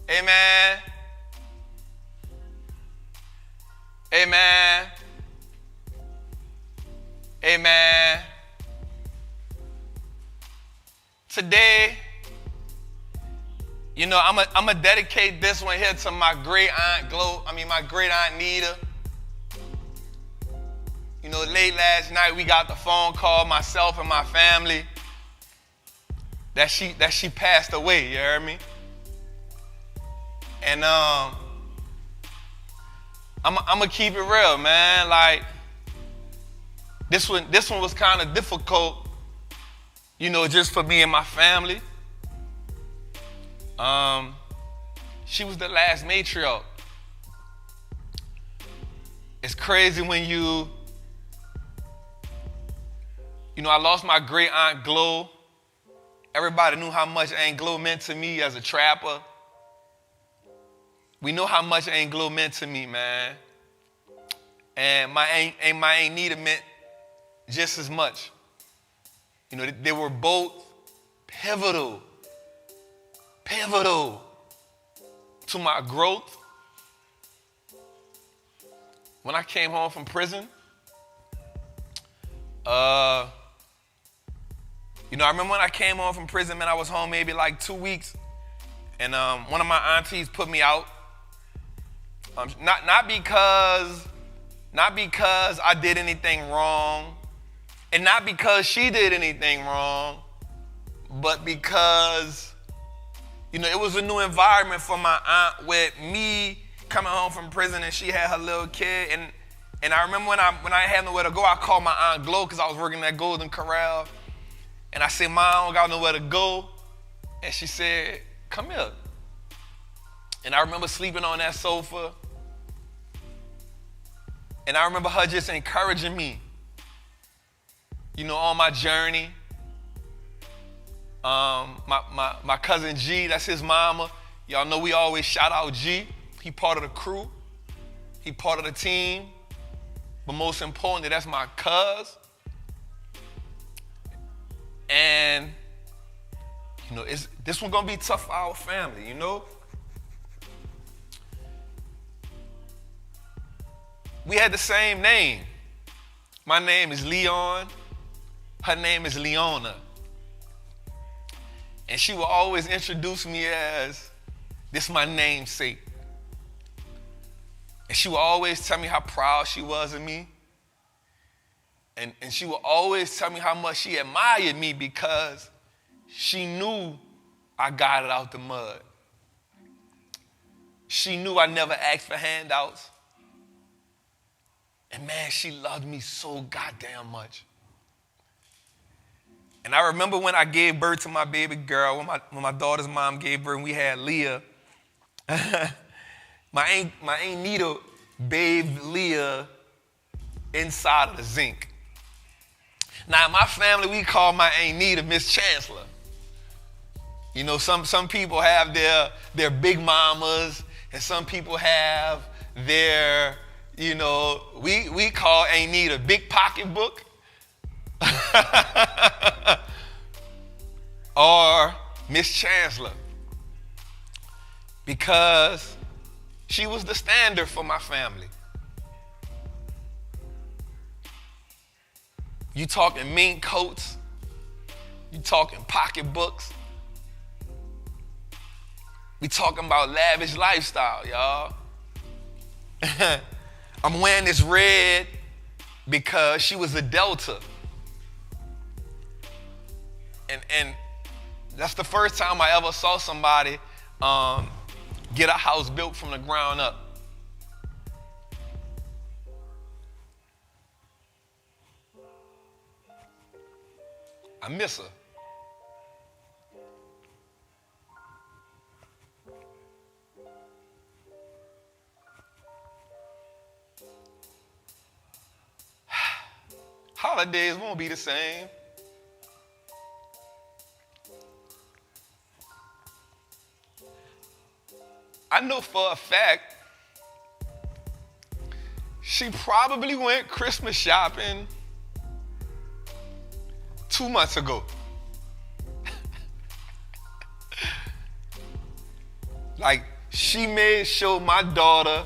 Amen. Amen. Amen. Today, I'm gonna dedicate this one here to my great Aunt Glo. My great Aunt Nita. Late last night we got the phone call, myself and my family, that she passed away. You heard me? And I'm gonna keep it real, man. Like this one was kind of difficult, just for me and my family. She was the last matriarch. It's crazy when I lost my great Aunt Glo. Everybody knew how much Aunt Glo meant to me as a trapper. We know how much Aunt Glo meant to me, man. And my Aunt Nita meant just as much. They were both pivotal to my growth. When I came home from prison, I remember when I came home from prison, man, I was home maybe like 2 weeks, and one of my aunties put me out. Not because I did anything wrong, and not because she did anything wrong, but because, it was a new environment for my aunt with me coming home from prison, and she had her little kid. And I remember when I had nowhere to go, I called my Aunt Glo because I was working at Golden Corral. And I said, "Mom, I don't got nowhere to go." And she said, "Come here." And I remember sleeping on that sofa. And I remember her just encouraging me, on my journey. My cousin G, that's his mama. Y'all know we always shout out G. He part of the crew. He part of the team. But most importantly, that's my cuz. And, this one gonna be tough for our family, We had the same name. My name is Leon. Her name is Leona. And she will always introduce me as, "This my namesake." And she will always tell me how proud she was of me. And she will always tell me how much she admired me because she knew I got it out the mud. She knew I never asked for handouts. And man, she loved me so goddamn much. And I remember when I gave birth to my baby girl, when my daughter's mom gave birth and we had Leah, my Aunt Nita bathed Leah inside of the zinc. Now, in my family, we call my Aunt Nita Miss Chancellor. Some people have their big mamas, and some people have their, we call Aunt Nita Big Pocketbook. Or Miss Chancellor, because she was the standard for my family. You talking mink coats, you talking pocketbooks, we talking about lavish lifestyle, y'all. I'm wearing this red because she was a Delta. And that's the first time I ever saw somebody get a house built from the ground up. I miss her. Holidays won't be the same. I know for a fact she probably went Christmas shopping 2 months ago. she made sure my daughter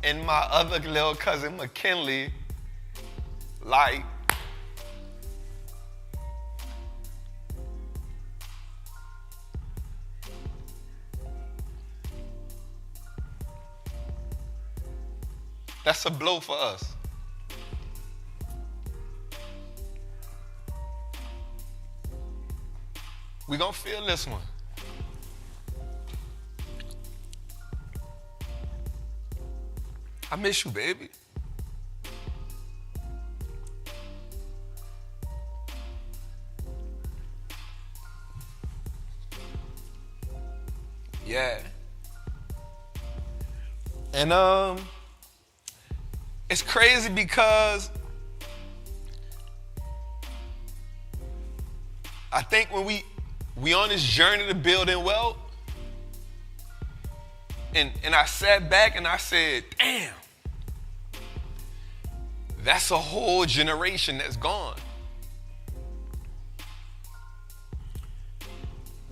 and my other little cousin McKinley, like, that's a blow for us. We gonna feel this one. I miss you, baby. Yeah. And it's crazy because I think when we on this journey to building wealth, and I sat back and I said, damn, that's a whole generation that's gone.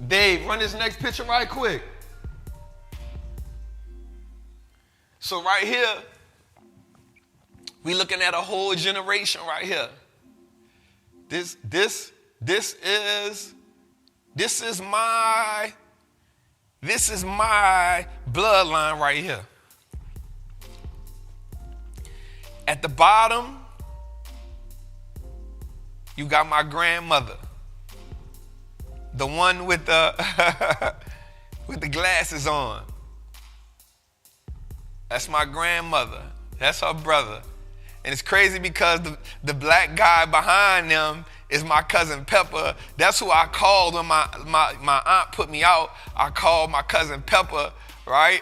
Dave, run this next picture right quick. So right here, we looking at a whole generation right here. This is my bloodline right here. At the bottom, you got my grandmother, the one with the with the glasses on. That's my grandmother. That's her brother. And it's crazy because the black guy behind them is my cousin Pepper. That's who I called when my aunt put me out. I called my cousin Pepper, right?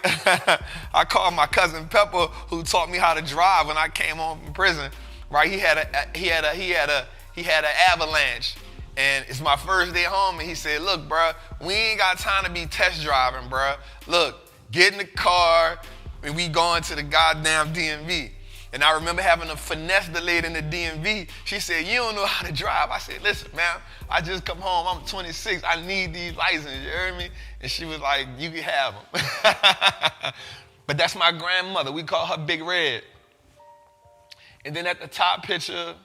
I called my cousin Pepper, who taught me how to drive when I came home from prison, right? He had an avalanche, and it's my first day home, and he said, "Look, bro, we ain't got time to be test driving, bro. Look, get in the car, and we going to the goddamn DMV." And I remember having to finesse the lady in the DMV. She said, "You don't know how to drive." I said, "Listen, man, I just come home. I'm 26. I need these licenses, you heard me?" And she was like, "You can have them." But that's my grandmother. We call her Big Red. And then at the top picture,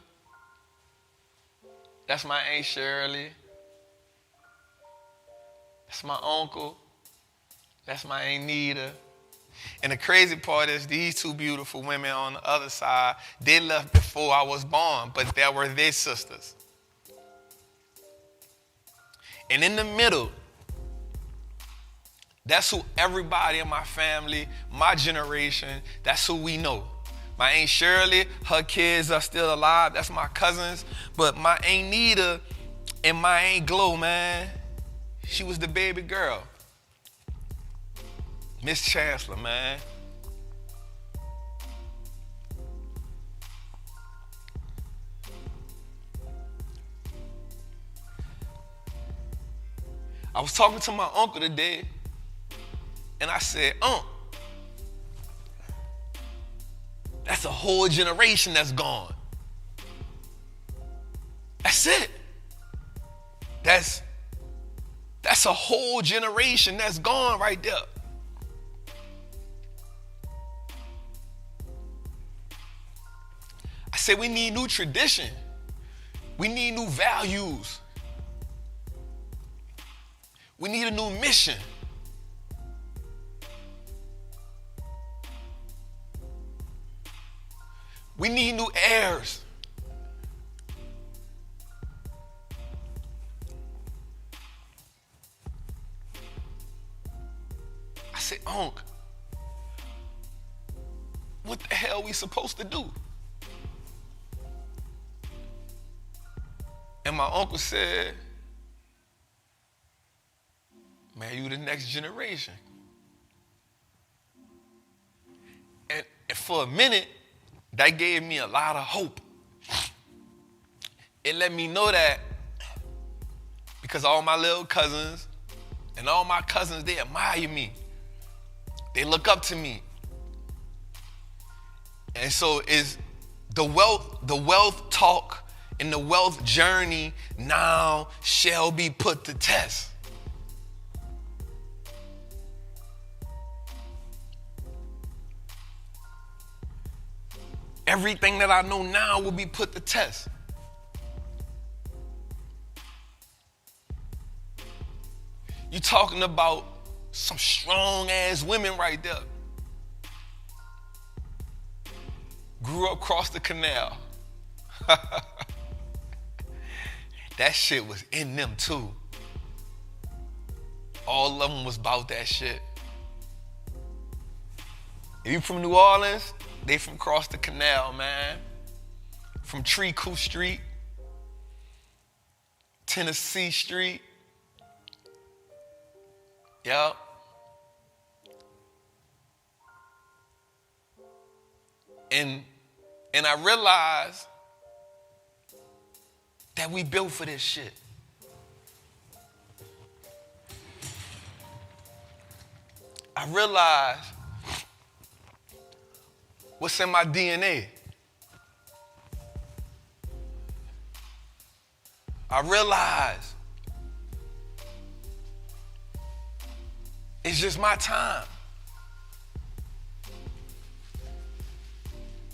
that's my Aunt Shirley. That's my uncle. That's my Aunt Nita. And the crazy part is these two beautiful women on the other side, they left before I was born, but they were their sisters. And in the middle, that's who everybody in my family, my generation, that's who we know. My Aunt Shirley, her kids are still alive. That's my cousins. But my Aunt Nita and my Aunt Glo, man, she was the baby girl. Miss Chancellor, man. I was talking to my uncle today, and I said, "Unc, that's a whole generation that's gone. That's it. That's a whole generation that's gone right there." I said, we need new tradition. We need new values. We need a new mission. We need new heirs. I said, "Unc, what the hell are we supposed to do?" And my uncle said, "Man, you the next generation." And for a minute, that gave me a lot of hope. It let me know that because all my little cousins and all my cousins, they admire me. They look up to me. And so is the wealth talk and the wealth journey now shall be put to test. everything that I know now will be put to test. You're talking about some strong ass women right there. Grew up across the canal. That shit was in them too. All of them was about that shit. If you from New Orleans, they from across the canal, man. From Treacle Street, Tennessee Street. Yep. And I realized that we built for this shit. I realized what's in my DNA. I realized it's just my time.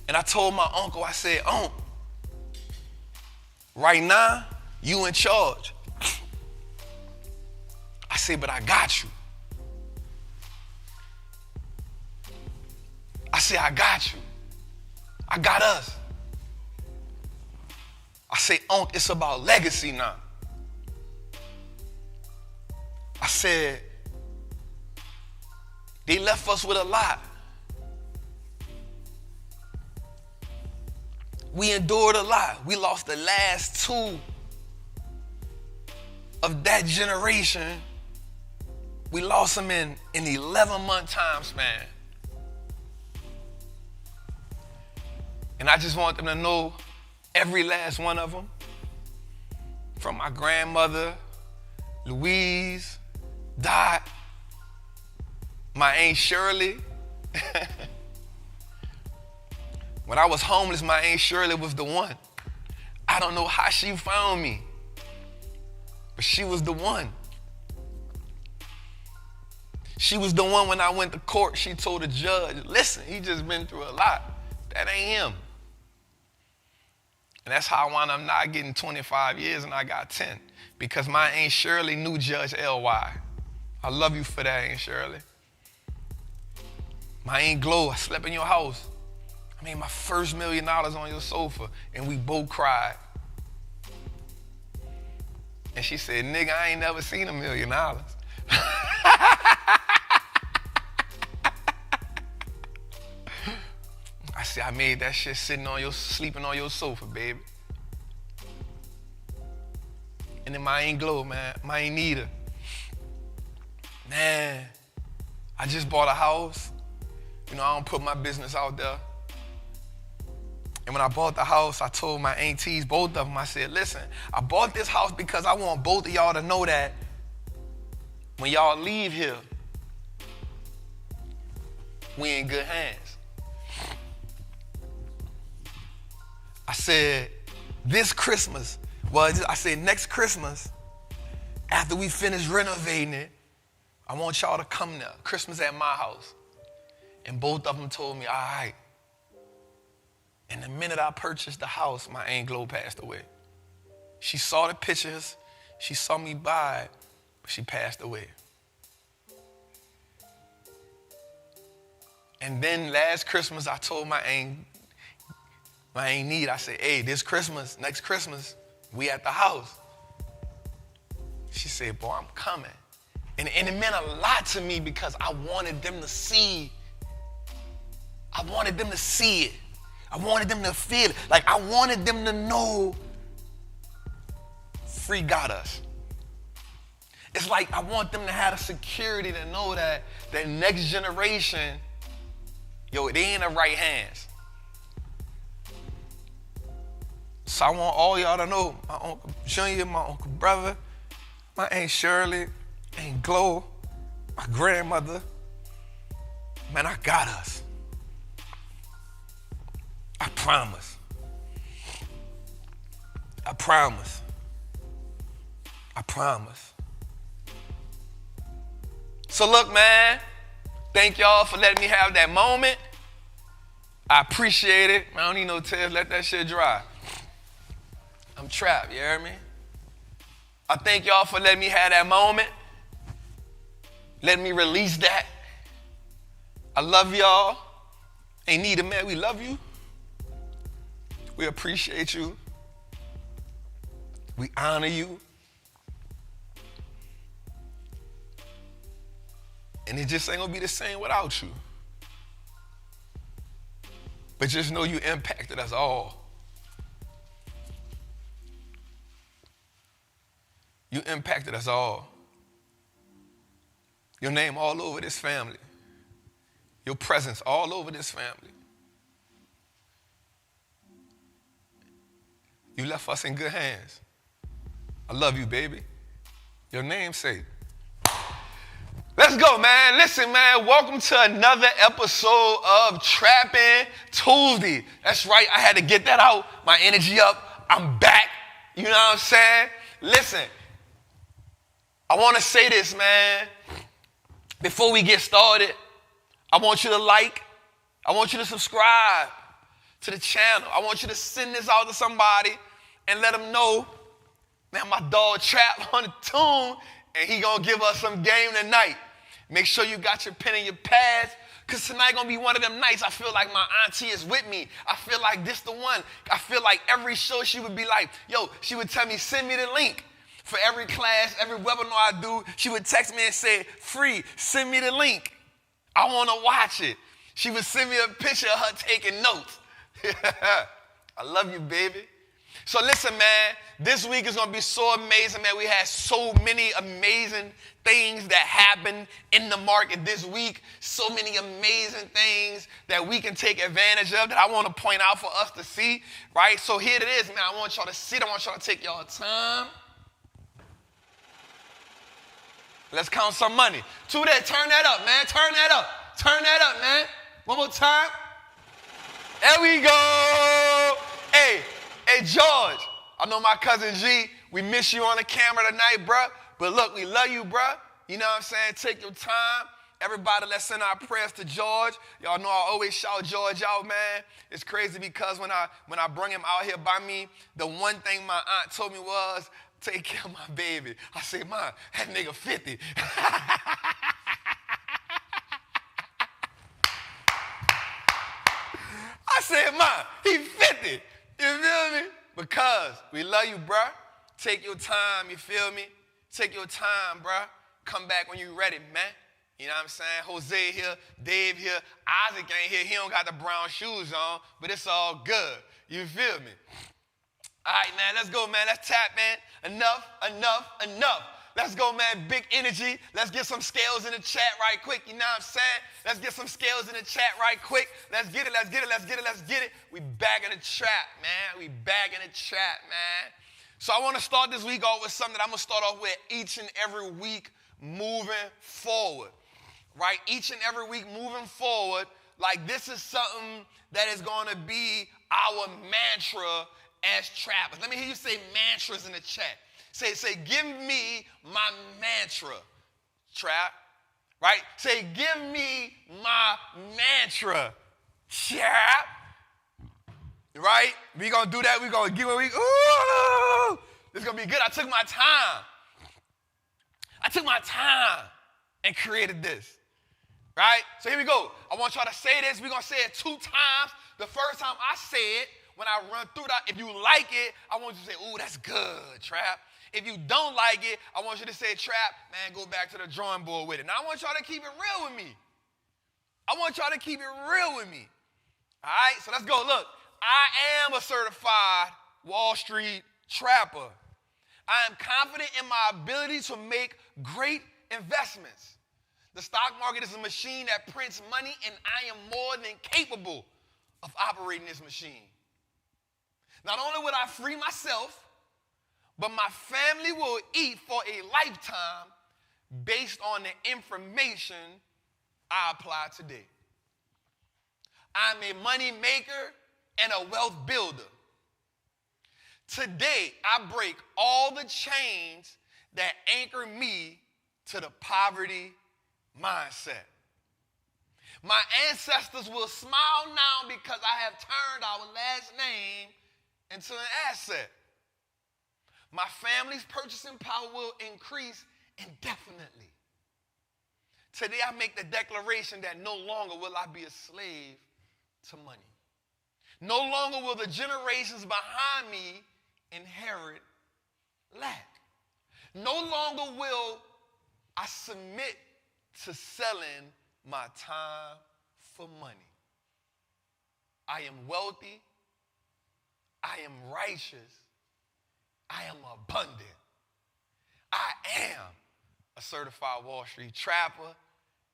And I told my uncle, I said, Unc, right now, you in charge. I said, but I got you. I said, I got you. I got us. I say, Unc, it's about legacy now. I said, they left us with a lot. We endured a lot. We lost the last two of that generation. We lost them in an 11-month time span. And I just want them to know every last one of them, from my grandmother, Louise, Dot, my Aunt Shirley. When I was homeless, my Aunt Shirley was the one. I don't know how she found me, but she was the one. She was the one when I went to court, she told the judge, listen, he just been through a lot. That ain't him. And that's how I wound up not getting 25 years and I got 10. Because my Aunt Shirley knew Judge L.Y. I love you for that, Aunt Shirley. My Aunt Glo, I slept in your house. I made my first $1 million on your sofa, and we both cried. And she said, nigga, I ain't never seen $1 million. I said, I made that shit sleeping on your sofa, baby. And then my Aunt Glo, man, my Aunt Nita. Man, I just bought a house. You know, I don't put my business out there. And when I bought the house, I told my aunties, both of them, I said, listen, I bought this house because I want both of y'all to know that when y'all leave here, we in good hands. I said, this Christmas, I said next Christmas, after we finish renovating it, I want y'all to come there, Christmas at my house. And both of them told me, all right. And the minute I purchased the house, my Aunt Glo passed away. She saw the pictures, she saw me buy it, but she passed away. And then last Christmas, I told my Aunt Nita, I said, hey, next Christmas, we at the house. She said, boy, I'm coming. And it meant a lot to me because I wanted them to see. I wanted them to see it. I wanted them to feel it. Like, I wanted them to know Free got us. It's like I want them to have the security to know that the next generation, yo, they in the right hands. So I want all y'all to know, my Uncle Junior, my Uncle Brother, my Aunt Shirley, Aunt Glo, my grandmother, man, I got us. I promise. I promise. I promise. So look, man, thank y'all for letting me have that moment. I appreciate it. I don't need no tears. Let that shit dry. I'm trapped, you hear me? I thank y'all for letting me have that moment. Let me release that. I love y'all. Ain't need a man, we love you. We appreciate you. We honor you. And it just ain't gonna be the same without you. But just know you impacted us all. You impacted us all. Your name all over this family. Your presence all over this family. You left us in good hands. I love you, baby. Your namesake. Let's go, man. Listen, man, welcome to another episode of Trappin' Tuesday. That's right, I had to get that out. My energy up. I'm back. You know what I'm saying? Listen, I want to say this, man. Before we get started, I want you to like, I want you to subscribe to the channel. I want you to send this out to somebody and let them know, man, my dog Trapp on the tune, and he gonna give us some game tonight. Make sure you got your pen and your pads, because tonight gonna be one of them nights I feel like my auntie is with me. I feel like this the one. I feel like every show she would be like, yo, she would tell me, send me the link. For every class, every webinar I do, she would text me and say, free, send me the link. I want to watch it. She would send me a picture of her taking notes. I love you, baby. So listen, man, this week is going to be so amazing, man. We had so many amazing things that happened in the market this week. So many amazing things that we can take advantage of that I want to point out for us to see, right? So here it is, man. I want y'all to see it. I want y'all to take y'all time. Let's count some money. To that, turn that up, man. Turn that up. Turn that up, man. One more time. There we go. Hey, George. I know my cousin G. We miss you on the camera tonight, bruh. But look, we love you, bruh. You know what I'm saying? Take your time. Everybody, let's send our prayers to George. Y'all know I always shout George out, man. It's crazy because when I bring him out here by me, the one thing my aunt told me was, take care of my baby. I said, Ma, that nigga 50. I said, Ma, he 50. You feel me? Because we love you, bruh. Take your time, you feel me? Take your time, bruh. Come back when you're ready, man. You know what I'm saying? Jose here, Dave here, Isaac ain't here. He don't got the brown shoes on, but it's all good. You feel me? All right, man, let's go, man. Let's tap, man. Enough. Let's go, man. Big energy. Let's get some scales in the chat right quick. You know what I'm saying? Let's get some scales in the chat right quick. Let's get it. We back in the trap, man. We back in the trap, man. So I want to start this week off with something that I'm going to start off with each and every week moving forward, right? Each and every week moving forward, like this is something that is going to be our mantra as trappers. Let me hear you say mantras in the chat. Say, give me my mantra, Trapp. Right? Say, give me my mantra, Trapp. Right? We gonna do that. We gonna give it. Ooh, this is gonna be good. I took my time and created this. Right? So here we go. I want y'all to say this. We're gonna say it 2 times. The first time I say it, when I run through that, if you like it, I want you to say, ooh, that's good, Trapp. If you don't like it, I want you to say, Trapp, man, go back to the drawing board with it. Now, I want y'all to keep it real with me. All right, so let's go. Look, I am a certified Wallstreet trapper. I am confident in my ability to make great investments. The stock market is a machine that prints money, and I am more than capable of operating this machine. Not only will I free myself, but my family will eat for a lifetime based on the information I apply today. I'm a money maker and a wealth builder. Today, I break all the chains that anchor me to the poverty mindset. My ancestors will smile now because I have turned our last name into an asset. My family's purchasing power will increase indefinitely. Today I make the declaration that no longer will I be a slave to money. No longer will the generations behind me inherit lack. No longer will I submit to selling my time for money. I am wealthy. I am righteous. I am abundant. I am a certified Wall Street trapper,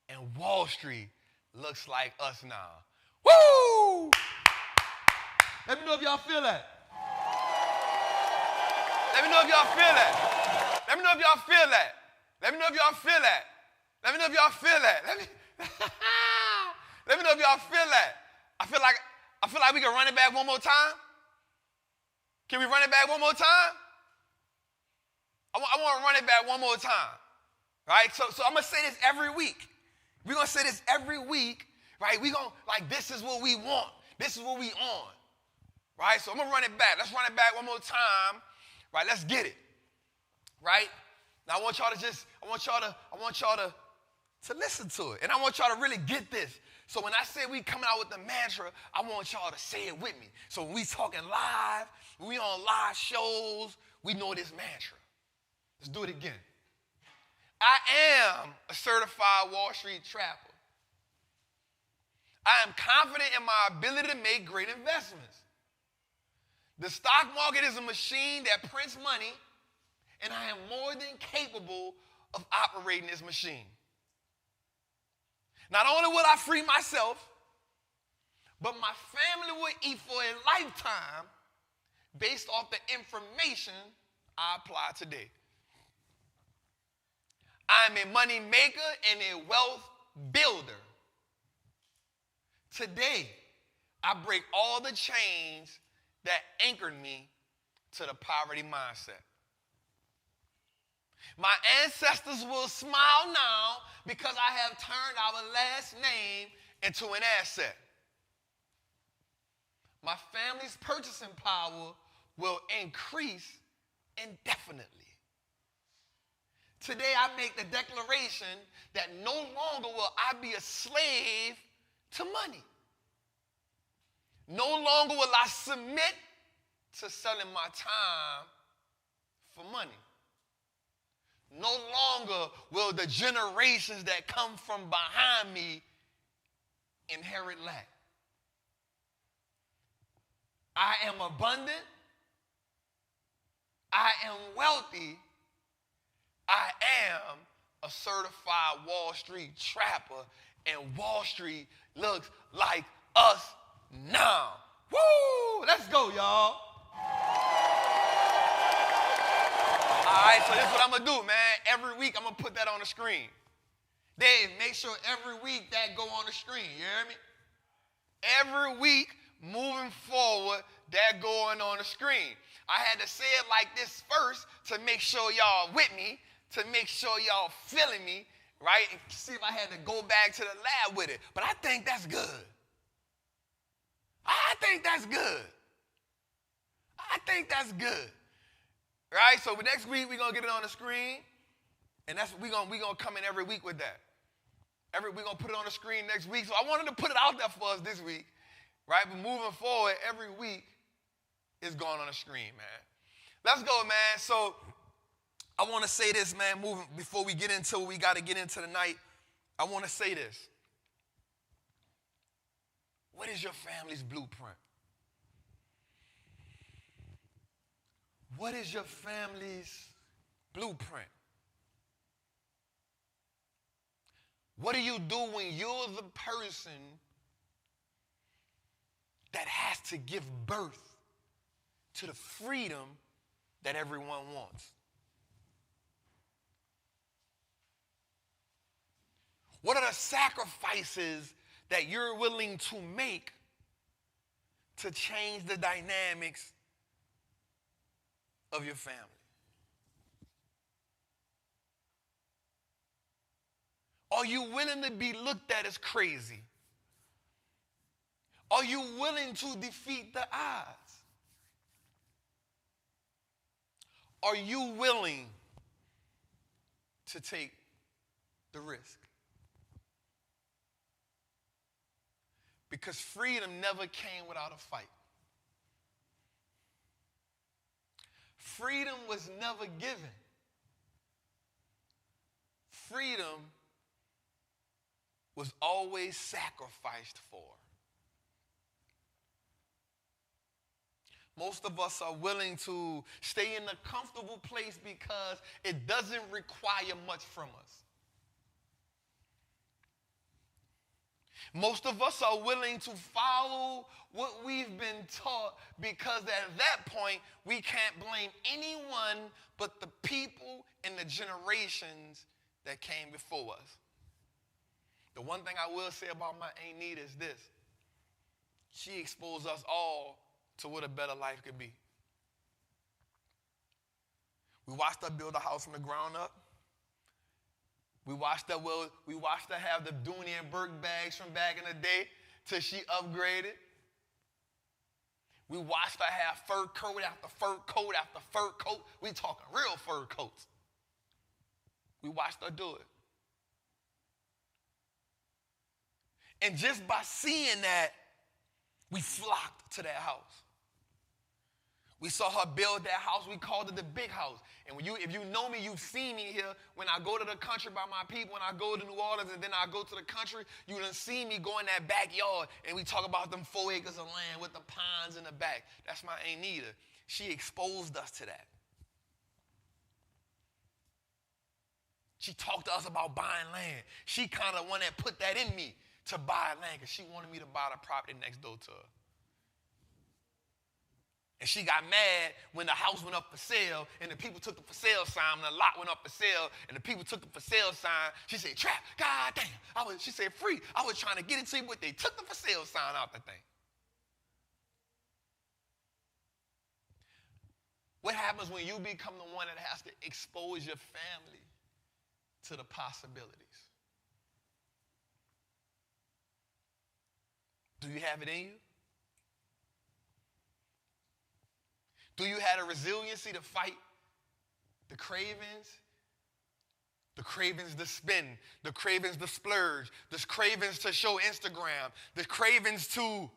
and Wall Street looks like us now. Woo! Let me know if y'all feel that. Let me know if y'all feel that. Let me know if y'all feel that. Let me know if y'all feel that. Let me know if y'all feel that. Let me know if y'all feel that. I feel like we can run it back one more time. Can we run it back one more time? I want to run it back one more time. Right? So I'm going to say this every week. We're going to say this every week. Right? We're going to, like, this is what we want. This is what we on. Right? So I'm going to run it back. Let's run it back one more time. Right? Let's get it. Right? Now I want y'all to listen to it. And I want y'all to really get this. So when I say we coming out with the mantra, I want y'all to say it with me. So when we talking live, when we on live shows, we know this mantra. Let's do it again. I am a certified Wall Street trapper. I am confident in my ability to make great investments. The stock market is a machine that prints money, and I am more than capable of operating this machine. Not only will I free myself, but my family will eat for a lifetime based off the information I apply today. I'm a money maker and a wealth builder. Today, I break all the chains that anchored me to the poverty mindset. My ancestors will smile now because I have turned our last name into an asset. My family's purchasing power will increase indefinitely. Today I make the declaration that no longer will I be a slave to money. No longer will I submit to selling my time for money. No longer will the generations that come from behind me inherit lack. I am abundant. I am wealthy. I am a certified Wall Street trapper, and Wall Street looks like us now. Woo! Let's go, y'all. All right, so this is what I'm going to do, man. Every week, I'm going to put that on the screen. Dave, make sure every week that go on the screen. You hear me? Every week, moving forward, that going on the screen. I had to say it like this first to make sure y'all with me, to make sure y'all feeling me, right? And see if I had to go back to the lab with it. But I think that's good. I think that's good. I think that's good. Right? So next week, we're going to get it on the screen. And that's we're gonna come in every week with that. We're going to put it on the screen next week. So I wanted to put it out there for us this week. Right? But moving forward, every week is going on the screen, man. Let's go, man. So I want to say this, man, before we get into what we got to get into tonight. I want to say this. What is your family's blueprint? What is your family's blueprint? What do you do when you're the person that has to give birth to the freedom that everyone wants? What are the sacrifices that you're willing to make to change the dynamics of your family? Are you willing to be looked at as crazy? Are you willing to defeat the odds? Are you willing to take the risk? Because freedom never came without a fight. Freedom was never given. Freedom was always sacrificed for. Most of us are willing to stay in a comfortable place because it doesn't require much from us. Most of us are willing to follow what we've been taught because at that point we can't blame anyone but the people and the generations that came before us. The one thing I will say about my Aunt Nita is this. She exposed us all to what a better life could be. We watched her build a house from the ground up. We watched her have the Dooney and Burke bags from back in the day till she upgraded. We watched her have fur coat after fur coat after fur coat. We talking real fur coats. We watched her do it. And just by seeing that, we flocked to that house. We saw her build that house. We called it the big house. And if you know me, you've seen me here. When I go to the country by my people, when I go to New Orleans and then I go to the country, you done see me go in that backyard and we talk about them 4 acres of land with the ponds in the back. That's my Aunt Nita. She exposed us to that. She talked to us about buying land. She kind of one that put that in me to buy land because she wanted me to buy the property next door to her. And she got mad when the house went up for sale and the people took the for sale sign and the lot went up for sale and the people took the for sale sign. She said, Trapp, God damn. She said, free. I was trying to get it to you, but they took the for sale sign out the thing. What happens when you become the one that has to expose your family to the possibilities? Do you have it in you? Do you have the resiliency to fight the cravings? The cravings to spend, the cravings to splurge, the cravings to show Instagram, the cravings to,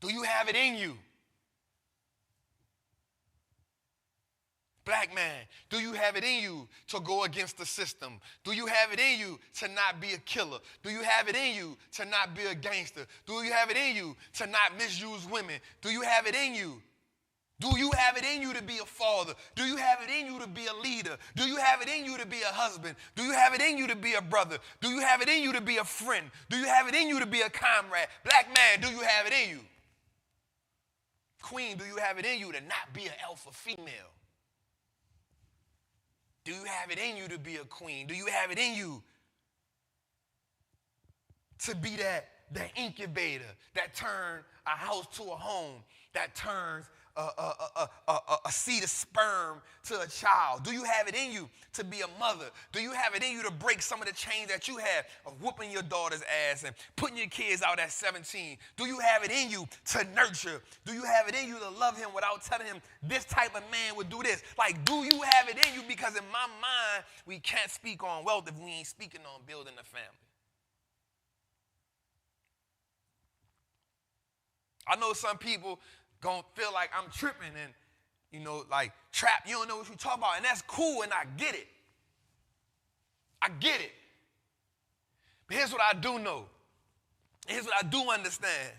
do you have it in you? Black man, do you have it in you to go against the system? Do you have it in you to not be a killer? Do you have it in you to not be a gangster? Do you have it in you to not misuse women? Do you have it in you? Do you have it in you to be a father? Do you have it in you to be a leader? Do you have it in you to be a husband? Do you have it in you to be a brother? Do you have it in you to be a friend? Do you have it in you to be a comrade? Black man, do you have it in you? Queen, do you have it in you to not be an alpha female? Do you have it in you to be a queen? Do you have it in you to be that incubator that turns a house to a home, that turns a seed of sperm to a child? Do you have it in you to be a mother? Do you have it in you to break some of the chains that you have of whooping your daughter's ass and putting your kids out at 17? Do you have it in you to nurture? Do you have it in you to love him without telling him this type of man would do this? Like, do you have it in you? Because in my mind, we can't speak on wealth if we ain't speaking on building a family. I know some people gonna feel like I'm tripping and, like, Trapp, you don't know what you're talking about. And that's cool, and I get it. I get it. But here's what I do know. Here's what I do understand.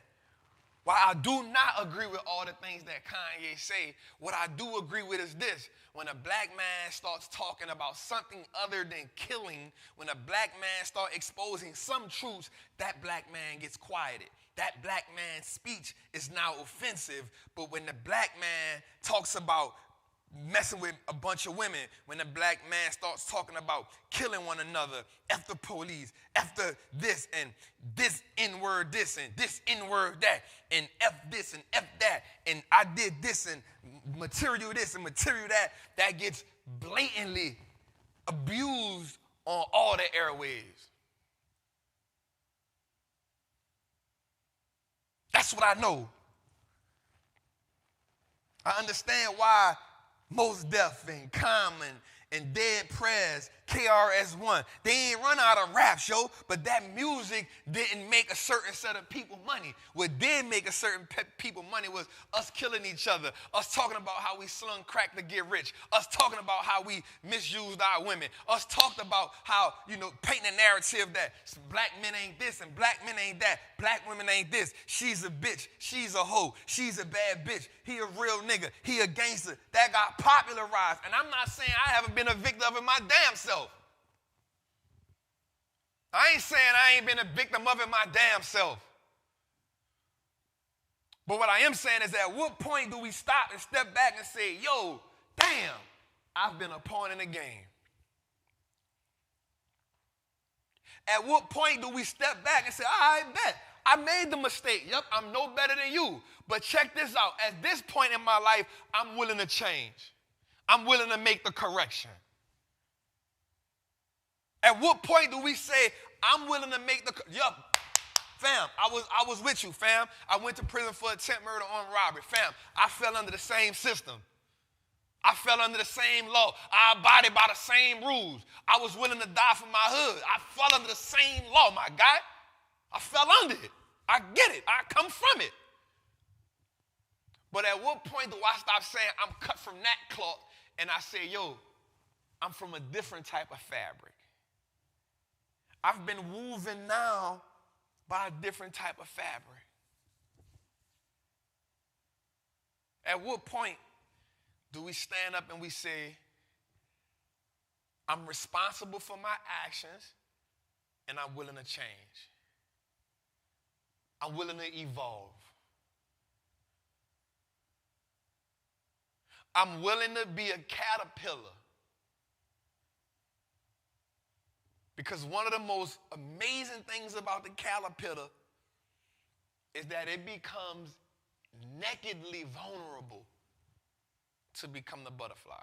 While I do not agree with all the things that Kanye say, what I do agree with is this. When a black man starts talking about something other than killing, when a black man starts exposing some truths, that black man gets quieted. That black man's speech is now offensive. But when the black man talks about messing with a bunch of women, when the black man starts talking about killing one another, F the police, F the this and this N-word this and this N-word that, and F this and F that, and I did this and material this and material that, that gets blatantly abused on all the airwaves. That's what I know. I understand why Most Def and Common and Dead Prez, KRS-One, they ain't run out of raps, yo, but that music didn't make a certain set of people money. What did make a certain people money was us killing each other, us talking about how we slung crack to get rich, us talking about how we misused our women, us talked about how, painting a narrative that black men ain't this and black men ain't that, black women ain't this, she's a bitch, she's a hoe, she's a bad bitch, he a real nigga, he a gangster. That got popularized, and I'm not saying I haven't been a victim of it my damn self. I ain't saying I ain't been a victim of it my damn self. But what I am saying is, at what point do we stop and step back and say, yo, damn, I've been a pawn in the game? At what point do we step back and say, I bet, I made the mistake. Yep, I'm no better than you. But check this out. At this point in my life, I'm willing to change. I'm willing to make the correction. At what point do we say, I'm willing to make the, fam, I was with you, fam. I went to prison for attempt murder on robbery. Fam, I fell under the same system. I fell under the same law. I abided by the same rules. I was willing to die for my hood. I fell under the same law, my guy. I fell under it. I get it. I come from it. But at what point do I stop saying I'm cut from that cloth and I say, yo, I'm from a different type of fabric? I've been woven now by a different type of fabric. At what point do we stand up and we say, I'm responsible for my actions and I'm willing to change? I'm willing to evolve. I'm willing to be a caterpillar. Because one of the most amazing things about the caterpillar is that it becomes nakedly vulnerable to become the butterfly.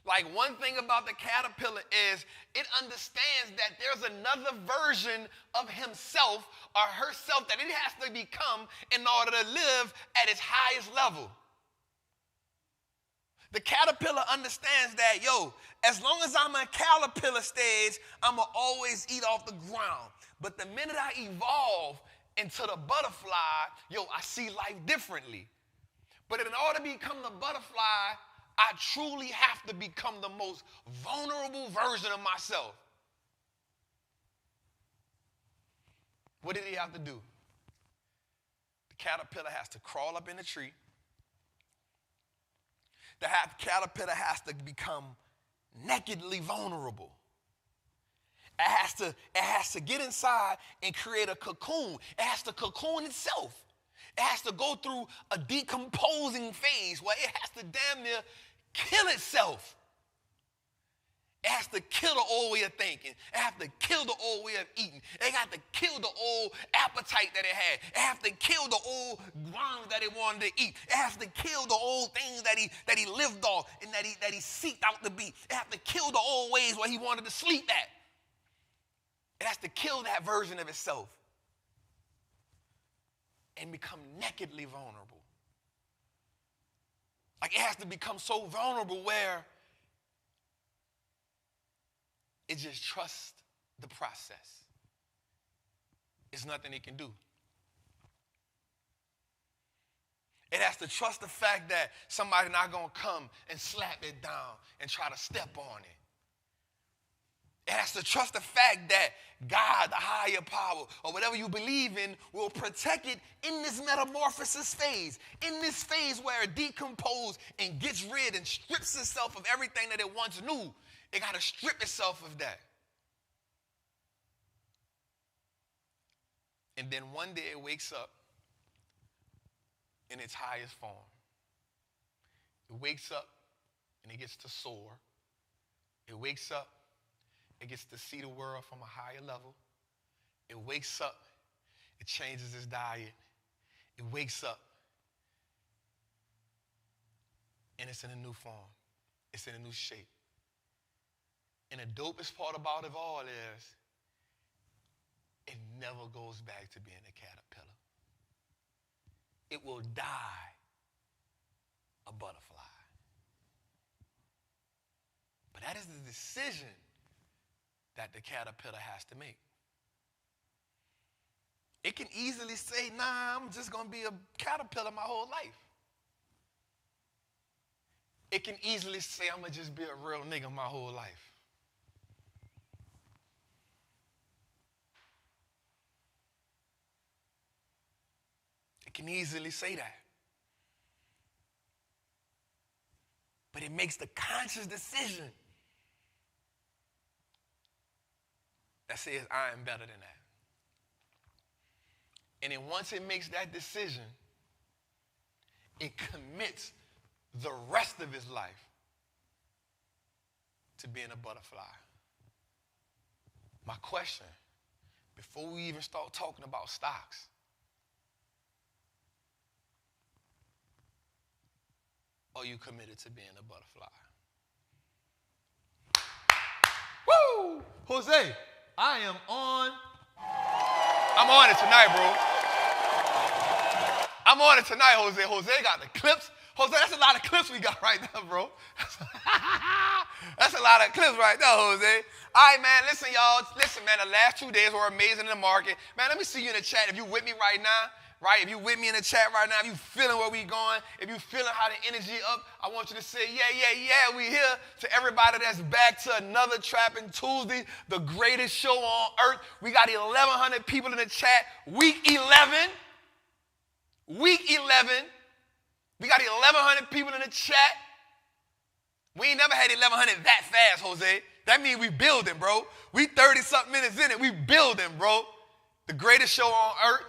Like, one thing about the caterpillar is it understands that there's another version of himself or herself that it has to become in order to live at its highest level. The caterpillar understands that, yo, as long as I'm in caterpillar stage, I'm going to always eat off the ground. But the minute I evolve into the butterfly, yo, I see life differently. But in order to become the butterfly, I truly have to become the most vulnerable version of myself. What did he have to do? The caterpillar has to crawl up in the tree. The caterpillar has to become nakedly vulnerable. It has to get inside and create a cocoon. It has to cocoon itself. It has to go through a decomposing phase where it has to damn near kill itself. It has to kill the old way of thinking. It has to kill the old way of eating. It has to kill the old appetite that it had. It has to kill the old worms that it wanted to eat. It has to kill the old things that he lived off and that he seeked out to be. It has to kill the old ways where he wanted to sleep at. It has to kill that version of itself and become nakedly vulnerable. Like, it has to become so vulnerable where it just trusts the process. It's nothing it can do. It has to trust the fact that somebody's not going to come and slap it down and try to step on it. It has to trust the fact that God, the higher power, or whatever you believe in, will protect it in this metamorphosis phase, in this phase where it decomposes and gets rid and strips itself of everything that it once knew. It got to strip itself of that. And then one day it wakes up in its highest form. It wakes up and it gets to soar. It wakes up, it gets to see the world from a higher level. It wakes up, it changes its diet. It wakes up, and it's in a new form. It's in a new shape. And the dopest part about it all is it never goes back to being a caterpillar. It will die a butterfly. But that is the decision that the caterpillar has to make. It can easily say, nah, I'm just going to be a caterpillar my whole life. It can easily say, I'm going to just be a real nigga my whole life. It can easily say that. But it makes the conscious decision that says, I am better than that. And then once it makes that decision, it commits the rest of his life to being a butterfly. My question, before we even start talking about stocks, are you committed to being a butterfly? Woo! Jose, I'm on it tonight, bro. I'm on it tonight, Jose. Jose got the clips. Jose, that's a lot of clips we got right now, bro. That's a lot of clips right there, Jose. All right, man, listen, y'all. Listen, man, the last 2 days were amazing in the market. Man, let me see you in the chat. If you with me right now, right? If you with me in the chat right now, if you feeling where we going, if you feeling how the energy up, I want you to say, yeah, we here. To everybody that's back to another Trappin' Tuesday, the greatest show on earth. We got 1,100 people in the chat. Week 11. We got 1,100 people in the chat. We ain't never had 1,100 that fast, Jose. That means we building, bro. We 30-something minutes in it. We building, bro. The greatest show on earth.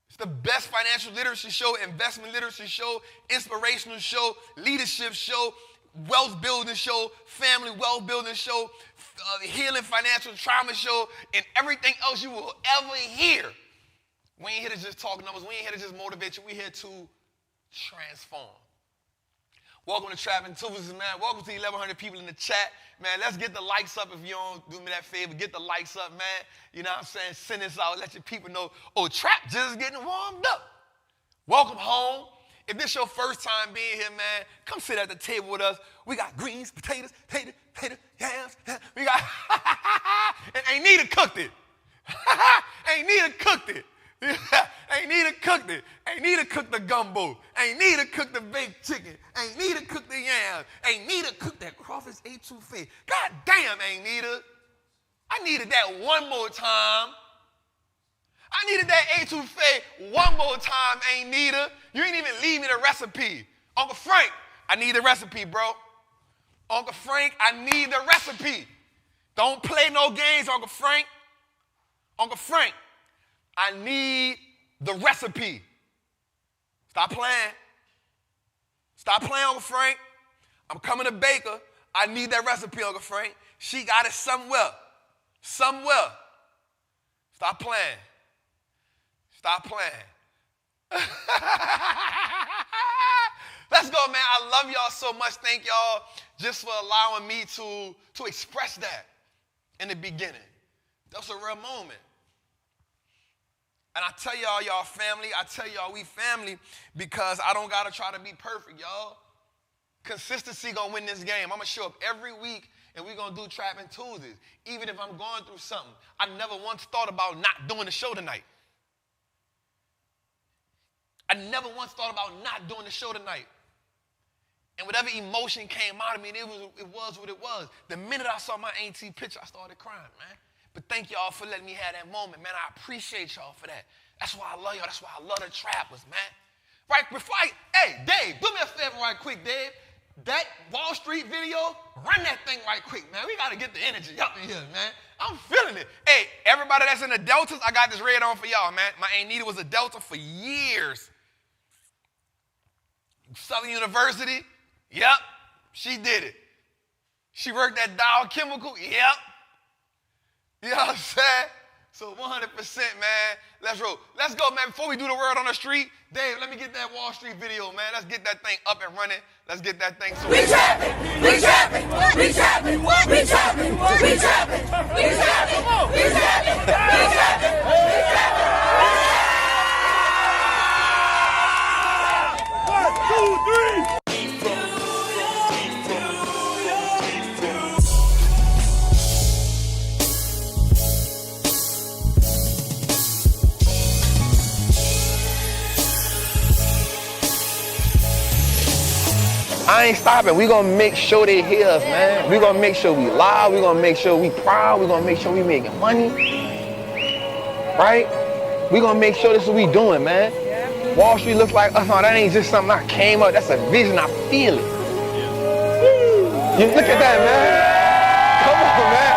It's the best financial literacy show, investment literacy show, inspirational show, leadership show, wealth building show, family wealth building show, healing financial trauma show, and everything else you will ever hear. We ain't here to just talk numbers. We ain't here to just motivate you. We here to transform. Welcome to Trappin' Tuesdays, man. Welcome to 1,100 people in the chat. Man, let's get the likes up if you don't do me that favor. Get the likes up, man. You know what I'm saying? Send this out. Let your people know, oh, Trapp just getting warmed up. Welcome home. If this your first time being here, man, come sit at the table with us. We got greens, potatoes, yams. We got, and Ain't Nita cooked it. Ain't Nita cooked it. Ain't Nita cooked it. Ain't Nita cooked the gumbo. Ain't Nita cooked the baked chicken. Ain't Nita cooked the yams. Ain't Nita cooked that crawfish etouffee. God damn, Ain't Nita. I needed that one more time. I needed that etouffee one more time, Ain't Nita. You ain't even leave me the recipe. Uncle Frank, I need the recipe, bro. Uncle Frank, I need the recipe. Don't play no games, Uncle Frank. Uncle Frank, I need the recipe. Stop playing. Stop playing, Uncle Frank. I'm coming to Baker. I need that recipe, Uncle Frank. She got it somewhere. Somewhere. Stop playing. Stop playing. Let's go, man. I love y'all so much. Thank y'all just for allowing me to express that in the beginning. That was a real moment. And I tell y'all family, I tell y'all we family because I don't got to try to be perfect, y'all. Consistency going to win this game. I'm going to show up every week and we're going to do Trappin' Tuesdays. Even if I'm going through something. I never once thought about not doing the show tonight. I never once thought about not doing the show tonight. And whatever emotion came out of me, it was what it was. The minute I saw my auntie picture, I started crying, man. But thank y'all for letting me have that moment, man. I appreciate y'all for that. That's why I love y'all. That's why I love the Trappers, man. Right, before hey, Dave, do me a favor right quick, Dave. That Wall Street video, run that thing right quick, man. We got to get the energy up in here, man. I'm feeling it. Hey, everybody that's in the Deltas, I got this red on for y'all, man. My Aunt Nita was a Delta for years. Southern University, yep, she did it. She worked at Dow Chemical, yep. You know what I'm saying? So 100%, man. Let's roll. Let's go, man. Before we do the word on the street, Dave, let me get that Wall Street video, man. Let's get that thing up and running. Let's get that thing. We trapping! We trapping! We trapping! We trapping! We trapping! We trapping! We trapping! We trapping! I ain't stopping. We gonna make sure they hear us, man. We gonna make sure we loud. We gonna make sure we proud. We gonna make sure we making money, right? We gonna make sure this is what we doing, man. Wall Street looks like us. No, that ain't just something I came up. That's a vision. I feel it. You look at that, man. Come on, man.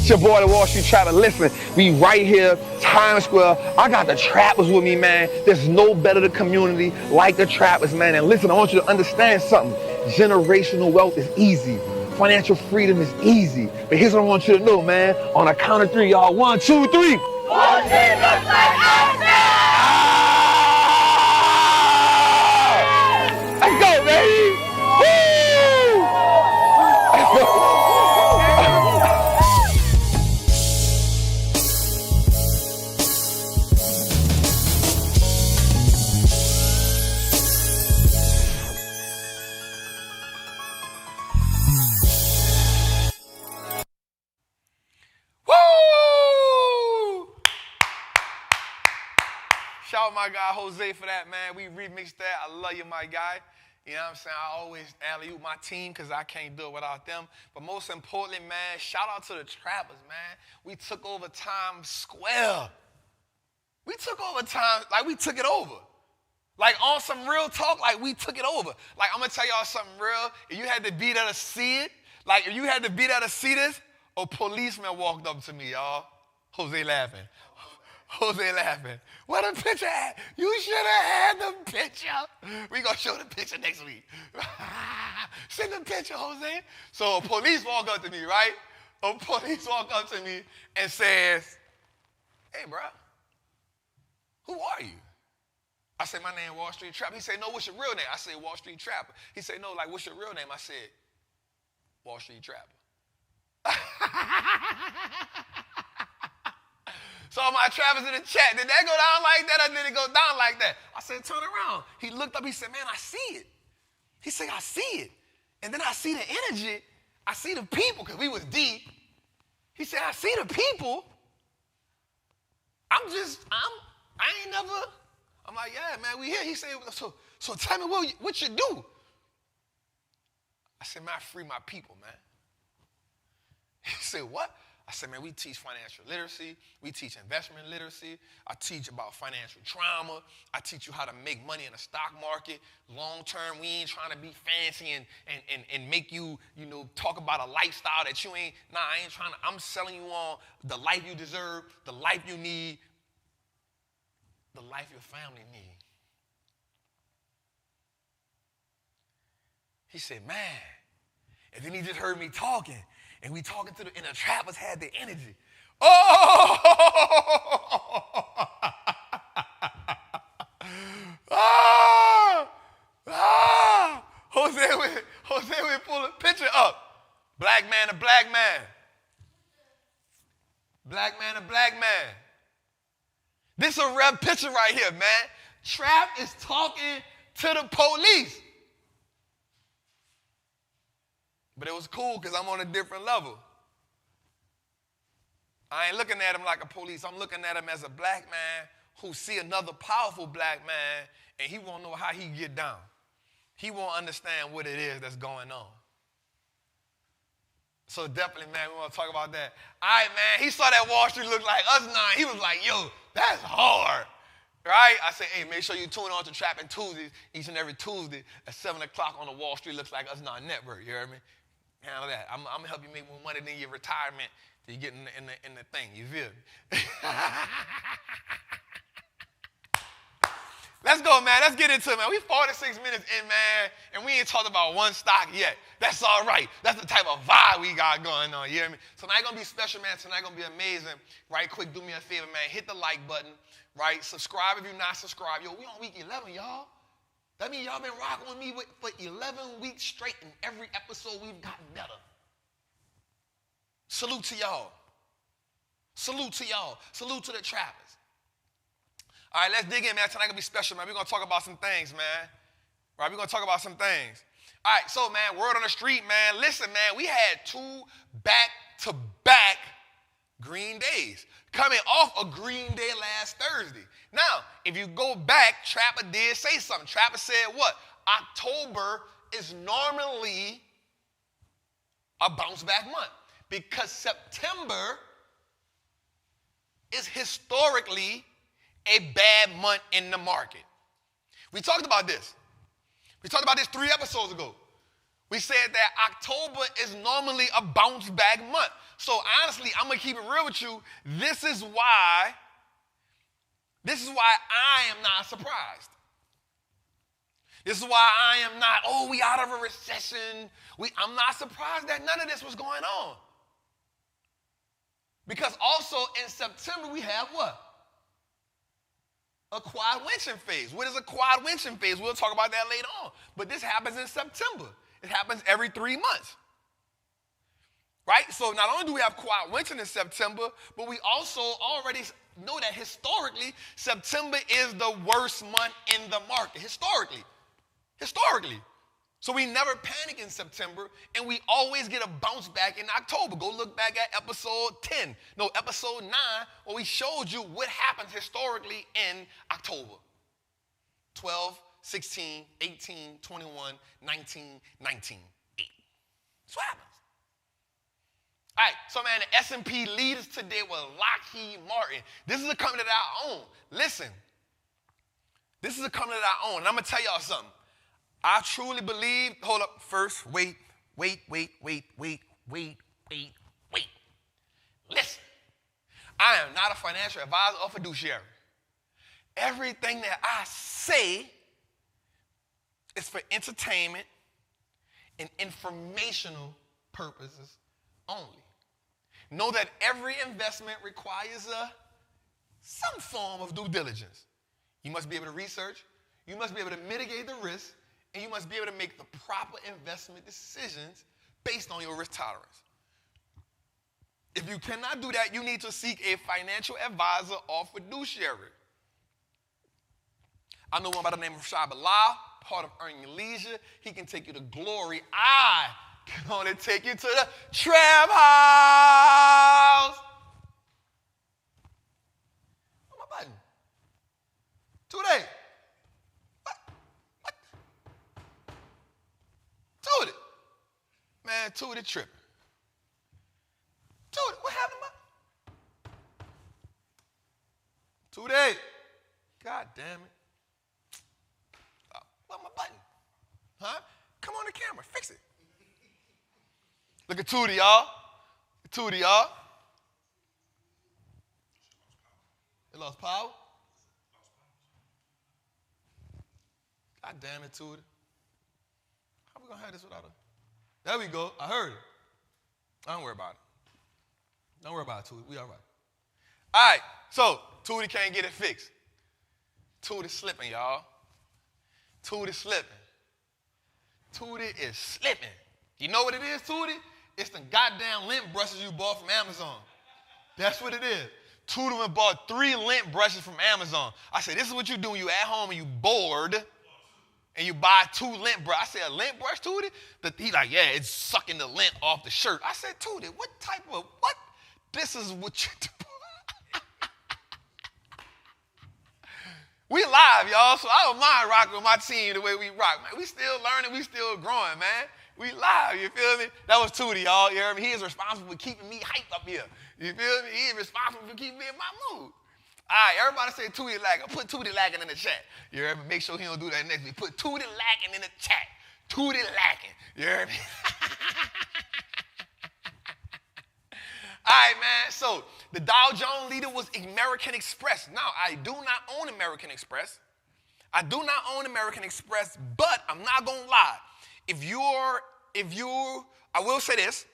It's your boy, the Wall Street Trapper. Listen, we right here, Timesquare. I got the Trappers with me, man. There's no better community like the Trappers, man. And listen, I want you to understand something. Generational wealth is easy. Financial freedom is easy. But here's what I want you to know, man. On a count of three, y'all. 1, 2, 3. Wall Street looks like us now! Let's go, baby! Woo! Shout out my guy Jose for that, man. We remixed that. I love you, my guy. You know what I'm saying? I always alley-oop my team because I can't do it without them. But most importantly, man, shout out to the Trappers, man. We took over Timesquare. We took over time, like we took it over. Like on some real talk, like we took it over. Like I'm going to tell y'all something real. If you had to be there to see it, like if you had to be there to see this, a policeman walked up to me, y'all. Jose laughing. Jose laughing. Where the picture at? You should have had the picture. We gonna show the picture next week. Send the picture, Jose. So a police walk up to me, right? A police walk up to me and says, "Hey, bro, who are you?" I said, "My name Wall Street Trapper." He said, "No, what's your real name?" I said, "Wall Street Trapper." He said, "No, like, what's your real name?" I said, "Wall Street Trapper." So my Trappers in the chat, did that go down like that or did it go down like that? I said, "Turn around." He looked up, he said, "Man, I see it." He said, "I see it." And then I see the energy, I see the people, because we was deep. He said, "I see the people. I ain't never." I'm like, "Yeah, man, we here." He said, so tell me what you do." I said, "Man, I free my people, man." He said, "What?" I said, "Man, we teach financial literacy. We teach investment literacy. I teach about financial trauma. I teach you how to make money in the stock market. Long term, we ain't trying to be fancy and make you, talk about a lifestyle that you ain't. Nah, I ain't trying to. I'm selling you on the life you deserve, the life you need, the life your family need." He said, "Man." And then he just heard me talking. And we talking and the Trappers had the energy. Oh! Jose would pull a picture up. Black man to black man. Black man to black man. This is a real picture right here, man. Trapp is talking to the police. But it was cool because I'm on a different level. I ain't looking at him like a police. I'm looking at him as a black man who see another powerful black man, and he won't know how he get down. He won't understand what it is that's going on. So definitely, man, we want to talk about that. All right, man, he saw that Wall Street look like us now. He was like, "Yo, that's hard." Right? I said, "Hey, make sure you tune on to Trappin Tuesdays each and every Tuesday at 7 o'clock on the Wall Street Looks Like Us Now network." You heard me? Handle that. I'm going to help you make more money than your retirement till you get in the thing. You feel me? Let's go, man. Let's get into it, man. We 46 minutes in, man, and we ain't talked about one stock yet. That's all right. That's the type of vibe we got going on. You hear me? Tonight going to be special, man. Tonight going to be amazing. Right quick, do me a favor, man. Hit the like button. Right? Subscribe if you're not subscribed. Yo, we on week 11, y'all. That means y'all been rocking with me for 11 weeks straight, and every episode we've gotten better. Salute to y'all. Salute to y'all. Salute to the Trappers. All right, let's dig in, man. Tonight gonna be special, man. We're gonna talk about some things, man. Right, we're gonna talk about some things. All right, so, man, word on the street, man. Listen, man, we had 2 back-to-back Green days. Coming off a green day last Thursday. Now, if you go back, Trapper did say something. Trapper said what? October is normally a bounce back month because September is historically a bad month in the market. We talked about this. We talked about this 3 episodes ago. We said that October is normally a bounce back month. So honestly, I'm going to keep it real with you. This is why I am not surprised. This is why I am not, we out of a recession. I'm not surprised that none of this was going on. Because also in September we have what? A quad winching phase. What is a quad winching phase? We'll talk about that later on. But this happens in September. It happens every 3 months. Right? So not only do we have quad winching in September, but we also already know that historically, September is the worst month in the market. Historically. So we never panic in September, and we always get a bounce back in October. Go look back at episode 9, where we showed you what happens historically in October. 12, 16, 18, 21, 19, 19, 8. That's what happens. All right, so man, the S&P leaders today were Lockheed Martin. This is a company that I own. Listen, this is a company that I own, and I'm going to tell y'all something. I truly believe, hold up, first, wait. Listen, I am not a financial advisor or fiduciary. Everything that I say is for entertainment and informational purposes only. Know that every investment requires some form of due diligence. You must be able to research, you must be able to mitigate the risk, and you must be able to make the proper investment decisions based on your risk tolerance. If you cannot do that, you need to seek a financial advisor or fiduciary. I know one by the name of Rashad Bilal, part of Earning Your Leisure. He can take you to glory. I can only take you to the Trapp house. Where's my button? Today. What? Tootie. Man, Tootie tripping. Tootie, what happened to my... Tootie. God damn it. Where's my button? Huh? Come on the camera, fix it. Look at Tootie, y'all. It lost power? God damn it, Tootie. How we gonna have this without her? There we go. I heard it. Don't worry about it. Don't worry about it, Tootie. We all right. All right, so Tootie can't get it fixed. Tootie slipping, y'all. Tootie slipping. Tootie is slipping. You know what it is, Tootie? It's the goddamn lint brushes you bought from Amazon. That's what it is. Tootie went bought 3 lint brushes from Amazon. I said, this is what you do when you at home and you bored and you buy 2 lint brushes. I said, a lint brush, Tootie? He's like, yeah, it's sucking the lint off the shirt. I said, Tootie, what? This is what you do. We live, y'all, so I don't mind rocking with my team the way we rock, man. We still learning, we still growing, man. We live, you feel me? That was Tootie, y'all. You heard me? He is responsible for keeping me hyped up here. You feel me? He is responsible for keeping me in my mood. All right, everybody say Tootie lagging. Put Tootie lagging in the chat. You heard me? Make sure he don't do that next week. Put Tootie lagging in the chat. Tootie lagging. You heard me? All right, man. So the Dow Jones leader was American Express. Now, I do not own American Express. I but I'm not going to lie. I will say this.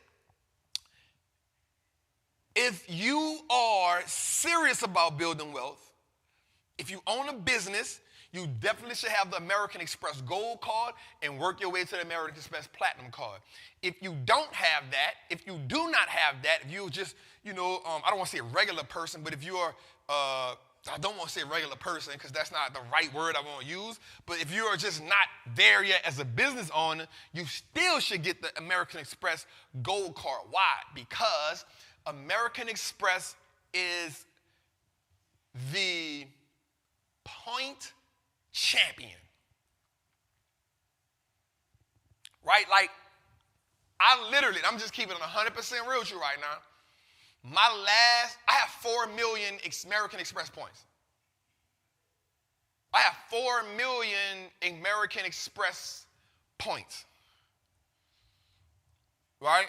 If you are serious about building wealth, if you own a business, you definitely should have the American Express Gold card and work your way to the American Express Platinum card. If you don't have that, if you do not have that, if you're just, I don't want to say a regular person, but if you're, I don't want to say regular person because that's not the right word I want to use, but if you are just not there yet as a business owner, you still should get the American Express Gold card. Why? Because American Express is the point champion. Right? Like, I'm just keeping it 100% real with you right now. I have 4 million American Express points. I have 4 million American Express points. Right?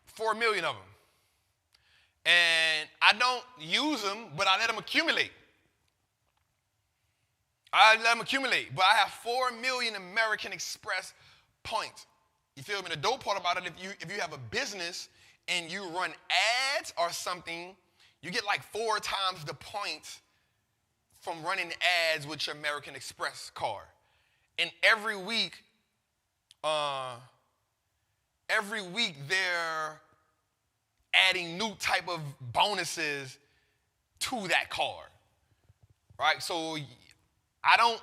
4 million of them. And I don't use them, but I let them accumulate. But I have 4 million American Express points. You feel me? The dope part about it, if you have a business and you run ads or something, you get like 4 times the points from running ads with your American Express card. And every week they're adding new type of bonuses to that card. Right? So I don't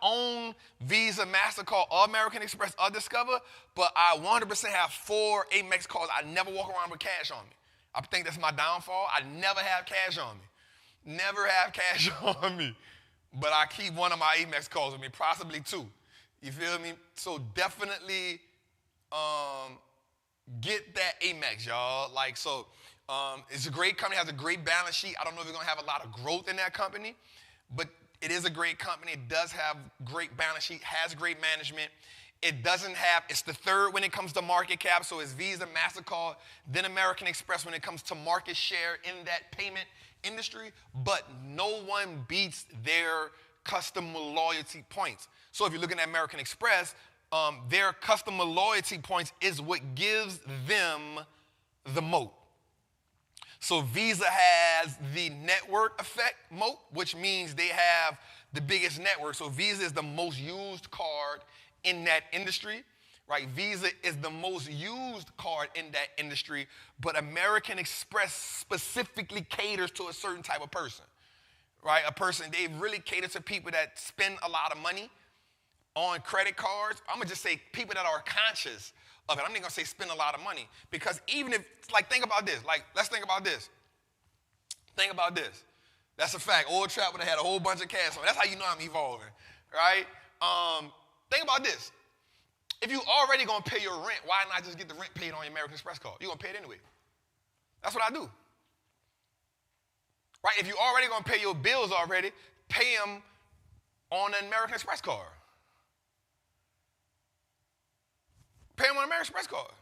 own Visa, MasterCard, or American Express, or Discover, but I 100% have 4 Amex cards. I never walk around with cash on me. I think that's my downfall. I never have cash on me. Never have cash on me. But I keep one of my Amex cards with me, possibly 2. You feel me? So definitely get that Amex, y'all. It's a great company, has a great balance sheet. I don't know if you're going to have a lot of growth in that company, but it is a great company. It does have great balance sheet, has great management. It's the third when it comes to market cap, so it's Visa, MasterCard, then American Express when it comes to market share in that payment industry, but no one beats their customer loyalty points. So if you're looking at American Express, their customer loyalty points is what gives them the moat. So Visa has the network effect moat, which means they have the biggest network. So Visa is the most used card in that industry, right? Visa is the most used card in that industry, but American Express specifically caters to a certain type of person, right? They really cater to people that spend a lot of money on credit cards. I'm going to just say people that are conscious of it. I'm not going to say spend a lot of money, because even if, think about this. Let's think about this. Think about this. That's a fact. Old Trapp would have had a whole bunch of cash on. That's how you know I'm evolving, right? Think about this. If you already going to pay your rent, why not just get the rent paid on your American Express card? You're going to pay it anyway. That's what I do. Right? If you already going to pay your bills already, pay them on an American Express card. Pay them on an American Express card.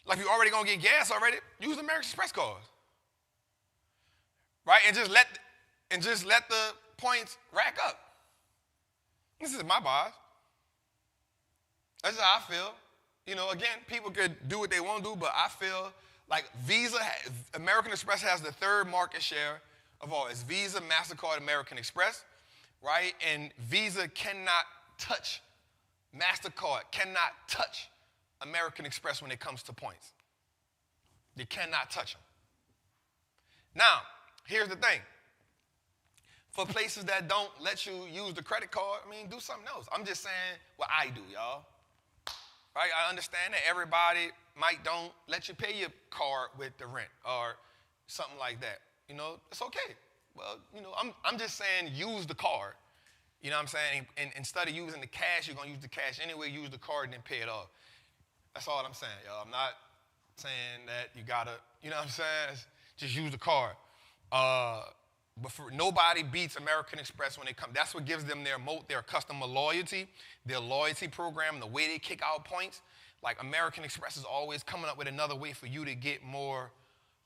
Like, you already going to get gas already, use the American Express card. Right? And just let the points rack up. This is my bias. That's just how I feel. You know, again, people could do what they want to do, but I feel like American Express has the third market share of all. It's Visa, MasterCard, American Express, right? And Visa cannot touch, MasterCard cannot touch American Express when it comes to points. They cannot touch them. Now, here's the thing. For places that don't let you use the credit card, do something else. I'm just saying what I do, y'all. Right? I understand that everybody don't let you pay your card with the rent or something like that. You know, it's okay. Well, you know, I'm just saying use the card. You know what I'm saying? And instead of using the cash, you're going to use the cash anyway, use the card and then pay it off. That's all I'm saying, y'all. I'm not saying that you got to, you know what I'm saying? Just use the card. But nobody beats American Express when they come. That's what gives them their moat, their customer loyalty, their loyalty program, the way they kick out points. Like, American Express is always coming up with another way for you to get more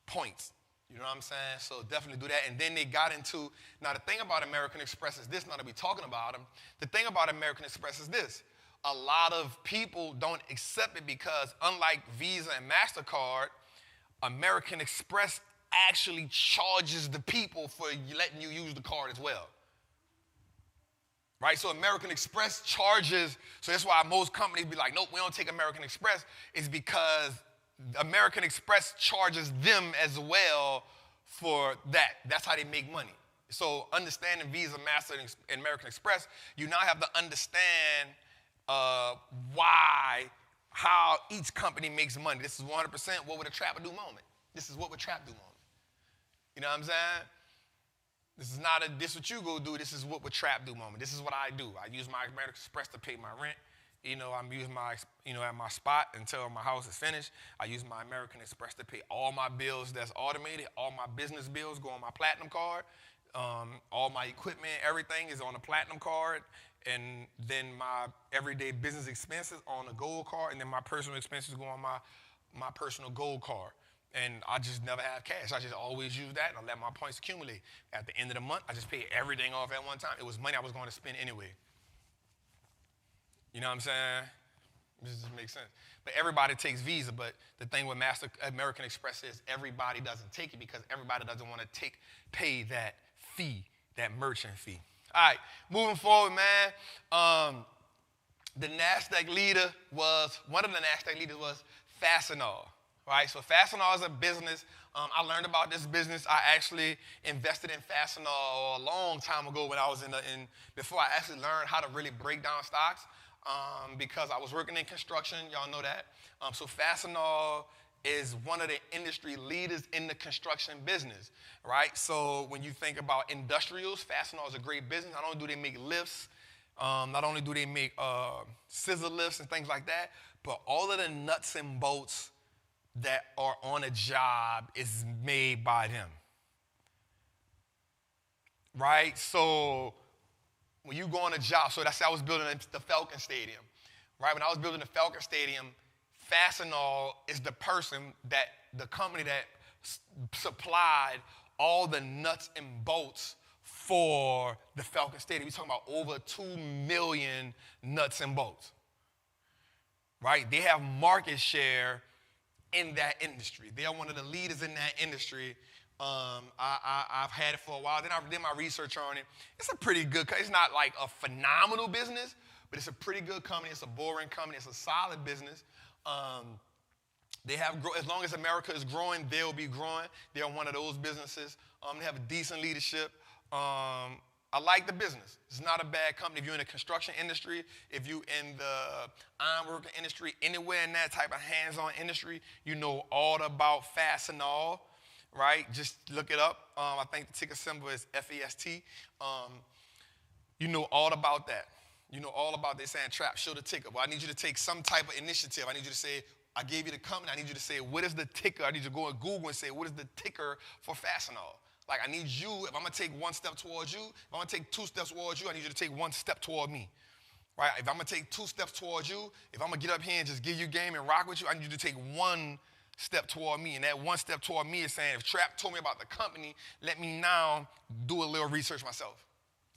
points. You know what I'm saying? So definitely do that. And then they got into, now the thing about American Express is this, not to be talking about them, the thing about American Express is this. A lot of people don't accept it because unlike Visa and MasterCard, American Express actually charges the people for letting you use the card as well. Right? So American Express charges, so that's why most companies be like, nope, we don't take American Express. It's because American Express charges them as well for that. That's how they make money. So understanding Visa, Master, and American Express, you now have to understand why how each company makes money. This is 100% what would a trapper do moment. This is what would Trapp do moment. You know what I'm saying? This is not this what you go do. This is what would Trapp do moment. This is what I do. I use my American Express to pay my rent. You know, I'm using my, at my spot until my house is finished. I use my American Express to pay all my bills that's automated. All my business bills go on my Platinum card. All my equipment, everything is on a Platinum card. And then my everyday business expenses on a Gold card. And then my personal expenses go on my personal Gold card. And I just never have cash. I just always use that and I let my points accumulate. At the end of the month, I just pay everything off at one time. It was money I was going to spend anyway. You know what I'm saying? This just makes sense. But everybody takes Visa, but the thing with American Express is everybody doesn't take it because everybody doesn't want to pay that fee, that merchant fee. All right, moving forward, man. The Nasdaq leader one of the Nasdaq leaders was Fastenal, right? So Fastenal is a business. I learned about this business. I actually invested in Fastenal a long time ago when I was before I actually learned how to really break down stocks. Because I was working in construction, y'all know that. So Fastenal is one of the industry leaders in the construction business, right? So when you think about industrials, Fastenal is a great business. Not only do they make lifts, not only do they make scissor lifts and things like that, but all of the nuts and bolts that are on a job is made by them, right? So when you go on a job, so that's how I was building the Falcon Stadium, right? When I was building the Falcon Stadium, Fastenal is the company that supplied all the nuts and bolts for the Falcon Stadium. We're talking about over 2 million nuts and bolts, right? They have market share in that industry. They are one of the leaders in that industry. I've had it for a while. Then I did my research on it. It's a pretty good company. It's not like a phenomenal business, but it's a pretty good company. It's a boring company. It's a solid business. They have as long as America is growing, they'll be growing. They're one of those businesses. They have a decent leadership. I like the business. It's not a bad company. If you're in the construction industry, if you're in the ironworking industry, anywhere in that type of hands-on industry, you know all about Fastenal. Right? Just look it up. I think the ticker symbol is FEST. You know all about that. You know all about this saying Trapp, show the ticker. Well, I need you to take some type of initiative. I need you to say, I gave you the company. I need you to say, what is the ticker? I need you to go on Google and say, what is the ticker for Fastenal? Like, I need you, if I'm going to take one step towards you, if I'm going to take 2 steps towards you, I need you to take 1 step toward me. Right? If I'm going to take 2 steps towards you, if I'm going to get up here and just give you game and rock with you, I need you to take 1 step toward me. And that 1 step toward me is saying, if Trapp told me about the company, let me now do a little research myself.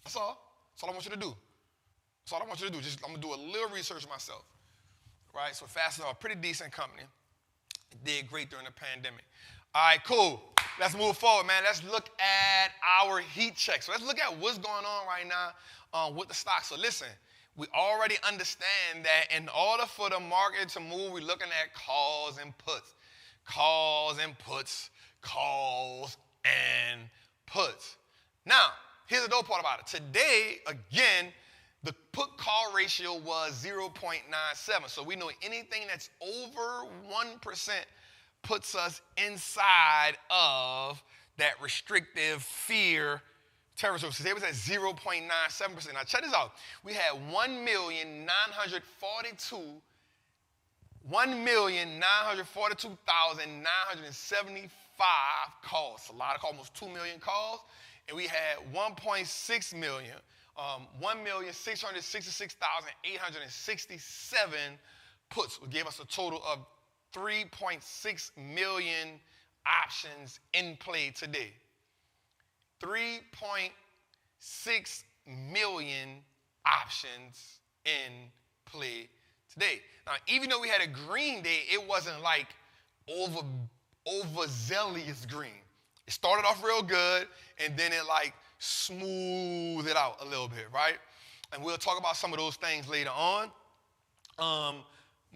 That's all. That's all I want you to do. That's all I want you to do. I'm going to do a little research myself. Right? So Fastenal, a pretty decent company. It did great during the pandemic. All right, cool. Let's move forward, man. Let's look at our heat check. So let's look at what's going on right now with the stock. So listen, we already understand that in order for the market to move, we're looking at calls and puts. Calls and puts, calls and puts. Now, here's the dope part about it. Today, again, the put-call ratio was 0.97. So we know anything that's over 1% puts us inside of that restrictive fear territory. So today was at 0.97%. Now, check this out. We had 1,942,975 calls. A lot of calls, almost 2 million calls. And we had 1.6 million, 1,666,867 puts, which gave us a total of 3.6 million options in play today. 3.6 million options in play today. Now, even though we had a green day, it wasn't like overzealous green. It started off real good, and then it like smoothed it out a little bit, right? And we'll talk about some of those things later on.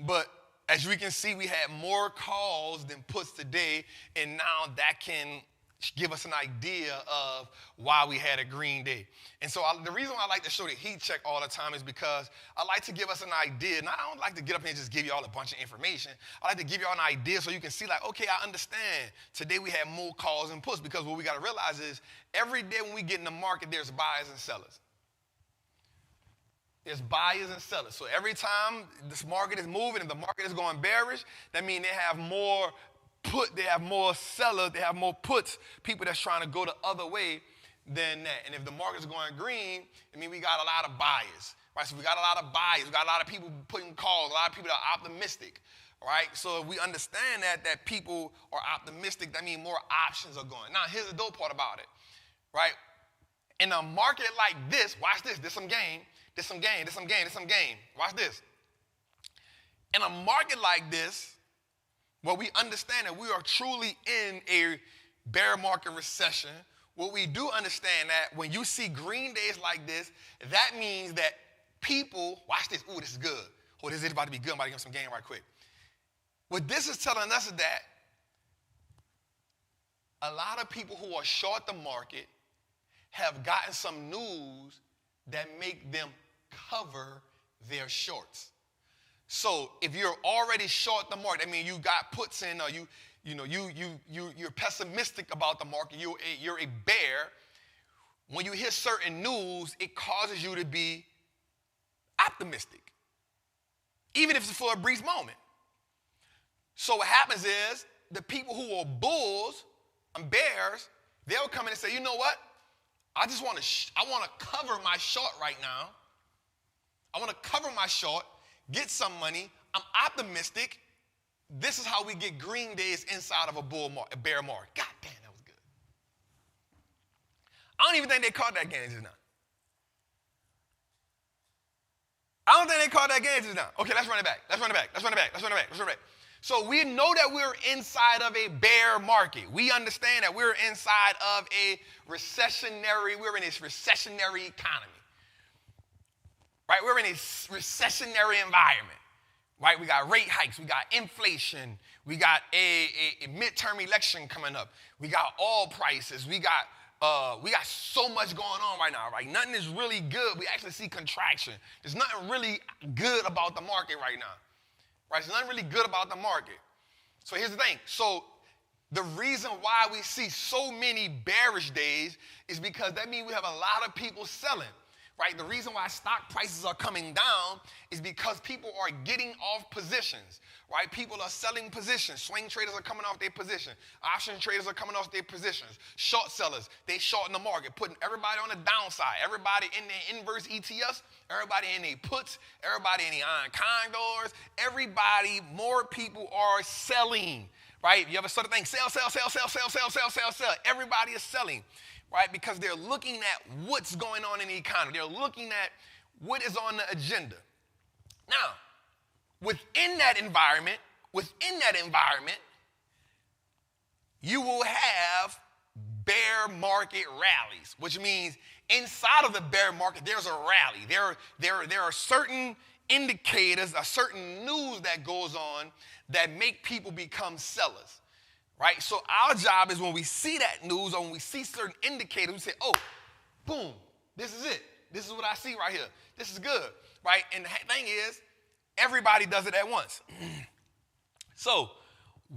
But as we can see, we had more calls than puts today, and now that can give us an idea of why we had a green day. And so the reason why I like to show the heat check all the time is because I like to give us an idea. And I don't like to get up here and just give you all a bunch of information. I like to give you all an idea so you can see like, okay, I understand. Today we have more calls and puts, because what we got to realize is every day when we get in the market, there's buyers and sellers. There's buyers and sellers. So every time this market is moving and the market is going bearish, that means they have more they have more sellers, they have more puts, people that's trying to go the other way than that. And if the market's going green, I mean, we got a lot of buyers, right? So we got a lot of buyers, we got a lot of people putting calls, a lot of people that are optimistic, right? So if we understand that people are optimistic, that means more options are going. Now, here's the dope part about it, right? In a market like this, watch this, there's some game, there's some game, there's some game, there's some game. Watch this. In a market like this, well, we understand that we are truly in a bear market recession. What we do understand that when you see green days like this, that means that people, watch this, ooh, this is good. Oh, this is about to be good. I'm about to give them some game right quick. What this is telling us is that a lot of people who are short the market have gotten some news that make them cover their shorts. So if you're already short the market, I mean, you got puts in, or you're pessimistic about the market, you're a bear. When you hear certain news, it causes you to be optimistic, even if it's for a brief moment. So what happens is the people who are bulls and bears, they'll come in and say, you know what? I want to cover my short right now. I want to cover my short, get some money. I'm optimistic. This is how we get green days inside of a bear market. God damn, that was good. I don't even think they caught that game just now. I don't think they caught that game just now. Okay, let's run it back. Let's run it back. So we know that we're inside of a bear market. We understand that we're inside of we're in this recessionary economy. Right? We're in a recessionary environment. Right? We got rate hikes, we got inflation, we got a midterm election coming up. We got oil prices, we got so much going on right now, right? Nothing is really good. We actually see contraction. There's nothing really good about the market right now. Right? There's nothing really good about the market. So here's the thing. So the reason why we see so many bearish days is because that means we have a lot of people selling. Right? The reason why stock prices are coming down is because people are getting off positions, right? People are selling positions. Swing traders are coming off their position. Option traders are coming off their positions. Short sellers, they shorten the market, putting everybody on the downside. Everybody in their inverse ETFs, everybody in their puts, everybody in the iron condors, everybody, more people are selling, right? You ever sort of think, sell. Everybody is selling. Right? Because they're looking at what's going on in the economy. They're looking at what is on the agenda. Now, within that environment, you will have bear market rallies, which means inside of the bear market, there's a rally. There are certain indicators, a certain news that goes on that make people become sellers. Right? So our job is when we see that news or when we see certain indicators, we say, oh, boom, this is it. This is what I see right here. This is good. Right? And the thing is, everybody does it at once. So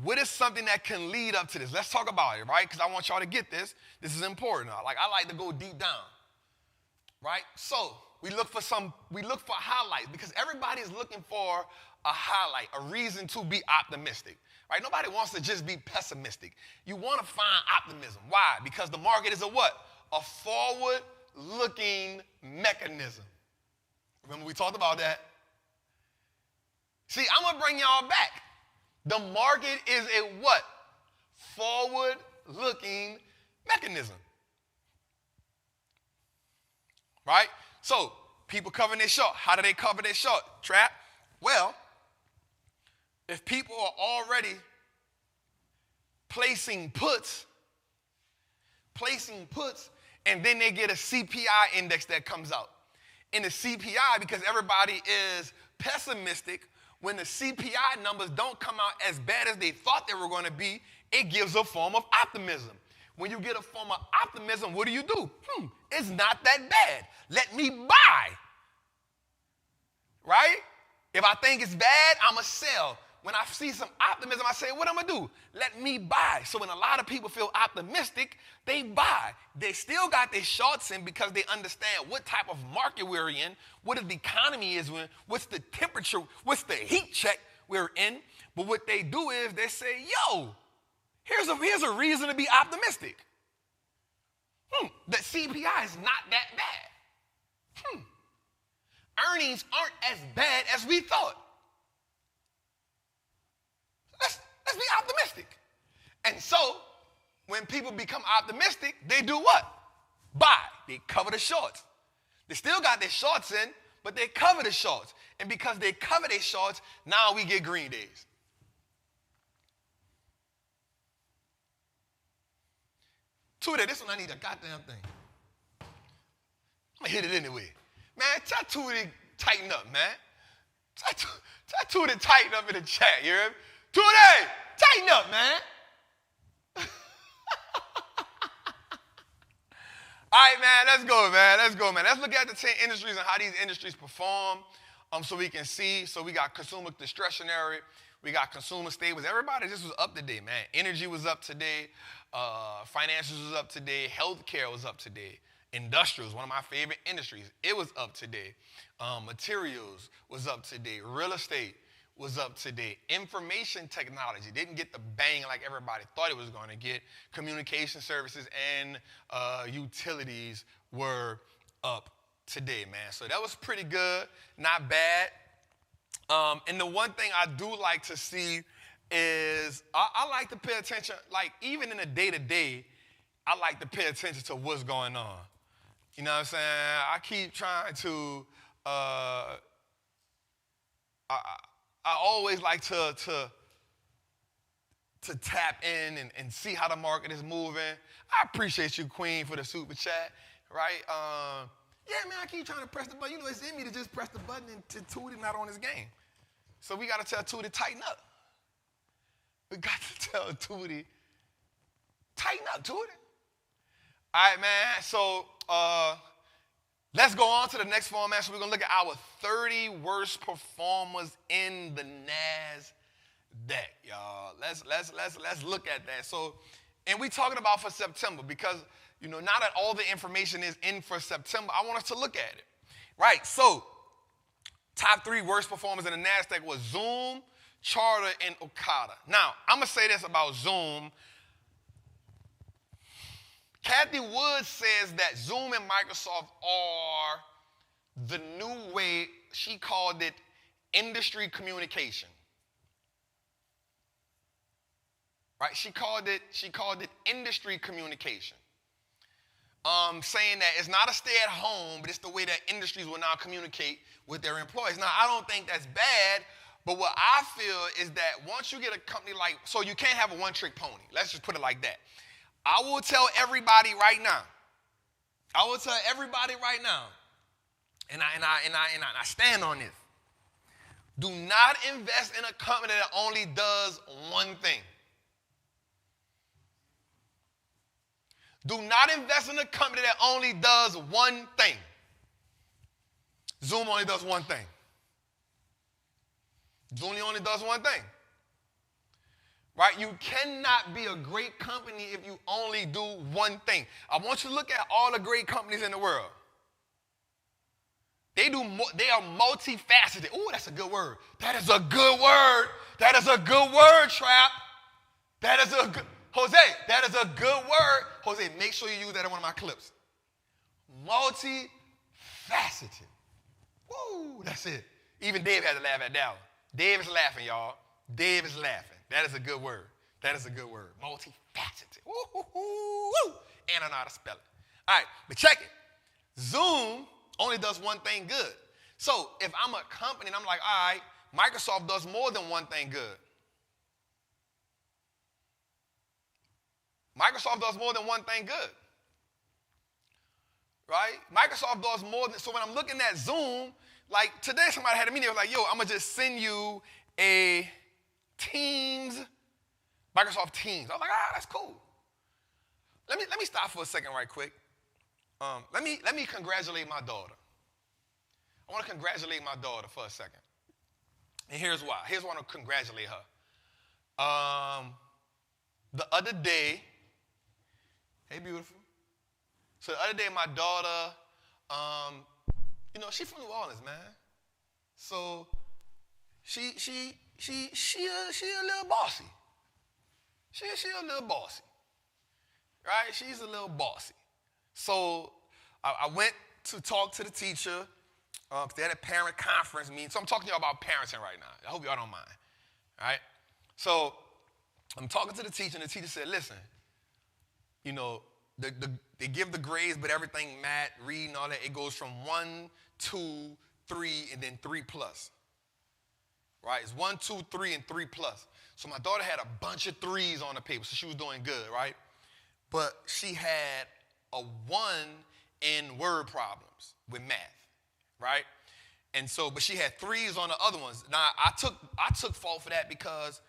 what is something that can lead up to this? Let's talk about it, right? Because I want y'all to get this. This is important. I like to go deep down. Right? So we look for highlights because everybody is looking for a highlight, a reason to be optimistic. Right? Nobody wants to just be pessimistic. You want to find optimism. Why? Because the market is a what? A forward-looking mechanism. Remember we talked about that? See, I'm going to bring y'all back. The market is a what? Forward-looking mechanism. Right? So, people covering their short. How do they cover their short? Trapp? Well, if people are already placing puts, and then they get a CPI index that comes out. In the CPI, because everybody is pessimistic, when the CPI numbers don't come out as bad as they thought they were going to be, it gives a form of optimism. When you get a form of optimism, what do? It's not that bad. Let me buy. Right? If I think it's bad, I'm going to sell. When I see some optimism, I say, what I'm going to do? Let me buy. So when a lot of people feel optimistic, they buy. They still got their shorts in because they understand what type of market we're in, what the economy is in, what's the temperature, what's the heat check we're in. But what they do is they say, yo, here's a reason to be optimistic. The CPI is not that bad. Earnings aren't as bad as we thought. Let's be optimistic. And so, when people become optimistic, they do what? Buy. They cover the shorts. They still got their shorts in, but they cover the shorts. And because they cover their shorts, now we get green days. Tootie, this one I need a goddamn thing. I'm going to hit it anyway. Man, tell Tootie tighten up, man. Tell Tootie tighten up in the chat, you hear me? Tootie, tighten up, man. All right, man, let's go, man. Let's look at the 10 industries and how these industries perform so we can see. So we got consumer discretionary. We got consumer staples. Everybody just was up today, man. Energy was up today. Financials was up today. Healthcare was up today. Industrials, one of my favorite industries, it was up today. Materials was up today. Real estate was up today. Information technology didn't get the bang like everybody thought it was going to get. Communication services and utilities were up today, man. So that was pretty good, not bad. And the one thing I do like to see is I like to pay attention, like even in the day-to-day, I like to pay attention to what's going on. You know what I'm saying? I keep trying to, I always like to tap in and see how the market is moving. I appreciate you, Queen, for the super chat, right? Yeah, man, I keep trying to press the button. You know, it's in me to just press the button and Tootie not on his game. So we got to tell Tootie, tighten up. We got to tell Tootie, tighten up, Tootie. All right, man, so let's go on to the next format. So we're going to look at our 30 worst performers in the Nasdaq, y'all. Let's look at that. So, and we're talking about for September because, you know, now that all the information is in for September, I want us to look at it. Right, so top 3 worst performers in the Nasdaq was Zoom, Charter, and Okada. Now, I'm going to say this about Zoom. Kathy Wood says that Zoom and Microsoft are the new way, she called it industry communication. Right? She called it industry communication. Saying that it's not a stay at home, but it's the way that industries will now communicate with their employees. Now, I don't think that's bad, but what I feel is that once you get a company like, so you can't have a one-trick pony. Let's just put it like that. I will tell everybody right now, and I stand on this. Do not invest in a company that only does one thing. Do not invest in a company that only does one thing. Zoom only does one thing. Zoom only does one thing. Right? You cannot be a great company if you only do one thing. I want you to look at all the great companies in the world. They are multifaceted. Oh, that's a good word. That is a good word. That is a good word, Trapp. That is a good, Jose, that is a good word. Jose, make sure you use that in one of my clips. Multifaceted. Woo, that's it. Even Dave had to laugh at that one. Dave is laughing, y'all. Dave is laughing. That is a good word. That is a good word. Multifaceted. Woo, woo, woo, woo. And I know how to spell it. All right, but check it. Zoom only does one thing good. So if I'm a company and I'm like, all right, Microsoft does more than one thing good. Microsoft does more than one thing good. Right? Microsoft does more than, so when I'm looking at Zoom, like today somebody had a meeting, I was like, yo, I'm going to just send you a Teams, Microsoft Teams. I was like, that's cool. let me stop for a second right quick. Let me congratulate my daughter. I want to congratulate my daughter for a second. And here's why. Here's why I want to congratulate her. The other day, hey, beautiful. So the other day, my daughter, she's from New Orleans, man. So she a little bossy. She a little bossy, right? She's a little bossy. So I went to talk to the teacher. They had a parent conference meeting. So I'm talking to y'all about parenting right now. I hope y'all don't mind, all right? So I'm talking to the teacher, and the teacher said, listen, they give the grades, but everything, math, reading, all that, it goes from 1, 2, 3, and then 3 plus. Right? It's 1, 2, 3, and 3 plus. So my daughter had a bunch of 3s on the paper, so she was doing good, right? But she had a 1 in word problems with math, right? And so, but she had 3s on the other ones. Now, I took fault for that because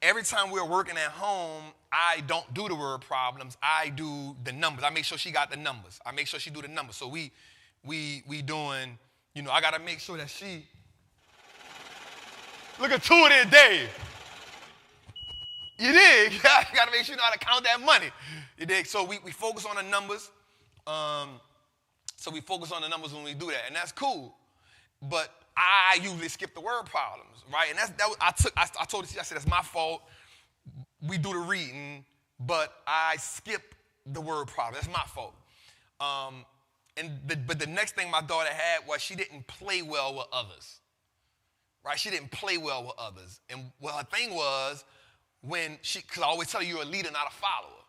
every time we're working at home, I don't do the word problems. I do the numbers. I make sure she got the numbers. I make sure she do the numbers. So we doing, I got to make sure that she, look at 2 in a day. You dig? You got to make sure you know how to count that money. You dig? So we focus on the numbers. So we focus on the numbers when we do that, and that's cool. But I usually skip the word problems, right? And I told the teacher, I said, that's my fault. We do the reading, but I skip the word problem. That's my fault. But the next thing my daughter had was she didn't play well with others, right? She didn't play well with others. And well, her thing was because I always tell her you're a leader, not a follower,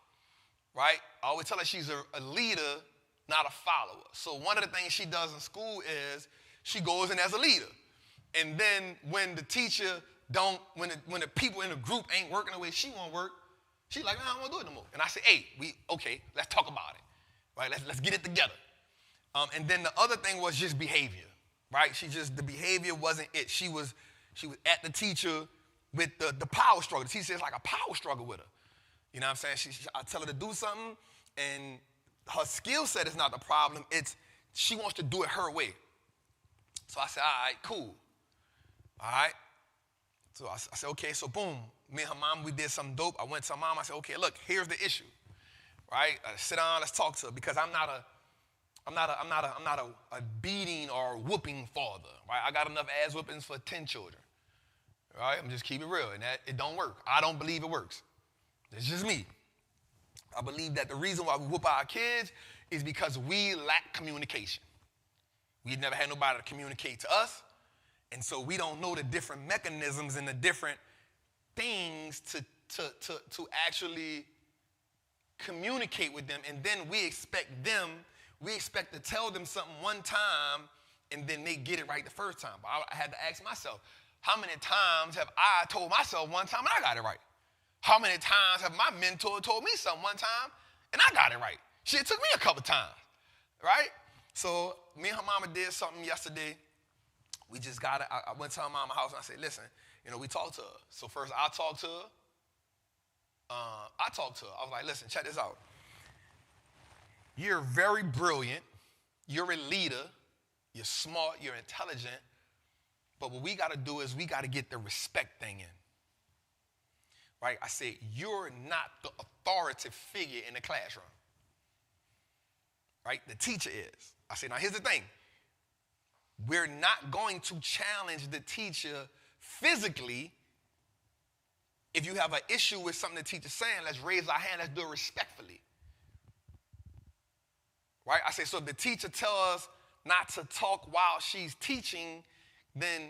right? I always tell her she's a leader, not a follower. So one of the things she does in school is she goes in as a leader. And then when the teacher when the people in the group ain't working the way she want to work, she's like, I don't want to do it no more. And I say, hey, let's talk about it, right? Let's get it together. And then the other thing was just behavior, right? The behavior wasn't it. She was at the teacher with the power struggle. The teacher says like a power struggle with her. You know what I'm saying? I tell her to do something, and her skill set is not the problem. It's she wants to do it her way. So I said, all right, cool. All right. So I said, okay, so boom. Me and her mom, we did something dope. I went to her mom. I said, okay, look, here's the issue. Right? Sit down, let's talk to her, because I'm not a beating or whooping father. Right? I got enough ass whoopings for 10 children. Right? I'm just keeping it real, and that it don't work. I don't believe it works. It's just me. I believe that the reason why we whoop our kids is because we lack communication. We never had nobody to communicate to us, and so we don't know the different mechanisms and the different things to actually communicate with them, and then we expect to tell them something one time, and then they get it right the first time. But I had to ask myself, how many times have I told myself one time and I got it right? How many times have my mentor told me something one time and I got it right? Shit, it took me a couple times, right? So me and her mama did something yesterday. We just got it. I went to her mama's house and I said, listen, we talked to her. So first I talked to her. I was like, listen, check this out. You're very brilliant. You're a leader. You're smart. You're intelligent. But what we got to do is we got to get the respect thing in. Right? I said, you're not the authoritative figure in the classroom. Right? The teacher is. I said, now here's the thing. We're not going to challenge the teacher physically. If you have an issue with something the teacher's saying, let's raise our hand, let's do it respectfully. Right? I say, so if the teacher tells us not to talk while she's teaching, then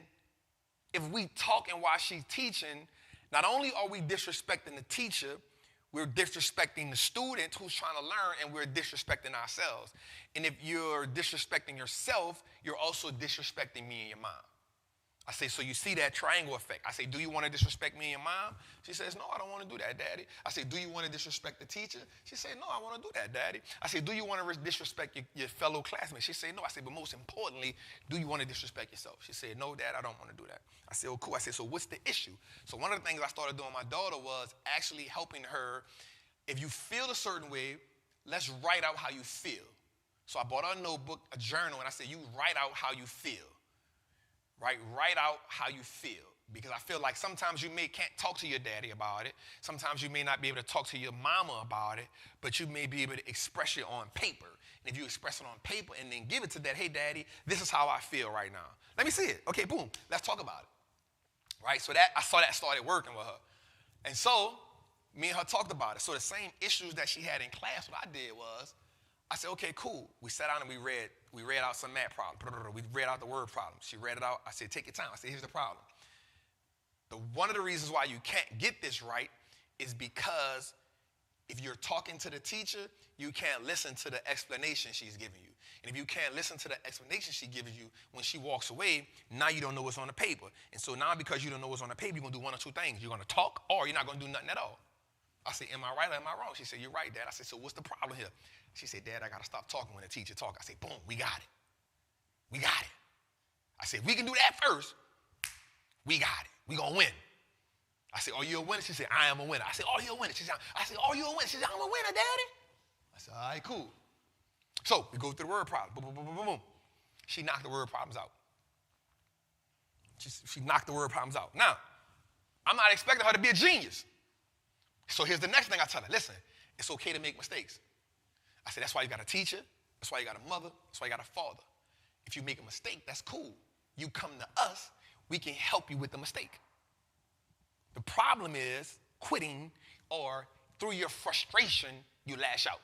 if we talking while she's teaching, not only are we disrespecting the teacher, we're disrespecting the student who's trying to learn, and we're disrespecting ourselves. And if you're disrespecting yourself, you're also disrespecting me and your mom. I say, so you see that triangle effect. I say, do you want to disrespect me and your mom? She says, no, I don't want to do that, Daddy. I say, do you want to disrespect the teacher? She said, no, I want to do that, Daddy. I say, do you want to disrespect your fellow classmates? She said, no. I said, but most importantly, do you want to disrespect yourself? She said, no, Dad, I don't want to do that. I said, oh, cool. I said, so what's the issue? So one of the things I started doing with my daughter was actually helping her if you feel a certain way, let's write out how you feel. So I bought her a notebook, a journal, and I said, you write out how you feel. Right? Write out how you feel. Because I feel like sometimes you can't talk to your daddy about it. Sometimes you may not be able to talk to your mama about it, but you may be able to express it on paper. And if you express it on paper and then give it to dad, hey, daddy, this is how I feel right now. Let me see it. Okay, boom. Let's talk about it. Right? So I saw that started working with her. And so me and her talked about it. So the same issues that she had in class, what I did was, I said, okay, cool. We sat down and we read out some math problems. We read out the word problems. She read it out. I said, take your time. I said, here's the problem. One of the reasons why you can't get this right is because if you're talking to the teacher, you can't listen to the explanation she's giving you. And if you can't listen to the explanation she gives you when she walks away, now you don't know what's on the paper. And so now because you don't know what's on the paper, you're going to do one or two things. You're going to talk or you're not going to do nothing at all. I said, am I right or am I wrong? She said, you're right, Dad. I said, so what's the problem here? She said, Dad, I got to stop talking when the teacher talks. I said, boom, we got it. We got it. I said, we can do that first. We got it. We going to win. I said, are you a winner? She said, I am a winner. I said, are you a winner? She said, are you a winner? She said, I'm a winner, Daddy. I said, all right, cool. So we go through the word problem. Boom, boom, boom, boom, boom. She knocked the word problems out. She knocked the word problems out. Now, I'm not expecting her to be a genius. So here's the next thing I tell her. Listen, it's okay to make mistakes. I said, that's why you got a teacher. That's why you got a mother. That's why you got a father. If you make a mistake, that's cool. You come to us, we can help you with the mistake. The problem is quitting or through your frustration, you lash out.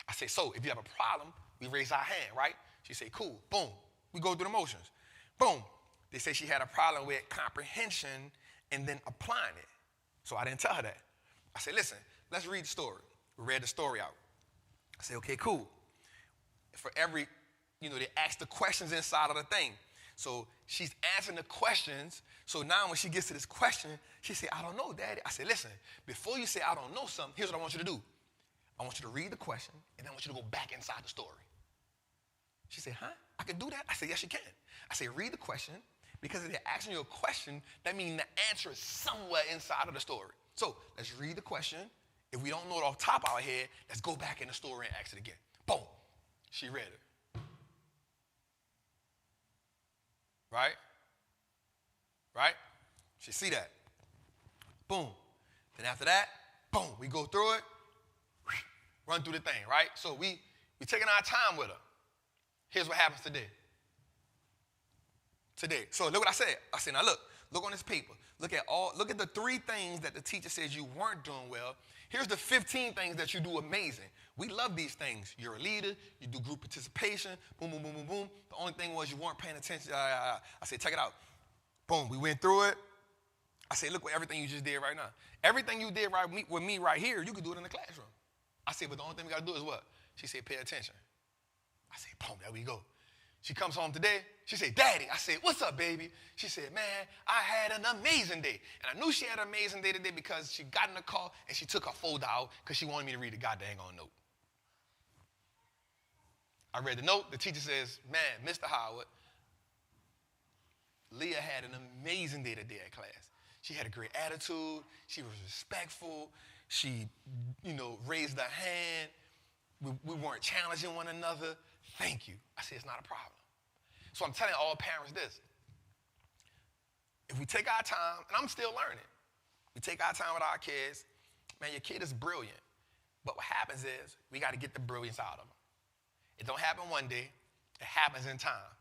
I say, so if you have a problem, we raise our hand, right? She say, cool, boom. We go through the motions. Boom. They say she had a problem with comprehension and then applying it. So I didn't tell her that. I said, listen, let's read the story. We read the story out. I said, okay, cool. For every, they ask the questions inside of the thing. So she's answering the questions. So now when she gets to this question, she said, I don't know, Daddy. I said, listen, before you say I don't know something, here's what I want you to do. I want you to read the question, and then I want you to go back inside the story. She said, huh? I can do that? I said, yes, you can. I said, read the question, because if they're asking you a question, that means the answer is somewhere inside of the story. So let's read the question. If we don't know it off the top of our head, let's go back in the story and ask it again. Boom. She read it. Right? Right? She see that. Boom. Then after that, boom, we go through it, run through the thing, right? So we taking our time with her. Here's what happens today. So look what I said. I said, now look on this paper. Look at the 3 things that the teacher says you weren't doing well. Here's the 15 things that you do amazing. We love these things. You're a leader. You do group participation. Boom, boom, boom, boom, boom. The only thing was you weren't paying attention. I said, check it out. Boom, we went through it. I said, look at everything you just did right now. Everything you did right with me right here, you could do it in the classroom. I said, but the only thing we got to do is what? She said, pay attention. I said, boom, there we go. She comes home today. She said, Daddy. I said, what's up, baby? She said, man, I had an amazing day. And I knew she had an amazing day today because she got in the car and she took her folder out because she wanted me to read the goddamn note. I read the note. The teacher says, man, Mr. Howard, Leah had an amazing day today at class. She had a great attitude. She was respectful. She, raised her hand. We weren't challenging one another. Thank you. I said, it's not a problem. So I'm telling all parents this. If we take our time, and I'm still learning, we take our time with our kids, man, your kid is brilliant. But what happens is we got to get the brilliance out of them. It don't happen one day. It happens in time.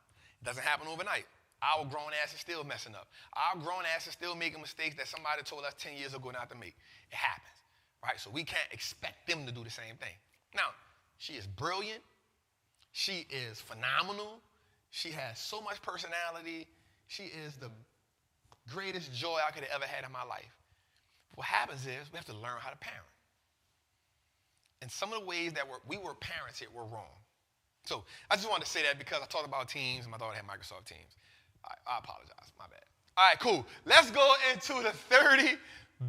It doesn't happen overnight. Our grown ass is still messing up. Our grown ass is still making mistakes that somebody told us 10 years ago not to make. It happens, right? So we can't expect them to do the same thing. Now, she is brilliant. She is phenomenal. She has so much personality. She is the greatest joy I could have ever had in my life. What happens is we have to learn how to parent. And some of the ways that we were parents here were wrong. So I just wanted to say that because I talked about Teams and my daughter had Microsoft Teams. I apologize. My bad. All right, cool. Let's go into the 30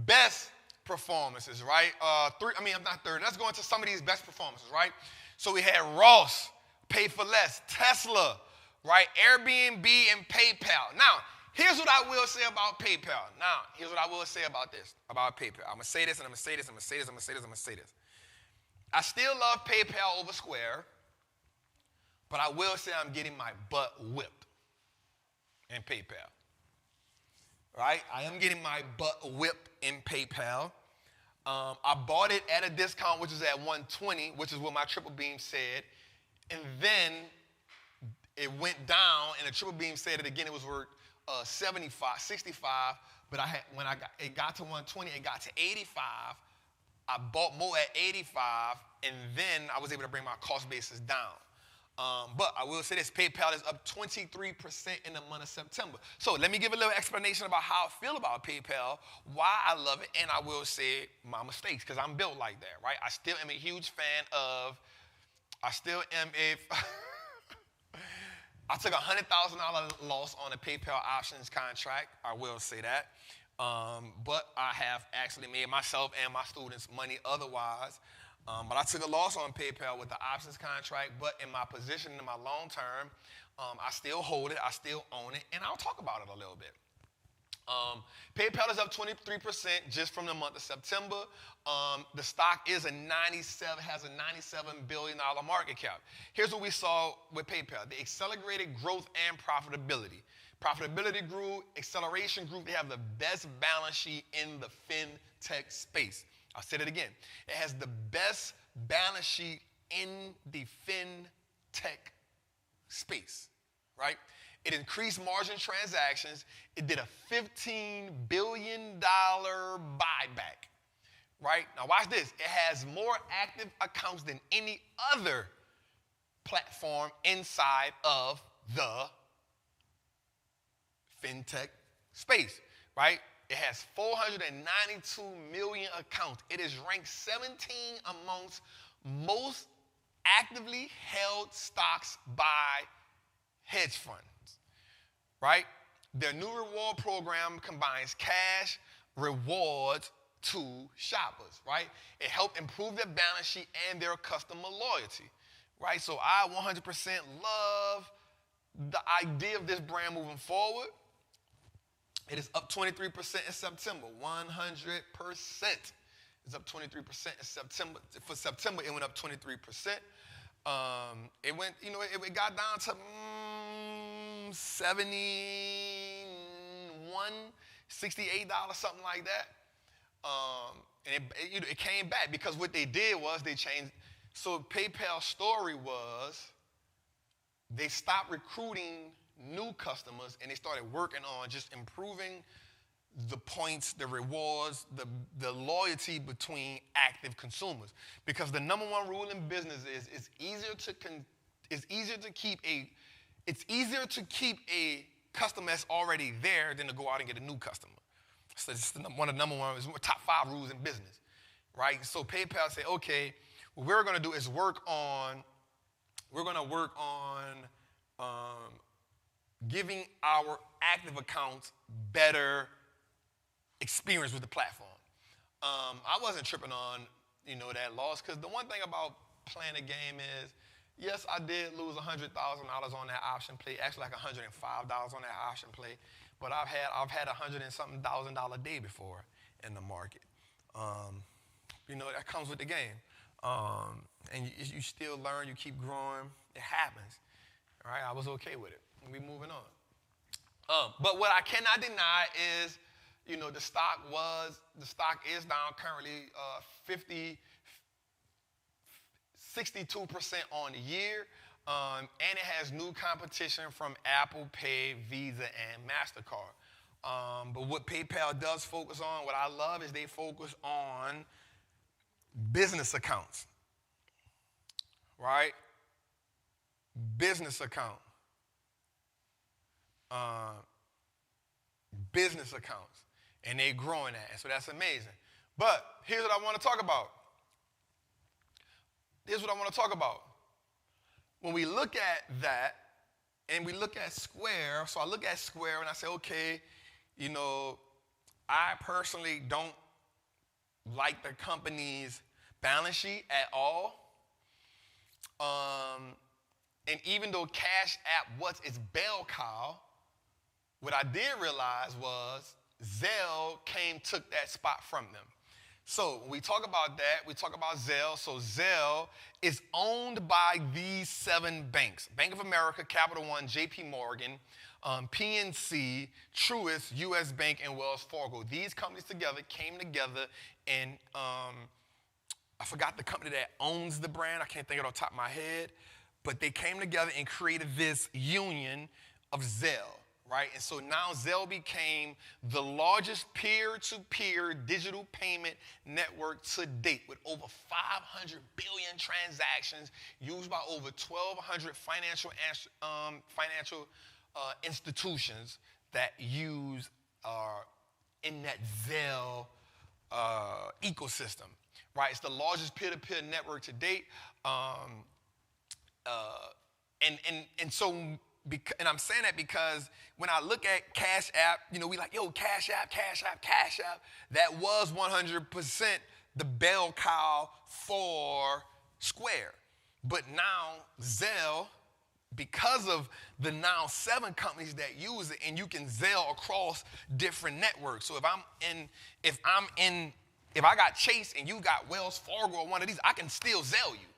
best performances, right? Not 30. Let's go into some of these best performances, right? So we had Ross, Pay for Less, Tesla, right? Airbnb and PayPal. Now, here's what I will say about PayPal. Now, here's what I will say about this, about PayPal. I'm going to say this, and I'm going to say this, I'm going to say this, I'm going to say this, I'm going to say this. I still love PayPal over Square, but I will say I'm getting my butt whipped in PayPal. Right? I am getting my butt whipped in PayPal. I bought it at a discount, which is at 120, which is what my triple beam said. And then it went down, and the triple beam said it again. It was worth 65. But when it got to 120, it got to 85. I bought more at 85, and then I was able to bring my cost basis down. But I will say this, PayPal is up 23% in the month of September. So let me give a little explanation about how I feel about PayPal, why I love it, and I will say my mistakes, because I'm built like that, right? I still am a huge fan of, I took a $100,000 loss on a PayPal options contract, I will say that. But I have actually made myself and my students money otherwise. But I took a loss on PayPal with the options contract, but in my position in my long term, I still hold it, I still own it, and I'll talk about it a little bit. PayPal is up 23% just from the month of September. The stock has a $97 billion market cap. Here's what we saw with PayPal. The accelerated growth and profitability. Profitability grew, acceleration grew. They have the best balance sheet in the fintech space. I'll say it again. It has the best balance sheet in the fintech space, right? It increased margin transactions. It did a $15 billion buyback, right? Now watch this. It has more active accounts than any other platform inside of the fintech space, right? It has 492 million accounts. It is ranked 17 amongst most actively held stocks by hedge funds, right? Their new reward program combines cash rewards to shoppers, right? It helped improve their balance sheet and their customer loyalty, right? So I 100% love the idea of this brand moving forward. It is up 23% in September, 100%. It's up 23% in September. For September, it went up 23%. It went, it got down to 71, $68, something like that. And it came back because what they did was they changed. So PayPal's story was they stopped recruiting new customers and they started working on just improving the points, the rewards, the loyalty between active consumers. Because the number one rule in business is it's easier to keep a customer that's already there than to go out and get a new customer. So it's one of the top 5 rules in business, right? So PayPal said, okay, what we're going to do is work on giving our active accounts better experience with the platform. I wasn't tripping on, that loss, because the one thing about playing a game is, yes, I did lose $100,000 on that option play, actually like $105 on that option play, but I've had $100 and something $1,000 day before in the market. That comes with the game. And you still learn, you keep growing, it happens. All right, I was okay with it. We moving on. But what I cannot deny is, the stock is down currently 62% on the year, and it has new competition from Apple Pay, Visa, and MasterCard. But what PayPal does focus on, what I love is they focus on business accounts, right? Business account. Business accounts, and they're growing that, and so that's amazing. But here's what I want to talk about. When we look at that, and we look at Square, so I look at Square and I say, okay, I personally don't like the company's balance sheet at all. And even though Cash App was its bell cow, What I did realize was Zelle took that spot from them. So when we talk about that, we talk about Zelle. So Zelle is owned by these 7 banks: Bank of America, Capital One, J.P. Morgan, PNC, Truist, U.S. Bank, and Wells Fargo. These companies came together, and I forgot the company that owns the brand. I can't think of it off the top of my head. But they came together and created this union of Zelle. Right? And so now Zelle became the largest peer-to-peer digital payment network to date, with over 500 billion transactions used by over 1,200 financial institutions that use in that Zelle ecosystem. Right? It's the largest peer-to-peer network to date. And I'm saying that because when I look at Cash App, we like, yo, Cash App. That was 100% the bell cow for Square. But now Zelle, because of the now 7 companies that use it, and you can Zelle across different networks. So if I got Chase and you got Wells Fargo or one of these, I can still Zelle you.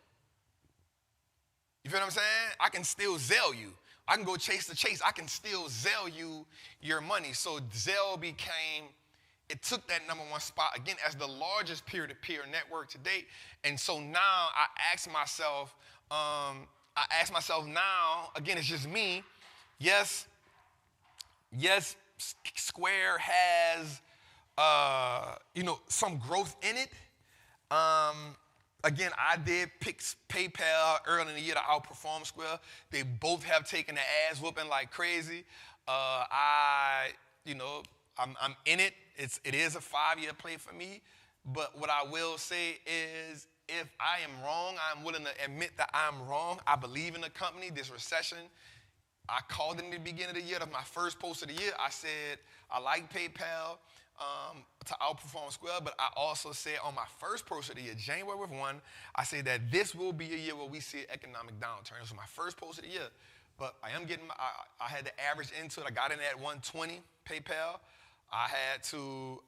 You feel what I'm saying? I can still Zelle you. I can go Chase to Chase. I can still Zelle you your money. So Zelle it took that #1 spot, again, as the largest peer-to-peer network to date. And so now I ask myself now, again, it's just me. Yes, Square has, some growth in it. Again, I did pick PayPal early in the year to outperform Square. They both have taken the ass whooping like crazy. I'm in it. It is a 5-year play for me. But what I will say is, if I am wrong, I'm willing to admit that I'm wrong. I believe in the company. This recession, I called it in the beginning of the year. That's my first post of the year. I said I like PayPal to outperform Square, but I also said on my first post of the year, January 1, I said that this will be a year where we see an economic downturn. This was my first post of the year, but I had to average into it. I got in at 120 PayPal. I had to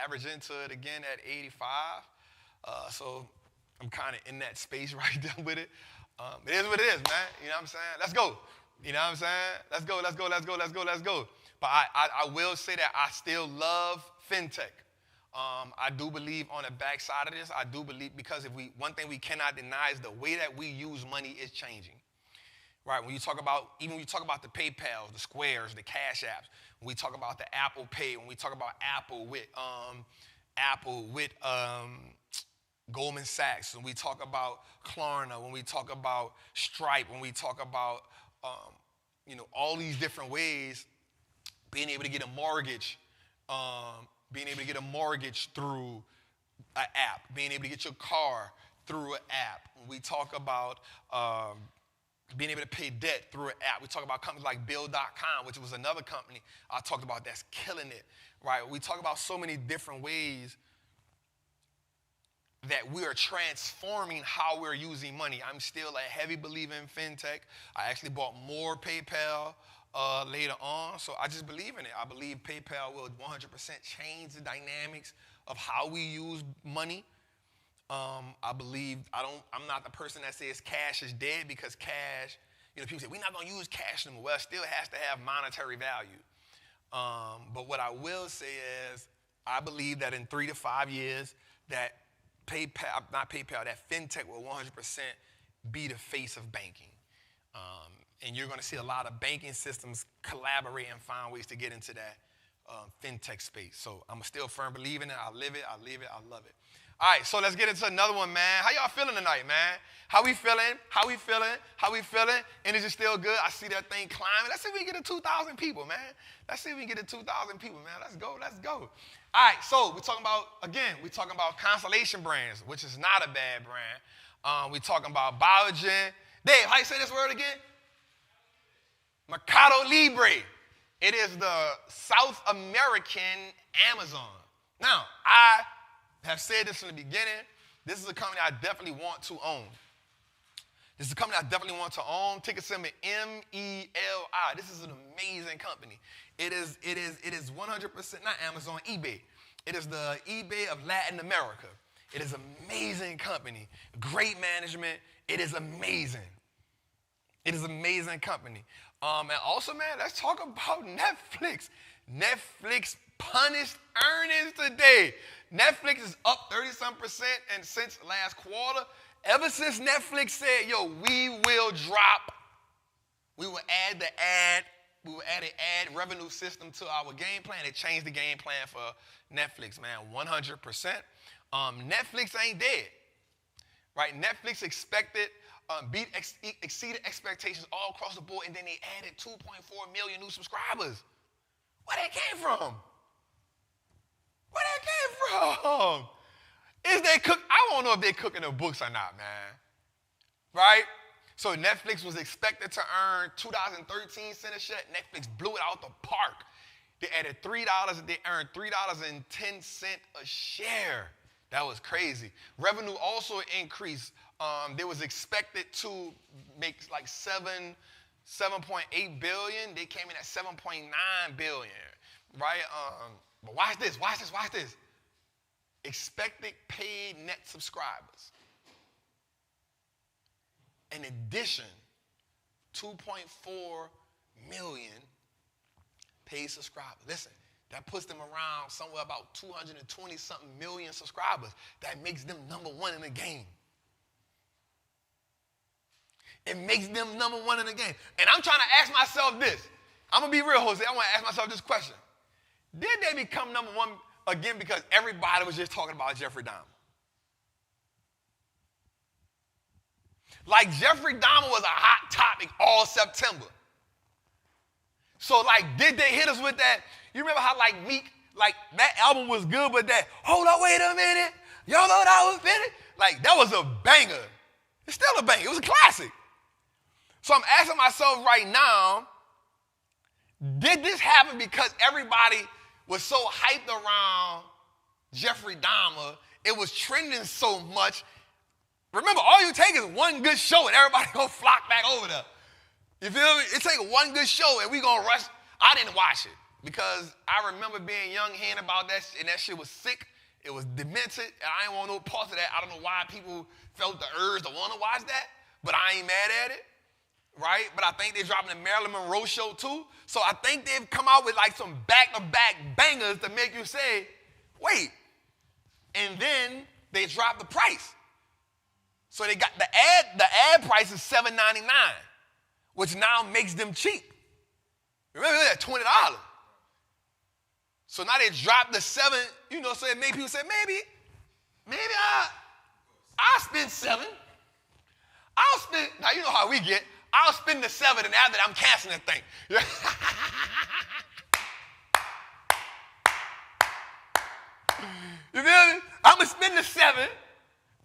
average into it again at 85. So I'm kind of in that space right there with it. It is what it is, man. You know what I'm saying? Let's go. You know what I'm saying? Let's go. But I will say that I still love fintech. I do believe on the backside of this, I do believe, because one thing we cannot deny is the way that we use money is changing. Right? When you talk about the PayPals, the Squares, the Cash Apps, when we talk about the Apple Pay, when we talk about Apple with Goldman Sachs, when we talk about Klarna, when we talk about Stripe, when we talk about all these different ways, being able to get a mortgage, through an app, being able to get your car through an app. When we talk about being able to pay debt through an app, we talk about companies like Bill.com, which was another company I talked about that's killing it, right? We talk about so many different ways that we are transforming how we're using money. I'm still a heavy believer in fintech. I actually bought more PayPal later on, so I just believe in it. I believe PayPal will 100% change the dynamics of how we use money. I'm not the person that says cash is dead, because cash, people say, we're not going to use cash anymore. Well, it still has to have monetary value. But what I will say is, I believe that in 3 to 5 years, that that fintech will 100% be the face of banking. And you're going to see a lot of banking systems collaborate and find ways to get into that fintech space. So I'm still firm believer in it. I live it. I love it. All right, so let's get into another one, man. How y'all feeling tonight, man? How we feeling? Energy still good? I see that thing climbing. Let's see if we can get to 2,000 people, man. Let's go. All right, so we're talking about Constellation Brands, which is not a bad brand. We're talking about Biogen. Dave, how you say this word again? Mercado Libre. It is the South American Amazon. Now, I have said this from the beginning. This is a company I definitely want to own. This is a company I definitely want to own. Ticker symbol MELI. This is an amazing company. It is 100% not Amazon, eBay. It is the eBay of Latin America. It is an amazing company. Great management. It is amazing. It is an amazing company. And also, man, let's talk about Netflix. Netflix punished earnings today. Netflix is up 30-some% and since last quarter. Ever since Netflix said, yo, we will add an ad revenue system to our game plan. It changed the game plan for Netflix, man, 100%. Netflix ain't dead, right? Netflix exceeded expectations all across the board, and then they added 2.4 million new subscribers. Where that came from? I don't know if they're cooking the books or not, man. Right? So Netflix was expected to earn $2.13 a share. Netflix blew it out the park. They added $3. They earned $3.10 a share. That was crazy. Revenue also increased. They was expected to make like $7.8 billion. They came in at $7.9 billion. Right? But watch this. Expected paid net subscribers. In addition, 2.4 million paid subscribers. Listen, that puts them around somewhere about 220-something million subscribers. That makes them number one in the game. It makes them number one in the game. And I'm trying to ask myself this. I'm going to be real, Jose. I want to ask myself this question. Did they become number one again because everybody was just talking about Jeffrey Dahmer? Like Jeffrey Dahmer was a hot topic all September. So like, did they hit us with that? You remember how like that album was good, but that, hold up, wait a minute. Y'all know that was finished? Like that was a banger. It's still a banger. It was a classic. So I'm asking myself right now, did this happen because everybody was so hyped around Jeffrey Dahmer? It was trending so much. Remember, all you take is one good show and everybody gonna flock back over there. You feel me? It take one good show and we gonna rush. I didn't watch it because I remember being young, hearing about that, and that shit was sick. It was demented, and I didn't want no parts of that. I don't know why people felt the urge to want to watch that, but I ain't mad at it, right? But I think they're dropping the Marilyn Monroe show too. So I think they've come out with like some back-to-back bangers to make you say, wait. And then they dropped the price. So they got the ad price is $7.99, which now makes them cheap. Remember that $20. So now they dropped the $7, so it made people say, maybe I'll spend $7. Now you know how we get. I'll spend the $7 and after that I'm canceling the thing. You feel me? I'm going to spend the $7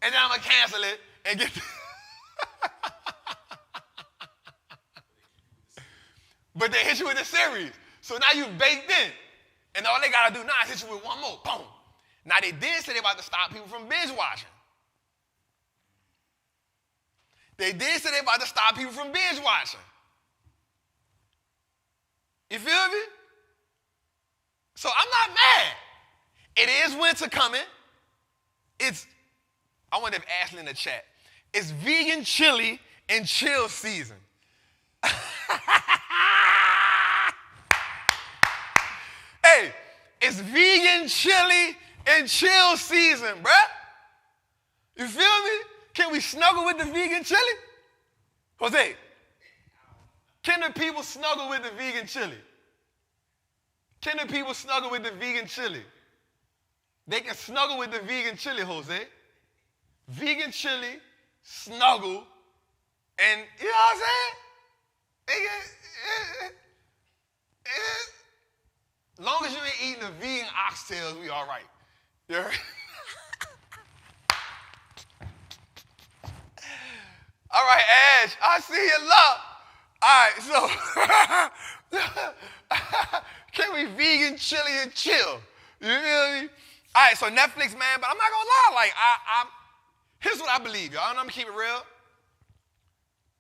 and then I'm going to cancel it and get But they hit you with a series. So now you baked in. And all they got to do now is hit you with one more. Boom. Now they did say they about to stop people from binge watching. They did say they about to stop people from binge watching. You feel me? So I'm not mad. It is winter coming. I wonder if Ashley in the chat. It's vegan chili and chill season. Hey, it's vegan chili and chill season, bruh. You feel me? Can we snuggle with the vegan chili? Jose, can the people snuggle with the vegan chili? Can the people snuggle with the vegan chili? They can snuggle with the vegan chili, Jose. Vegan chili, snuggle, and you know what I'm saying? As long as you ain't eating the vegan oxtails, we all right. You heard? All right, Ash, I see your love. All right, so can we vegan chili and chill? You feel me? All right, so Netflix, man, but I'm not gonna lie, like here's what I believe, y'all, and I'm gonna keep it real.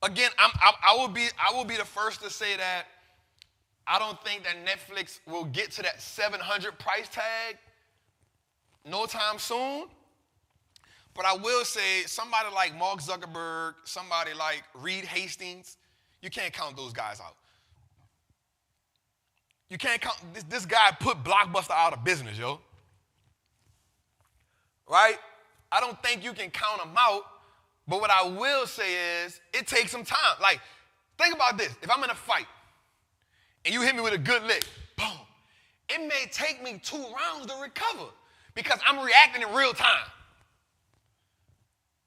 Again, I will be the first to say that I don't think that Netflix will get to that 700 price tag no time soon. But I will say somebody like Mark Zuckerberg, somebody like Reed Hastings, you can't count those guys out. You can't count, this guy put Blockbuster out of business, yo. Right? I don't think you can count them out, but what I will say is it takes some time. Like, think about this. If I'm in a fight and you hit me with a good lick, boom, it may take me 2 rounds to recover because I'm reacting in real time.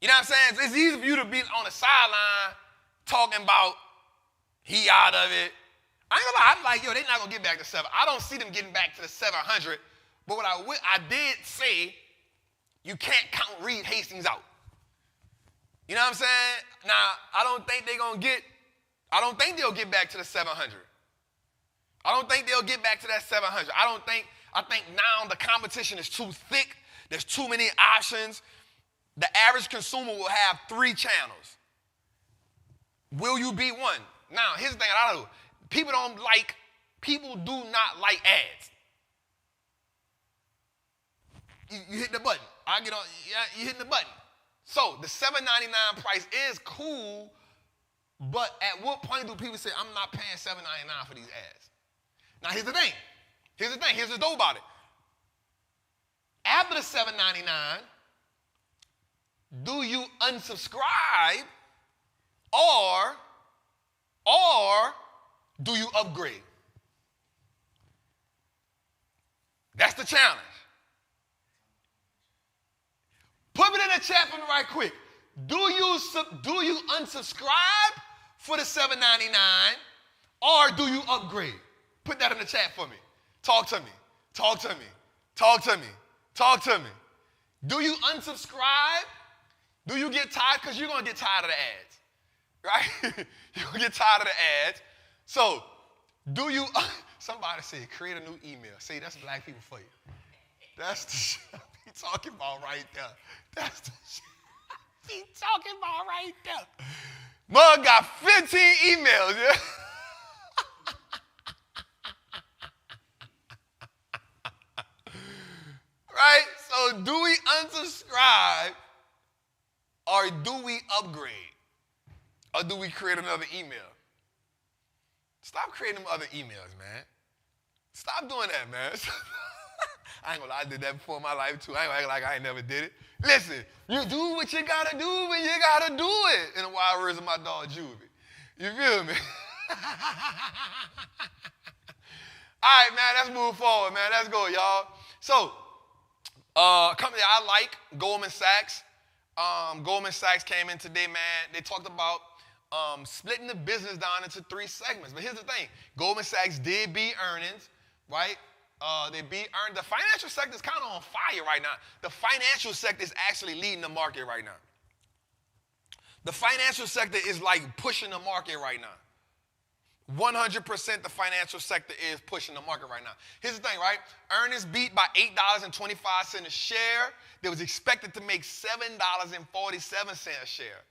You know what I'm saying? It's easy for you to be on the sideline talking about he out of it. I ain't gonna lie, I'm like, yo, they're not gonna get back to 7. I don't see them getting back to the 700, but what I did say, you can't count Reed Hastings out. You know what I'm saying? Now, I don't think they'll get back to the 700. I don't think they'll get back to that 700. I think now the competition is too thick. There's too many options. The average consumer will have 3 channels. Will you be one? Now, here's the thing I don't know. People do not like ads. You hit the button. I get on, yeah, you hitting the button. So the $7.99 price is cool, but at what point do people say, I'm not paying $7.99 for these ads? Now, here's the thing. Here's the dope about it. After the $7.99, do you unsubscribe or do you upgrade? That's the challenge. Put it in the chat for me right quick. Do you unsubscribe for the $7.99 or do you upgrade? Put that in the chat for me. Talk to me. Talk to me. Talk to me. Talk to me. Do you unsubscribe? Do you get tired? Because you're going to get tired of the ads, right? You're going to get tired of the ads. So, do you, somebody say, create a new email. See, that's black people for you. That's the shit I be talking about right there. That's the shit I be talking about right there. Mug got 15 emails, yeah? Right? So do we unsubscribe or do we upgrade? Or do we create another email? Stop creating other emails, man. Stop doing that, man. I ain't gonna lie, I did that before in my life too. I ain't gonna act like I ain't never did it. Listen, you do what you gotta do when you gotta do it. In the wild words of my dog, Juvie. You feel me? All right, man, let's move forward, man. Let's go, y'all. So, a company I like, Goldman Sachs. Goldman Sachs came in today, man. They talked about splitting the business down into 3 segments. But here's the thing. Goldman Sachs did beat earnings, right? They beat earnings. The financial sector is kind of on fire right now. The financial sector is actually leading the market right now. The financial sector is like pushing the market right now. 100% the financial sector is pushing the market right now. Here's the thing, right? Earnings beat by $8.25 a share. They was expected to make $7.47 a share,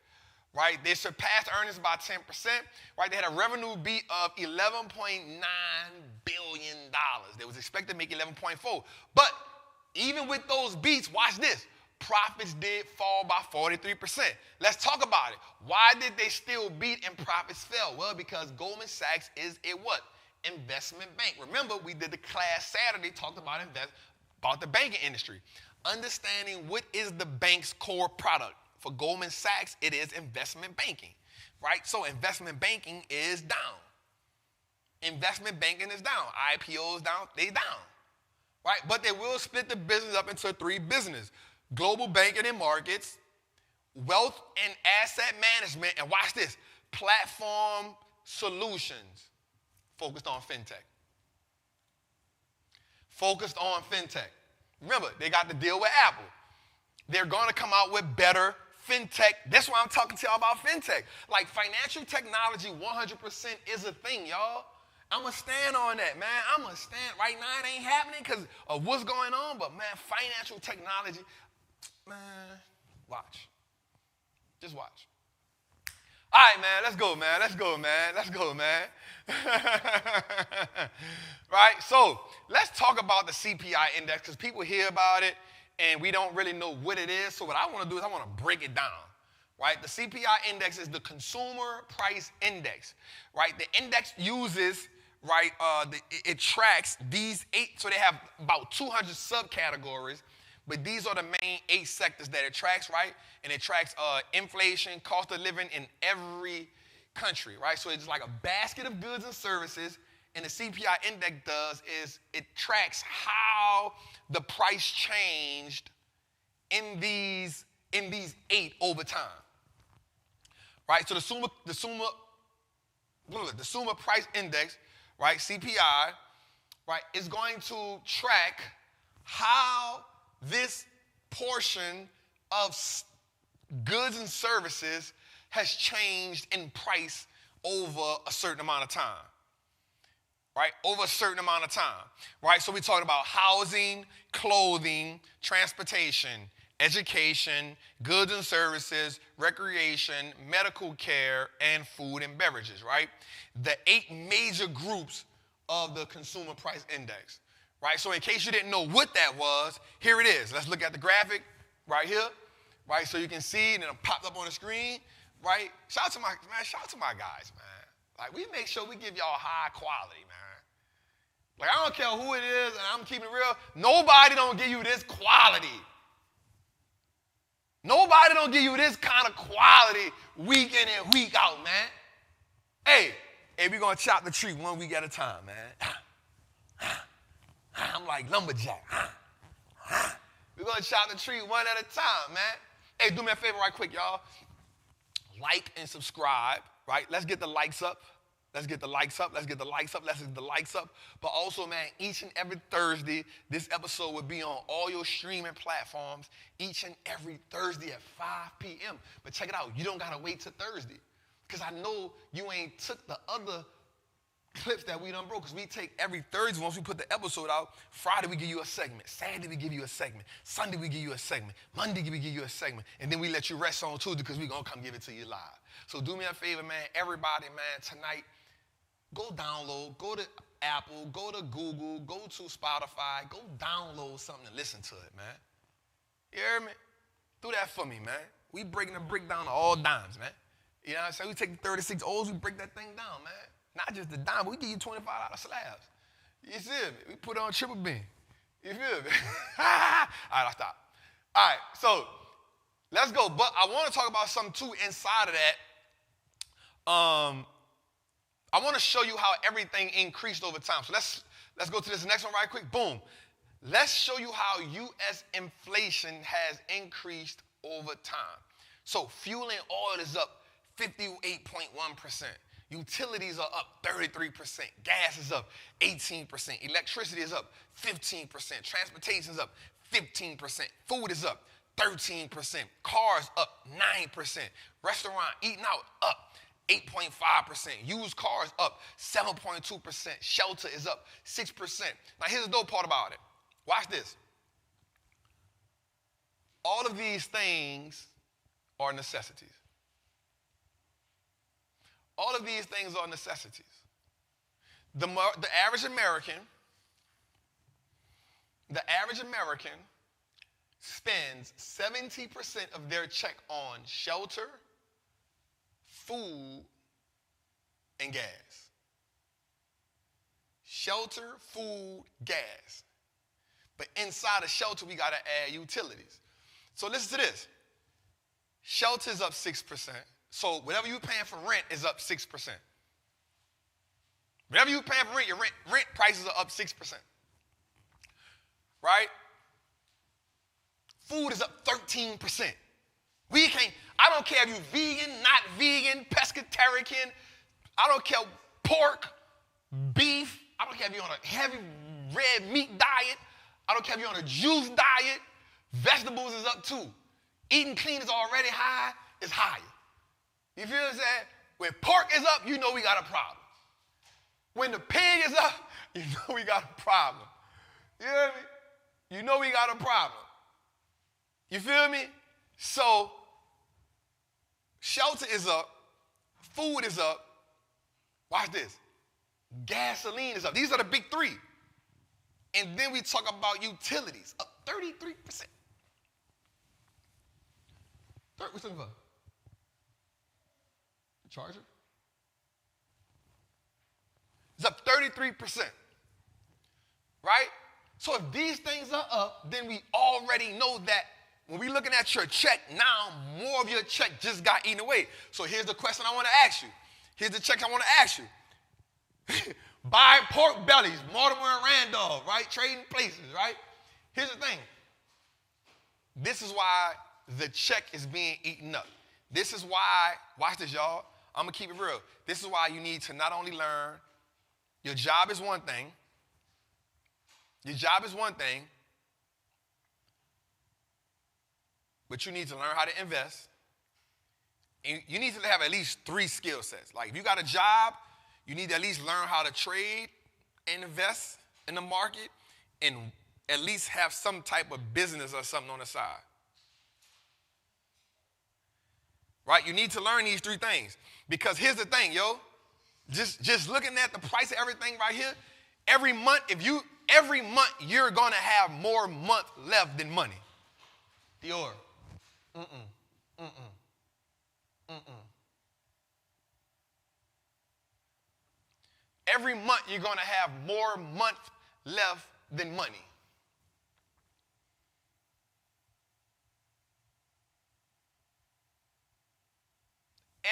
right? They surpassed earnings by 10%, right? They had a revenue beat of $11.9 billion. They was expected to make 11.4. But even with those beats, watch this. Profits did fall by 43%. Let's talk about it. Why did they still beat and profits fell? Well, because Goldman Sachs is a what? Investment bank. Remember, we did the class Saturday, talked about the banking industry. Understanding what is the bank's core product. For Goldman Sachs, it is investment banking, right? So investment banking is down. Investment banking is down. IPOs down, they down, right? But they will split the business up into 3 businesses. Global banking and markets, wealth and asset management, and watch this, platform solutions focused on fintech. Focused on fintech. Remember, they got the deal with Apple. They're going to come out with better fintech. That's why I'm talking to y'all about fintech. Like financial technology, 100% is a thing, y'all. I'm going to stand on that, man. I'm going to stand. Right now, it ain't happening because of what's going on, but man, financial technology, man, watch. Just watch. All right, man, let's go, man. Let's go, man. Let's go, man. Right? So let's talk about the CPI index because people hear about it and we don't really know what it is. So what I want to do is I want to break it down. Right? The CPI index is the Consumer Price Index. Right? The index uses, right, it tracks these 8, so they have about 200 subcategories, but these are the main 8 sectors that it tracks, right? And it tracks inflation, cost of living in every country, right? So it's like a basket of goods and services, and the CPI index does is it tracks how the price changed in these 8 over time. Right? So the Consumer Price Index, right, CPI, right, is going to track how this portion of goods and services has changed in price over a certain amount of time. Right? Over a certain amount of time. Right? So we're talking about housing, clothing, transportation, education, goods and services, recreation, medical care, and food and beverages, right? The 8 major groups of the Consumer Price Index, right? So in case you didn't know what that was, here it is. Let's look at the graphic right here, right? So you can see, and it popped up on the screen, right? Shout out to my guys, man. Like, we make sure we give y'all high quality, man. Like, I don't care who it is, and I'm keeping it real. Nobody don't give you this quality. Nobody don't give you this kind of quality week in and week out, man. Hey, we're going to chop the tree 1 week at a time, man. I'm like lumberjack. We're going to chop the tree 1 at a time, man. Hey, do me a favor right quick, y'all. Like and subscribe, right? Let's get the likes up. Let's get the likes up. Let's get the likes up. Let's get the likes up. But also, man, each and every Thursday, this episode will be on all your streaming platforms each and every Thursday at 5 p.m. But check it out. You don't got to wait till Thursday because I know you ain't took the other clips that we done broke because we take every Thursday once we put the episode out. Friday, we give you a segment. Saturday, we give you a segment. Sunday, we give you a segment. Monday, we give you a segment. And then we let you rest on Tuesday because we're going to come give it to you live. So do me a favor, man. Everybody, man, tonight, go download, go to Apple, go to Google, go to Spotify, go download something and listen to it, man. You hear me? Do that for me, man. We breaking the brick down to all dimes, man. You know what I'm saying? We take the 36 O's, we break that thing down, man. Not just the dime, but we give you $25 slabs. You see me? We put it on triple beam. You feel me? All right, I'll stop. All right, so let's go. But I want to talk about something, too, inside of that. I want to show you how everything increased over time. So let's go to this next one right quick. Boom. Let's show you how U.S. inflation has increased over time. So fuel and oil is up 58.1%. Utilities are up 33%. Gas is up 18%. Electricity is up 15%. Transportation is up 15%. Food is up 13%. Cars up 9%. Restaurant eating out up 8.5%. Used cars up 7.2%. Shelter is up 6%. Now here's the dope part about it. Watch this. All of these things are necessities. All of these things are necessities. The average American spends 70% of their check on shelter, food, and gas. Shelter, food, gas. But inside of shelter, we got to add utilities. So listen to this. Shelter's up 6%. So whatever you're paying for rent is up 6%. Whatever you're paying for rent, your rent prices are up 6%. Right? Food is up 13%. I don't care if you're vegan, not vegan, pescatarian. I don't care pork, beef. I don't care if you're on a heavy red meat diet. I don't care if you're on a juice diet. Vegetables is up too. Eating clean is already high. It's higher. You feel what I'm saying? When pork is up, you know we got a problem. When the pig is up, you know we got a problem. You hear me? You know we got a problem. You feel me? So, shelter is up, Food is up. Watch this. Gasoline is up. These are the big three. And then we talk about utilities, up 33%. What's that for? Charger? It's up 33%. Right? So if these things are up, then we already know that when we're looking at your check, now more of your check just got eaten away. So here's the question I want to ask you. Here's the check I want to ask you. Buy pork bellies, Mortimer and Randolph, right? Trading places, right? Here's the thing. This is why the check is being eaten up. This is why, watch this, y'all. I'm going to keep it real. This is why you need to not only learn, your job is one thing. Your job is one thing. But you need to learn how to invest. And you need to have at least 3 skill sets. Like if you got a job, you need to at least learn how to trade and invest in the market and at least have some type of business or something on the side. Right? You need to learn these 3 things. Because here's the thing, yo. Just looking at the price of everything right here, every month you're going to have more month left than money. Dior. Every month you're going to have more month left than money.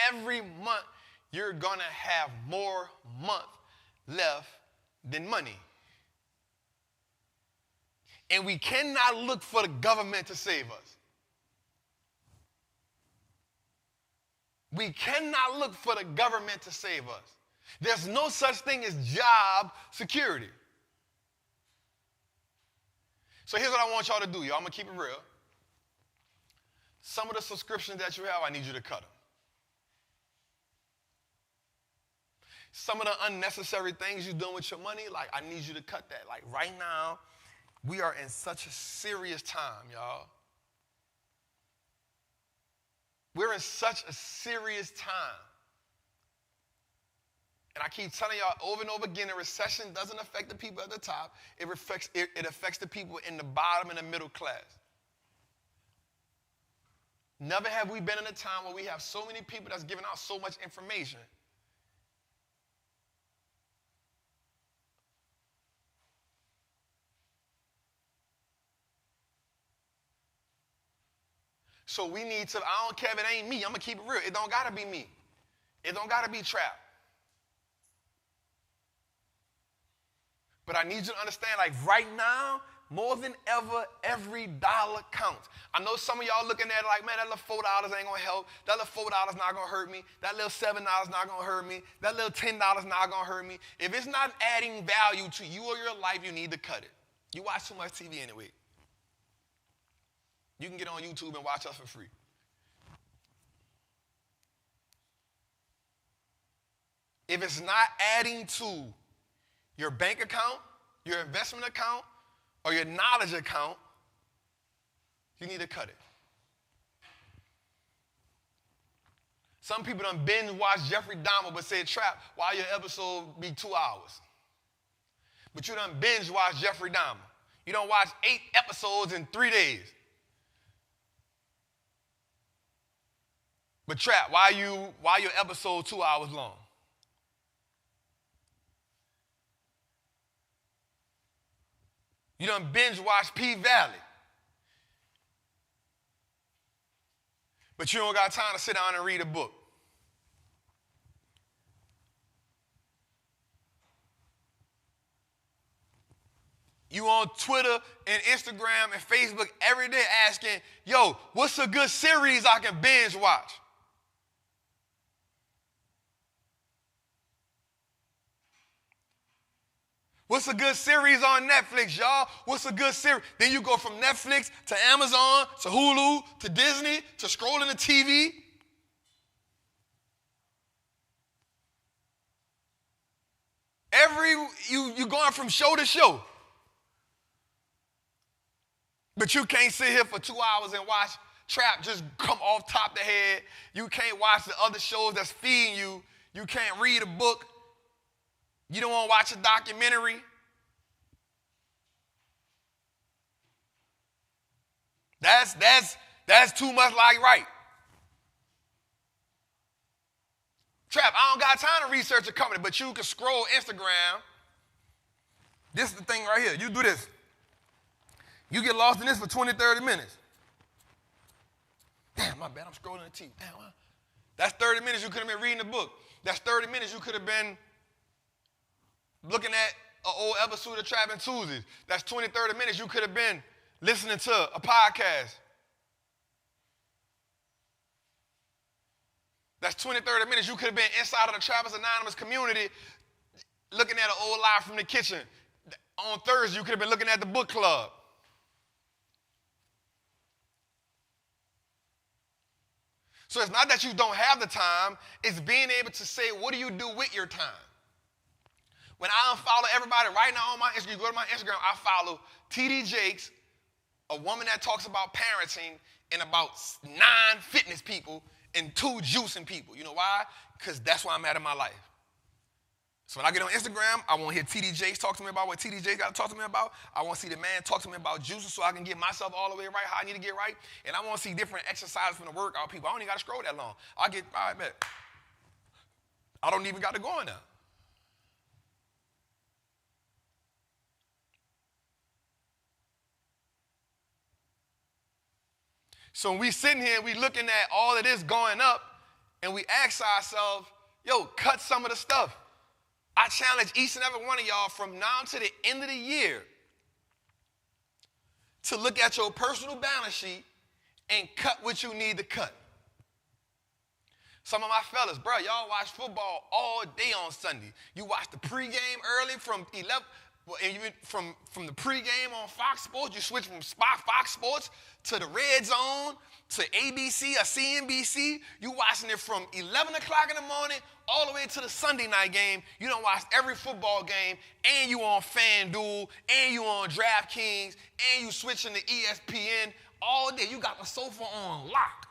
Every month you're going to have more month left than money. And we cannot look for the government to save us. We cannot look for the government to save us. There's no such thing as job security. So here's what I want y'all to do, y'all. I'm going to keep it real. Some of the subscriptions that you have, I need you to cut them. Some of the unnecessary things you're doing with your money, like, I need you to cut that. Like, right now, we are in such a serious time, y'all. We're in such a serious time. And I keep telling y'all over and over again, a recession doesn't affect the people at the top. It affects the people in the bottom and the middle class. Never have we been in a time where we have so many people that's giving out so much information. So we need to, I don't care if it ain't me. I'm going to keep it real. It don't got to be me. It don't got to be Trapp. But I need you to understand, like right now, more than ever, every dollar counts. I know some of y'all looking at it like, man, that little $4 ain't going to help. That little $4 not going to hurt me. That little $7 not going to hurt me. That little $10 not going to hurt me. If it's not adding value to you or your life, you need to cut it. You watch too much TV anyway. You can get on YouTube and watch us for free. If it's not adding to your bank account, your investment account, or your knowledge account, you need to cut it. Some people done binge watch Jeffrey Dahmer but said, Trapp, why your episode be 2 hours? But you done binge watch Jeffrey Dahmer. You done watch 8 episodes in 3 days. But Trapp, why your episode 2 hours long? You done binge watch P-Valley. But you don't got time to sit down and read a book. You on Twitter and Instagram and Facebook every day asking, yo, what's a good series I can binge watch? What's a good series on Netflix, y'all? What's a good series? Then you go from Netflix to Amazon to Hulu to Disney to scrolling the TV. You going from show to show. But you can't sit here for 2 hours and watch Trapp just come off top the head. You can't watch the other shows that's feeding you. You can't read a book. You don't want to watch a documentary. That's too much like right. Trapp, I don't got time to research a company, but you can scroll Instagram. This is the thing right here. You do this. You get lost in this for 20, 30 minutes. Damn, my bad, I'm scrolling the TV. Damn, that's 30 minutes you could have been reading a book. That's 30 minutes you could have been looking at an old episode of Trappin' Tuesdays. That's 20, 30 minutes you could have been listening to a podcast. That's 20, 30 minutes you could have been inside of the Trappers Anonymous community looking at an old live from the kitchen. On Thursday, you could have been looking at the book club. So it's not that you don't have the time, it's being able to say, what do you do with your time? When I unfollow everybody right now on my Instagram, you go to my Instagram, I follow TD Jakes, a woman that talks about parenting, and about 9 fitness people and 2 juicing people. You know why? Because that's where I'm at in my life. So when I get on Instagram, I want to hear TD Jakes talk to me about what TD Jakes got to talk to me about. I want to see the man talk to me about juicing so I can get myself all the way right, how I need to get right. And I want to see different exercises from the workout people. I don't even got to scroll that long. All right, man. I don't even got to go on now. So when we sitting here, we looking at all of this going up, and we ask ourselves, yo, cut some of the stuff. I challenge each and every one of y'all from now to the end of the year to look at your personal balance sheet and cut what you need to cut. Some of my fellas, bro, y'all watch football all day on Sunday. You watch the pregame early from 11, and even from the pregame on Fox Sports, you switch from Fox Sports to the Red Zone, to ABC or CNBC. You watching it from 11 o'clock in the morning all the way to the Sunday night game. You don't watch every football game, and you on FanDuel, and you on DraftKings, and you switching to ESPN all day. You got the sofa on lock.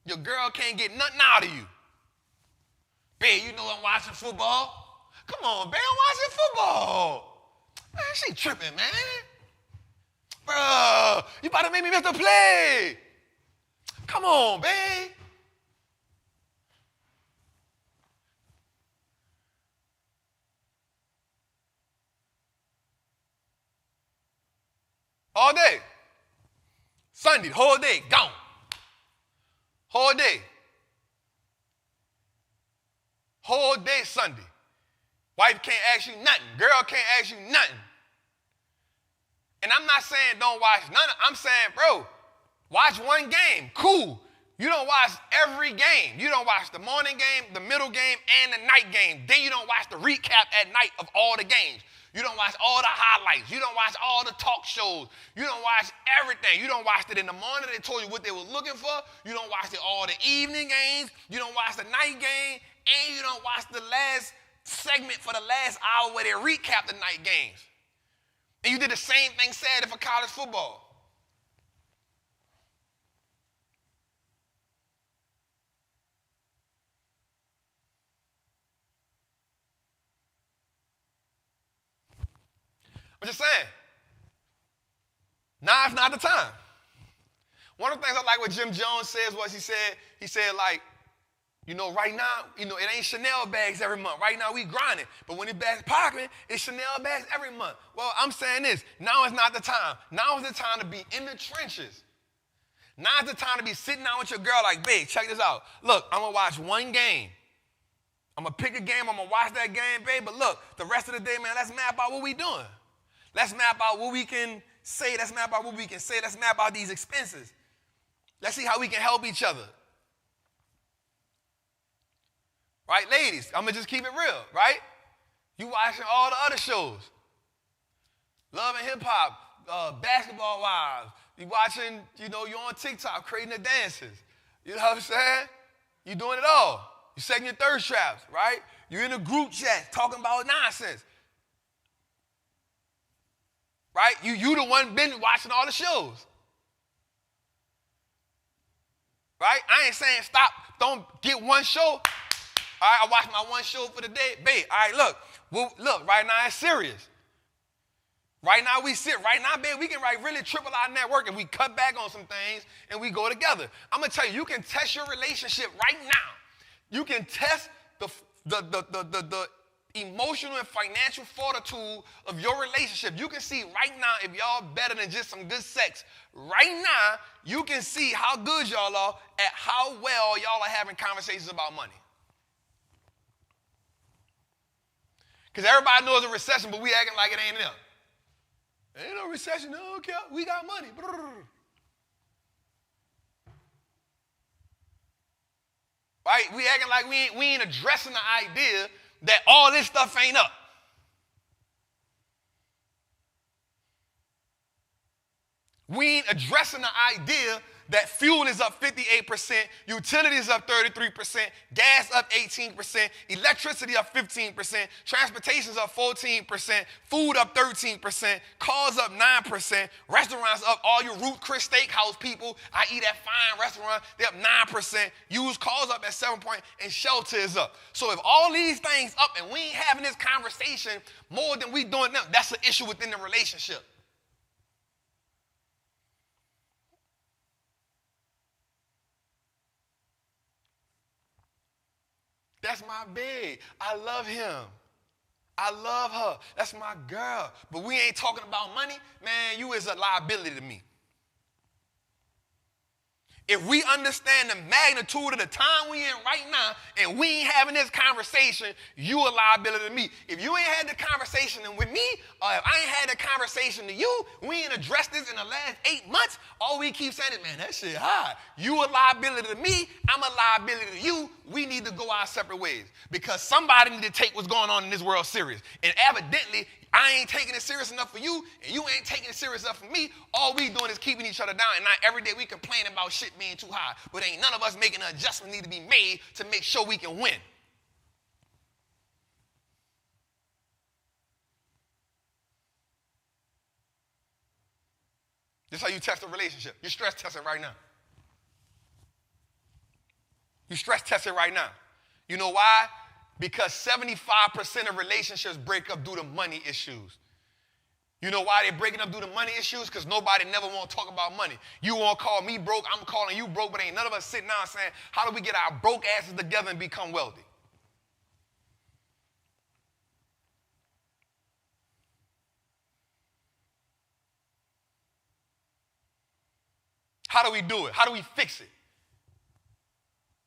Your girl can't get nothing out of you. Babe, you know I'm watching football. Come on, babe, I'm watching football. Man, she tripping, man. Bro, you about to make me miss the play. Come on, babe. All day. Sunday, whole day, gone. Whole day. Whole day Sunday. Wife can't ask you nothing. Girl can't ask you nothing. And I'm not saying don't watch none. I'm saying, bro, watch one game. Cool. You don't watch every game. You don't watch the morning game, the middle game, and the night game. Then you don't watch the recap at night of all the games. You don't watch all the highlights. You don't watch all the talk shows. You don't watch everything. You don't watch it in the morning. They told you what they were looking for. You don't watch it all the evening games. You don't watch the night game. And you don't watch the last segment for the last hour where they recap the night games. And you did the same thing Saturday for college football. I'm just saying, now is not the time. One of the things I like what Jim Jones says was he said like, you know, right now, you know, it ain't Chanel bags every month. Right now we grinding. But when it's bags popping, it's Chanel bags every month. Well, I'm saying this, now is not the time. Now is the time to be in the trenches. Now is the time to be sitting down with your girl like, babe, check this out. Look, I'm going to watch one game. I'm going to pick a game. I'm going to watch that game, babe. But look, the rest of the day, man, let's map out what we doing. Let's map out what we can say. Let's map out what we can say. Let's map out these expenses. Let's see how we can help each other. Right, ladies? I'm going to just keep it real, right? You watching all the other shows. Love and Hip Hop, Basketball Wives. You watching, you know, you're on TikTok creating the dances. You know what I'm saying? You doing it all. You setting your thirst traps, right? You're in a group chat talking about nonsense. Right? You the one been watching all the shows. right? I ain't saying stop, don't get one show. All right, I watched my one show for the day. Babe, all right, look, right now it's serious. Right now babe, we can really triple our network and we cut back on some things and we go together. I'm going to tell you, you can test your relationship right now. You can test the emotional and financial fortitude of your relationship. You can see right now if y'all better than just some good sex. Right now, you can see how good y'all are at how well y'all are having conversations about money. Because everybody knows a recession, but we acting like it ain't enough. Ain't no recession, no, okay, we got money. Right? We acting like we ain't addressing the idea that all this stuff ain't up. We ain't addressing the idea that fuel is up 58%, utilities up 33%, gas up 18%, electricity up 15%, transportation's up 14%, food up 13%, cars up 9%, restaurants up. All your Ruth Chris Steakhouse people, I eat at fine restaurant, they're up 9%, used cars up at 7 point, and shelter is up. So if all these things up and we ain't having this conversation more than we doing now, that's an issue within the relationship. That's my babe. I love him. I love her. That's my girl. But we ain't talking about money. Man, you is a liability to me. If we understand the magnitude of the time we in right now and we ain't having this conversation, you a liability to me. If you ain't had the conversation with me, or if I ain't had the conversation to you, we ain't addressed this in the last 8 months, all we keep saying is, man, that shit high. You a liability to me, I'm a liability to you. We need to go our separate ways because somebody need to take what's going on in this world serious. And evidently, I ain't taking it serious enough for you, and you ain't taking it serious enough for me. All we doing is keeping each other down, and now every day we complain about shit being too high. But ain't none of us making an adjustment need to be made to make sure we can win. This is how you test a relationship. You're stress testing right now. You stress testing right now. You know why? Because 75% of relationships break up due to money issues. You know why they're breaking up due to money issues? Because nobody never want to talk about money. You want to call me broke, I'm calling you broke, but ain't none of us sitting down saying, how do we get our broke asses together and become wealthy? How do we do it? How do we fix it?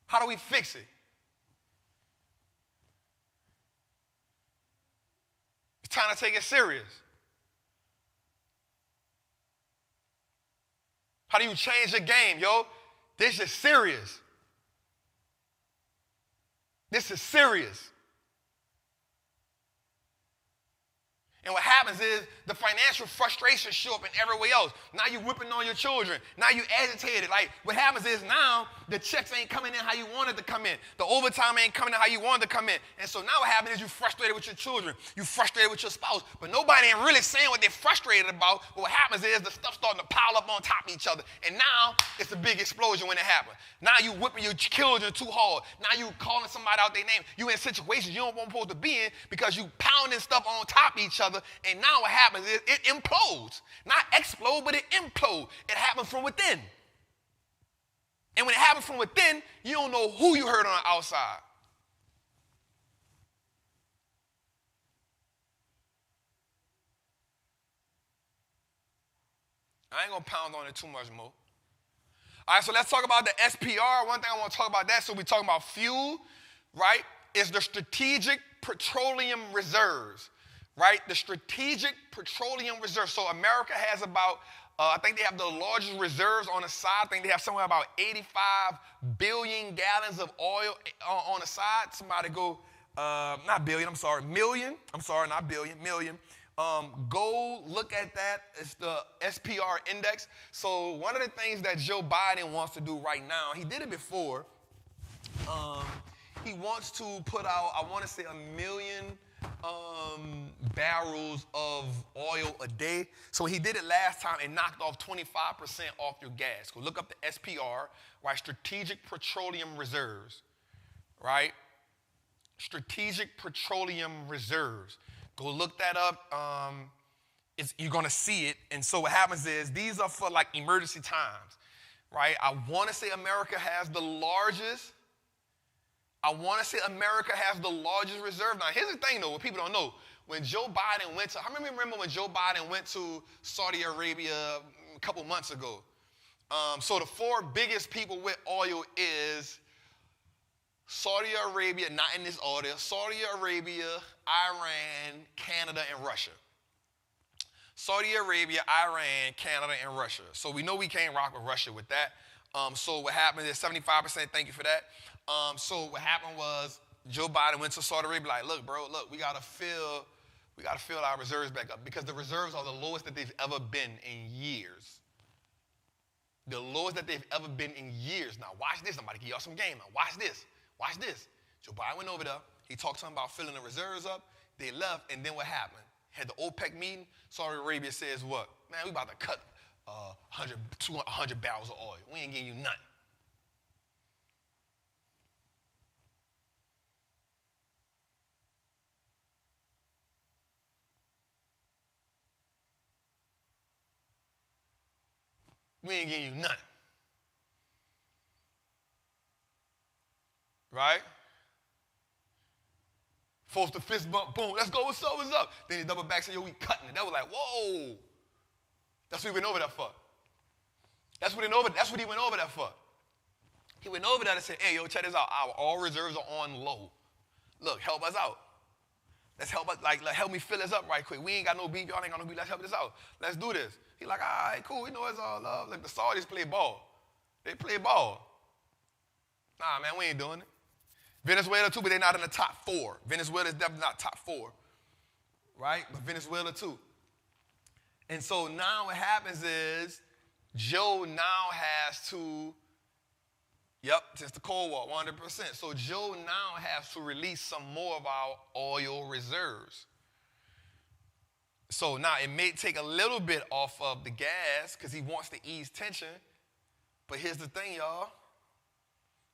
How do we fix it? It's time to take it serious. How do you change the game, yo? This is serious. This is serious. And what happens is the financial frustration show up in every way else. Now you whipping on your children. Now you agitated. Like what happens is now the checks ain't coming in how you wanted to come in. The overtime ain't coming in how you wanted to come in. And so now what happens is you frustrated with your children. You frustrated with your spouse. But nobody ain't really saying what they're frustrated about. But what happens is the stuff starting to pile up on top of each other. And now it's a big explosion when it happens. Now you whipping your children too hard. Now you calling somebody out their name. You in situations you don't want supposed to be in because you pounding stuff on top of each other. And now what happens is it implodes. Not explode, but it implodes. It happens from within. And when it happens from within, you don't know who you hurt on the outside. I ain't going to pound on it too much more. All right, so let's talk about the SPR. One thing I want to talk about that, so we're talking about fuel, right, is the Strategic Petroleum Reserves. Right, the Strategic Petroleum Reserve. So America has about, I think they have the largest reserves on the side. I think they have somewhere about 85 billion gallons of oil on the side. Somebody go, not billion, I'm sorry, million. I'm sorry, not billion, million. Go look at that. It's the SPR index. So one of the things that Joe Biden wants to do right now, he did it before. He wants to put out, I want to say 1 million barrels of oil a day. So when he did it last time, it knocked off 25% off your gas. Go look up the SPR, right? Strategic Petroleum Reserves, right? Strategic Petroleum Reserves. Go look that up. You're gonna see it. And so what happens is these are for like emergency times, right? I want to say America has the largest reserve. Now, here's the thing, though, what people don't know. When Joe Biden went to, I remember when Joe Biden went to Saudi Arabia a couple months ago. So the four biggest people with oil is Saudi Arabia, not in this order, Saudi Arabia, Iran, Canada, and Russia. Saudi Arabia, Iran, Canada, and Russia. So we know we can't rock with Russia with that. So what happened is 75%, thank you for that. So what happened was Joe Biden went to Saudi Arabia like, look, bro, look, we gotta fill our reserves back up because the reserves are the lowest that they've ever been in years. The lowest that they've ever been in years. Now watch this, I'm about to give y'all some game. Now watch this. Joe Biden went over there, he talked to them about filling the reserves up, they left, and then what happened? Had the OPEC meeting, Saudi Arabia says what? Man, we about to cut 100 barrels of oil. We ain't giving you nothing. We ain't giving you nothing. Right? Forced the fist bump, boom, let's go, what's up? Then he double back, said, yo, we cutting it. That was like, whoa. That's what he went over there for. That's what he went over there for. He went over there and said, hey, yo, check this out. Our oil reserves are on low. Look, help us out. Let's help us, help me fill this up right quick. We ain't got no beef, y'all ain't got no beef, let's help this out. Let's do this. He like, all right, cool, we know it's all love. Look, the Saudis play ball. They play ball. Nah, man, we ain't doing it. Venezuela too, but they're not in the top 4. Venezuela is definitely not top 4, right? But Venezuela too. And so now what happens is Joe now has to, since the Cold War, 100%. So Joe now has to release some more of our oil reserves. So now it may take a little bit off of the gas because he wants to ease tension. But here's the thing, y'all.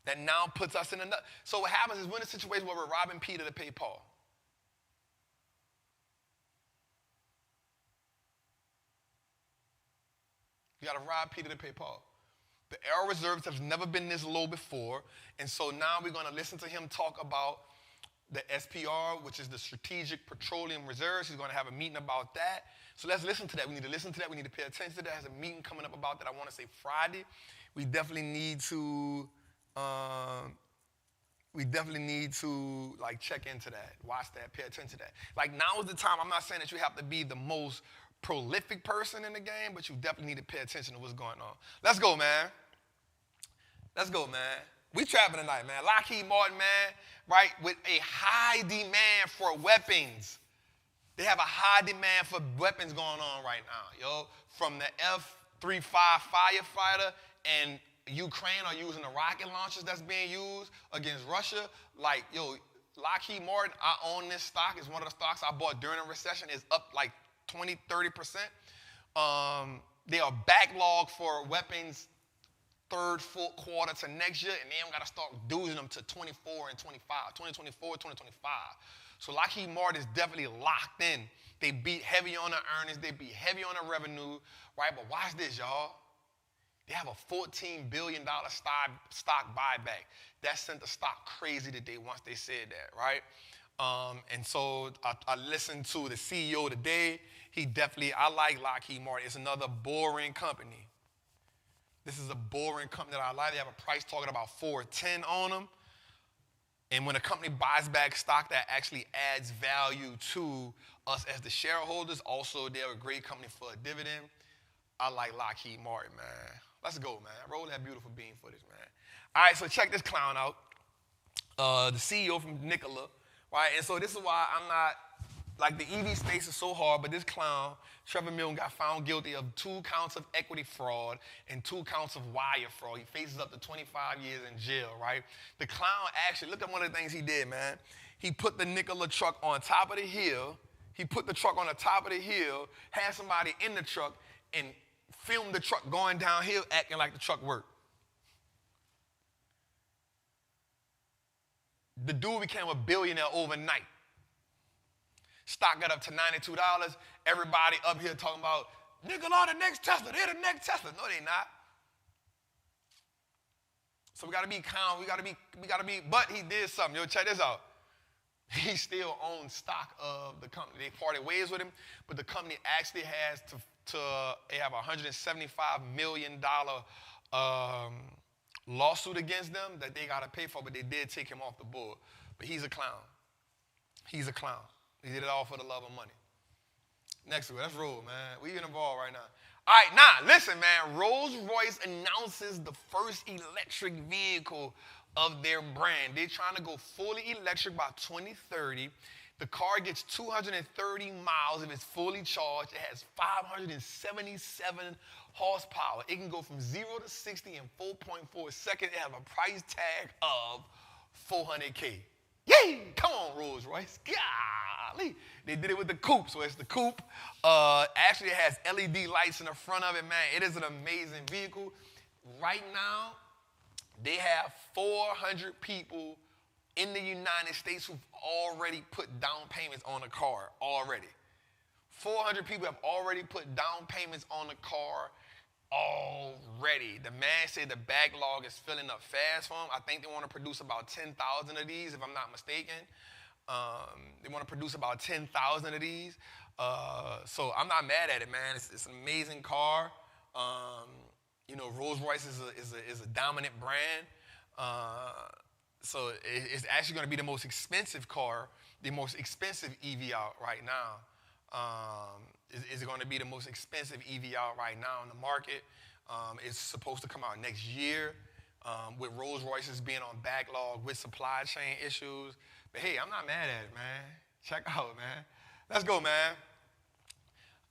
That now puts us in another. So what happens is we're in a situation where we're robbing Peter to pay Paul. You got to rob Peter to pay Paul. The oil reserves have never been this low before, and so now we're going to listen to him talk about the SPR, which is the Strategic Petroleum Reserves. He's going to have a meeting about that. So let's listen to that. We need to listen to that. We need to pay attention to that. There's a meeting coming up about that. I want to say Friday. We definitely need to check into that, watch that, pay attention to that. Like now is the time. I'm not saying that you have to be the most prolific person in the game, but you definitely need to pay attention to what's going on. Let's go, man. We trapping tonight, man. Lockheed Martin, man, right, with a high demand for weapons. They have a high demand for weapons going on right now, yo. From the F-35 firefighter and Ukraine are using the rocket launchers that's being used against Russia. Like, yo, Lockheed Martin, I own this stock. It's one of the stocks I bought during a recession. It's up like 20, 30%. They are backlogged for weapons third, fourth quarter to next year, and they don't got to start doing them to 2024, 2025. So Lockheed Martin is definitely locked in. They beat heavy on the earnings. They beat heavy on the revenue, right? But watch this, y'all. They have a $14 billion stock buyback. That sent the stock crazy today once they said that, right? And so I listened to the CEO today. I like Lockheed Martin. It's another boring company. This is a boring company that I like. They have a price target about $4.10 on them. And when a company buys back stock, that actually adds value to us as the shareholders. Also, they're a great company for a dividend. I like Lockheed Martin, man. Let's go, man. Roll that beautiful bean footage, man. All right, so check this clown out. The CEO from Nikola, right? And so this is why I'm not, like the EV space is so hard, but this clown, Trevor Milton, got found guilty of 2 counts of equity fraud and 2 counts of wire fraud. He faces up to 25 years in jail, right? The clown actually, look at one of the things he did, man. He put the Nikola truck on top of the hill. He put the truck on the top of the hill, had somebody in the truck, and filmed the truck going downhill acting like the truck worked. The dude became a billionaire overnight. Stock got up to $92. Everybody up here talking about, Nikola, the next Tesla. They're the next Tesla. No, they're not. So we got to be calm. We got to be, but he did something. Yo, check this out. He still owns stock of the company. They parted ways with him, but the company actually has they have a $175 million lawsuit against them that they got to pay for, but they did take him off the board. But he's a clown. He's a clown. He did it all for the love of money. Next week, let's roll, man. We involved right now. All right, now, listen, man. Rolls-Royce announces the first electric vehicle of their brand. They're trying to go fully electric by 2030. The car gets 230 miles if it's fully charged. It has 577 horsepower. It can go from 0 to 60 in 4.4 seconds. It has a price tag of $400K. Yay! Come on, Rolls-Royce. Golly. They did it with the coupe. So it's the coupe. Actually, it has LED lights in the front of it, man. It is an amazing vehicle. Right now, they have 400 people in the United States who've already put down payments on a car already. 400 people have already put down payments on the car already. The man said the backlog is filling up fast for him. I think they want to produce about 10,000 of these, if I'm not mistaken. They want to produce about 10,000 of these. So I'm not mad at it, man. It's an amazing car. You know, Rolls-Royce is a dominant brand. So it's actually going to be the most expensive car, the most expensive EV out right now. Is going to be the most expensive EV out right now in the market. It's supposed to come out next year with Rolls-Royces being on backlog with supply chain issues. But hey, I'm not mad at it, man. Check out, man. Let's go, man.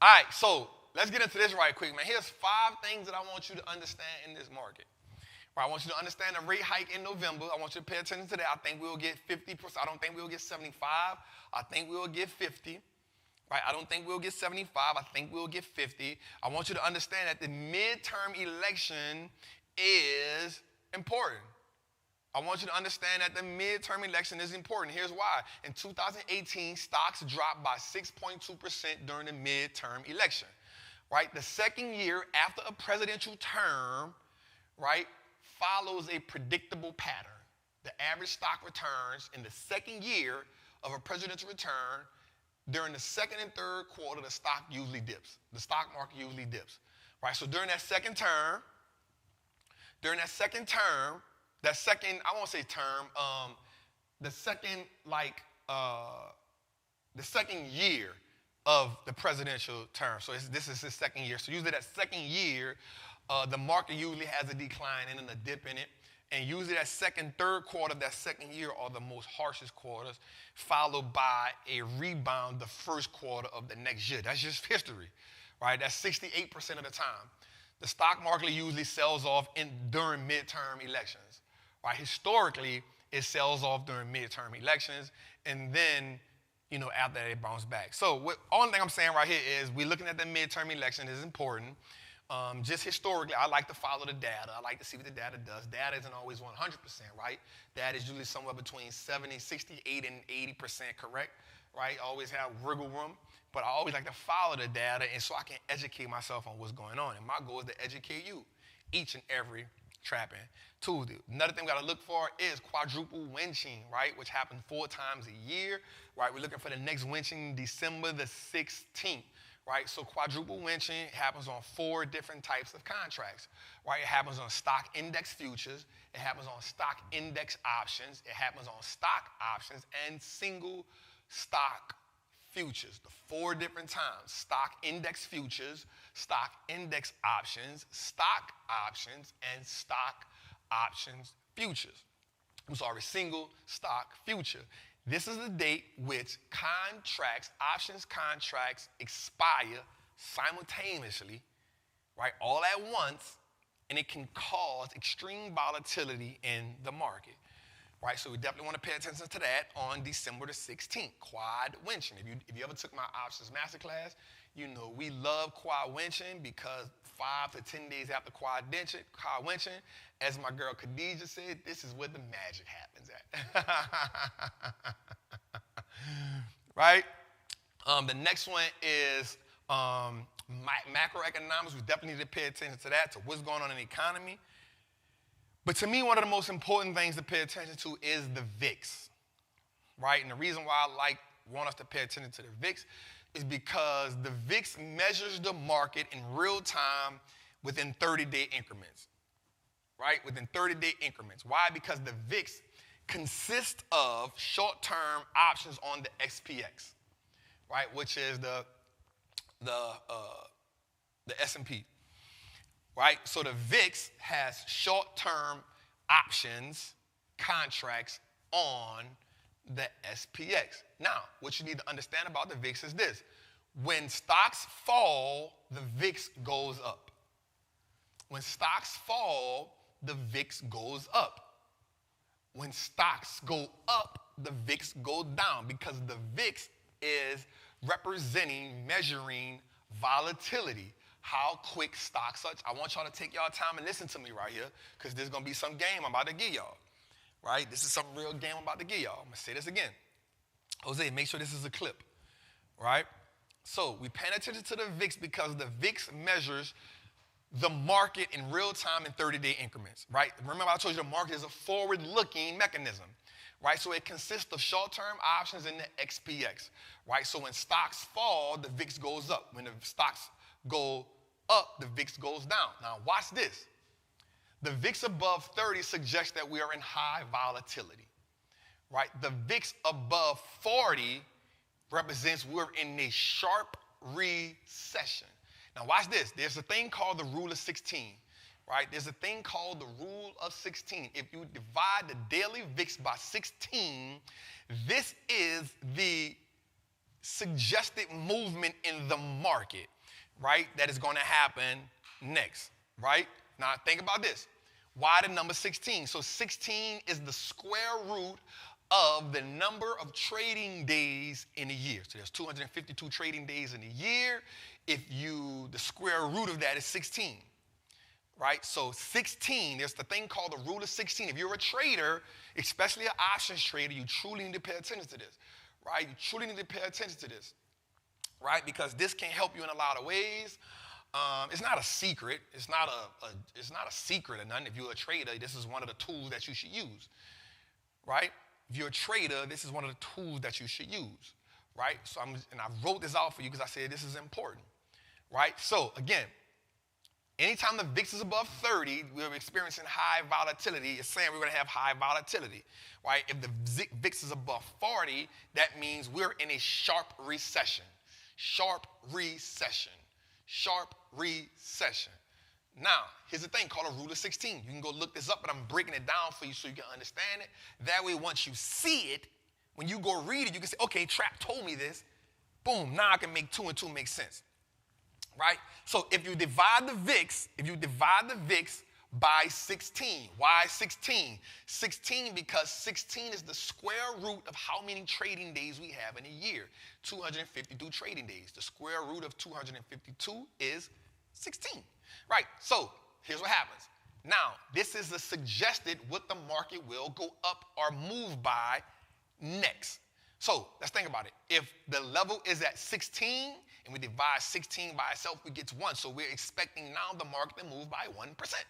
All right, so let's get into this right quick, man. Here's 5 things that I want you to understand in this market. Right, I want you to understand the rate hike in November. I want you to pay attention to that. I think we'll get 50%. I don't think we'll get 75. I think we'll get 50. Right, I don't think we'll get 75. I think we'll get 50. I want you to understand that the midterm election is important. I want you to understand that the midterm election is important. Here's why. In 2018, stocks dropped by 6.2% during the midterm election. Right, the second year after a presidential term, right, follows a predictable pattern. The average stock returns in the second year of a presidential return. During the second and third quarter, the stock usually dips. The stock market usually dips. Right? So during that second term, I won't say term, the second year of the presidential term. So this is his second year. So usually that second year, the market usually has a decline and then a dip in it. And usually that second, third quarter of that second year are the most harshest quarters, followed by a rebound the first quarter of the next year. That's just history, right? That's 68% of the time. The stock market usually sells off during midterm elections, right? Historically, it sells off during midterm elections, and then, you know, after that, it bounces back. So only thing I'm saying right here is we're looking at the midterm election is important. Just historically, I like to follow the data. I like to see what the data does. Data isn't always 100%, right? Data is usually somewhere between 70, 68, and 80% correct, right? I always have wiggle room, but I always like to follow the data and so I can educate myself on what's going on. And my goal is to educate you each and every Trappin Tuesday. Another thing we got to look for is quadruple winching, right, which happens 4 times a year, right? We're looking for the next winching December the 16th. Right, so quadruple winching happens on 4 different types of contracts. Right, it happens on stock index futures, it happens on stock index options, it happens on stock options, and single stock futures. The 4 different times: stock index futures, stock index options, stock options, and stock options futures. I'm sorry, single stock future. This is the date which options contracts expire simultaneously, right, all at once, and it can cause extreme volatility in the market. right? So we definitely want to pay attention to that on December the 16th, quad winching. If you ever took my options masterclass, you know we love quad winching because 5 to 10 days after quad winching, as my girl Khadija said, this is where the magic happens at. Right? The next one is macroeconomics. We definitely need to pay attention to that, to what's going on in the economy. But to me, one of the most important things to pay attention to is the VIX, right? And the reason why I want us to pay attention to the VIX is because the VIX measures the market in real time within 30-day increments, right? Within 30-day increments. Why? Because the VIX consists of short-term options on the SPX, right? Which is the S&P. Right? So the VIX has short-term options contracts on the SPX. Now, what you need to understand about the VIX is this. When stocks fall, the VIX goes up. When stocks fall, the VIX goes up. When stocks go up, the VIX goes down because the VIX is measuring volatility. How quick stocks are. I want y'all to take y'all time and listen to me right here because there's going to be some game I'm about to give y'all, right? This is some real game I'm about to give y'all. I'm going to say this again. Jose, make sure this is a clip, right? So we pay attention to the VIX because the VIX measures the market in real time in 30-day increments, right? Remember I told you the market is a forward-looking mechanism, right? So it consists of short-term options in the SPX, right? So when stocks fall, the VIX goes up. When the stocks go up, the VIX goes down. Now, watch this. The VIX above 30 suggests that we are in high volatility, right? The VIX above 40 represents we're in a sharp recession. Now, watch this. There's a thing called the rule of 16, right? There's a thing called the rule of 16. If you divide the daily VIX by 16, this is the suggested movement in the market, right, that is going to happen next, right? Now, think about this. Why the number 16? So 16 is the square root of the number of trading days in a year. So there's 252 trading days in a year. The square root of that is 16, right? So 16, there's the thing called the rule of 16. If you're a trader, especially an options trader, you truly need to pay attention to this, right? You truly need to pay attention to this. Right? Because this can help you in a lot of ways. It's not a secret. It's not a secret or nothing. If you're a trader, this is one of the tools that you should use. Right? If you're a trader, this is one of the tools that you should use. Right? So I wrote this out for you because I said this is important. Right? So again, anytime the VIX is above 30, we're experiencing high volatility. It's saying we're going to have high volatility. Right? If the VIX is above 40, that means we're in a sharp recession. Sharp recession. Sharp recession. Now, here's the thing called a rule of 16. You can go look this up, but I'm breaking it down for you so you can understand it. That way, once you see it, when you go read it, you can say, okay, Trapp told me this. Boom, now I can make 2 and 2 make sense. Right? So if you divide the VIX by 16. Why 16? 16 because 16 is the square root of how many trading days we have in a year. 252 trading days. The square root of 252 is 16. Right, so here's what happens. Now, this is the suggested what the market will go up or move by next. So let's think about it. If the level is at 16 and we divide 16 by itself, we get to 1. So we're expecting now the market to move by 1%.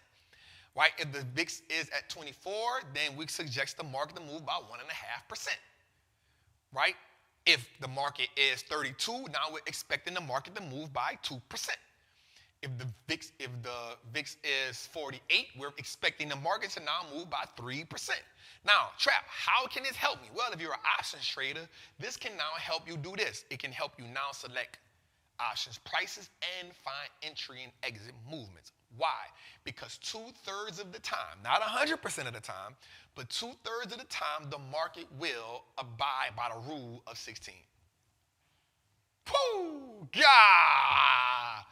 Right? If the VIX is at 24, then we suggest the market to move by 1.5%. Right? If the market is 32, now we're expecting the market to move by 2%. If the VIX is 48, we're expecting the market to now move by 3%. Now, Trapp, how can this help me? Well, if you're an options trader, this can now help you do this. It can help you now select options prices and find entry and exit movements. Why? Because 2/3 of the time, not 100% of the time, but 2/3 of the time, the market will abide by the rule of 16. Pooh! God!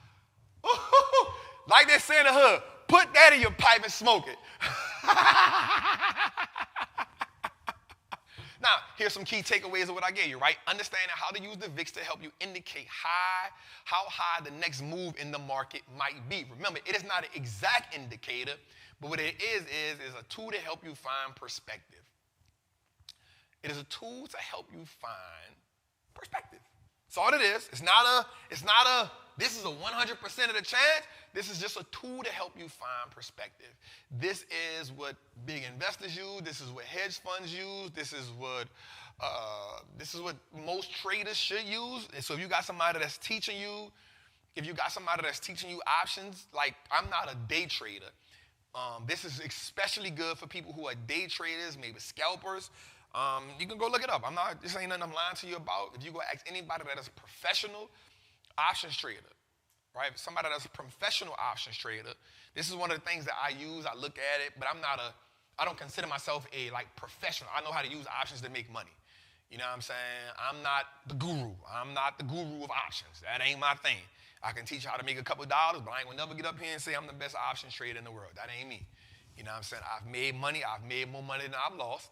Like they say in the hood, put that in your pipe and smoke it. Now, here's some key takeaways of what I gave you, right? Understanding how to use the VIX to help you indicate how high the next move in the market might be. Remember, it is not an exact indicator, but what it is a tool to help you find perspective. It is a tool to help you find perspective. That's all it is. It's not a, this is a 100% of the chance. This is just a tool to help you find perspective. This is what big investors use. This is what hedge funds use. This is what most traders should use. And so if you got somebody that's teaching you, options, like I'm not a day trader. This is especially good for people who are day traders, maybe scalpers. You can go look it up. This ain't nothing I'm lying to you about. If you go ask anybody that is a professional options trader, right? Somebody that's a professional options trader, this is one of the things that I use. I look at it, but I don't consider myself a professional. I know how to use options to make money. You know what I'm saying? I'm not the guru. I'm not the guru of options. That ain't my thing. I can teach you how to make a couple of dollars, but I ain't gonna never get up here and say I'm the best options trader in the world. That ain't me. You know what I'm saying? I've made money. I've made more money than I've lost.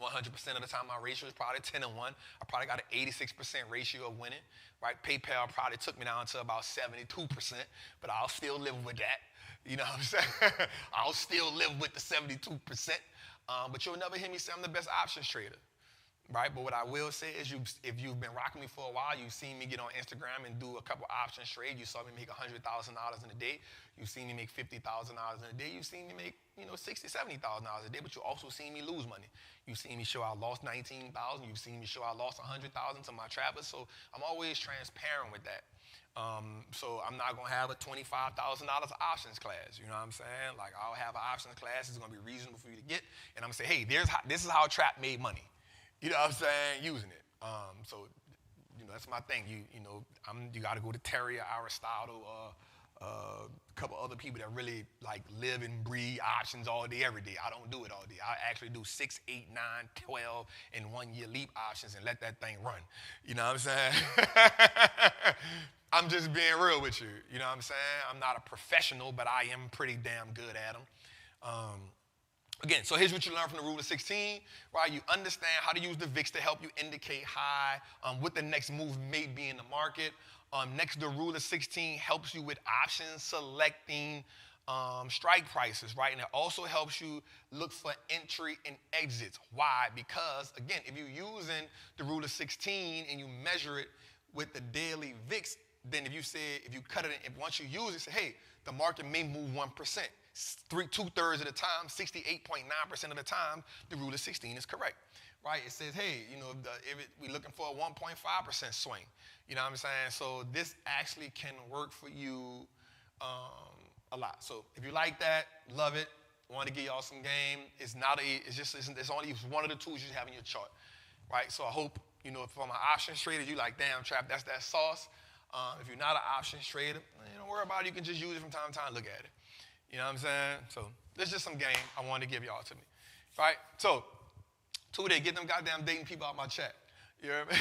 100% of the time, my ratio is probably 10-1. I probably got an 86% ratio of winning, right? PayPal probably took me down to about 72%, but I'll still live with that. You know what I'm saying? I'll still live with the 72%. But you'll never hear me say I'm the best options trader, right? But what I will say is if you've been rocking me for a while, you've seen me get on Instagram and do a couple options trades. You saw me make $100,000 in a day. You've seen me make $50,000 in a day. You've seen me make, $60,000, $70,000 a day, but you also seen me lose money. You've seen me show I lost $19,000. You've seen me show I lost $100,000 to my trappers. So I'm always transparent with that. So I'm not going to have a $25,000 options class. You know what I'm saying? Like I'll have an options class. It's going to be reasonable for you to get. And I'm going to say, hey, this is how Trapp made money. You know what I'm saying? Using it. So that's my thing. You got to go to Terry or Aristotle a couple other people that really live and breathe options all day, every day. I don't do it all day. I actually do 6, 8, 9, 12 and 1 year leap options and let that thing run. You know what I'm saying? I'm just being real with you. You know what I'm saying? I'm not a professional, but I am pretty damn good at them. Again, so here's what you learn from the rule of 16, right? You understand how to use the VIX to help you indicate what the next move may be in the market. Next, the rule of 16 helps you with options selecting strike prices, right? And it also helps you look for entry and exits. Why? Because, again, if you're using the rule of 16 and you measure it with the daily VIX, then if you cut it in, once you use it, say, hey, the market may move 1%. 2/3 of the time, 68.9% of the time, the rule of 16 is correct, right? It says, hey, if we're looking for a 1.5% swing, you know what I'm saying? So this actually can work for you a lot. So if you like that, love it, want to give y'all some game. It's only one of the tools you have in your chart, right? So I hope, for my options traders, you like, damn, Trapp, that's that sauce. If you're not an options trader, don't worry about it. You can just use it from time to time, look at it. You know what I'm saying? So there's just some game I wanted to give y'all to me, right? So, today, get them goddamn dating people out my chat. You hear me?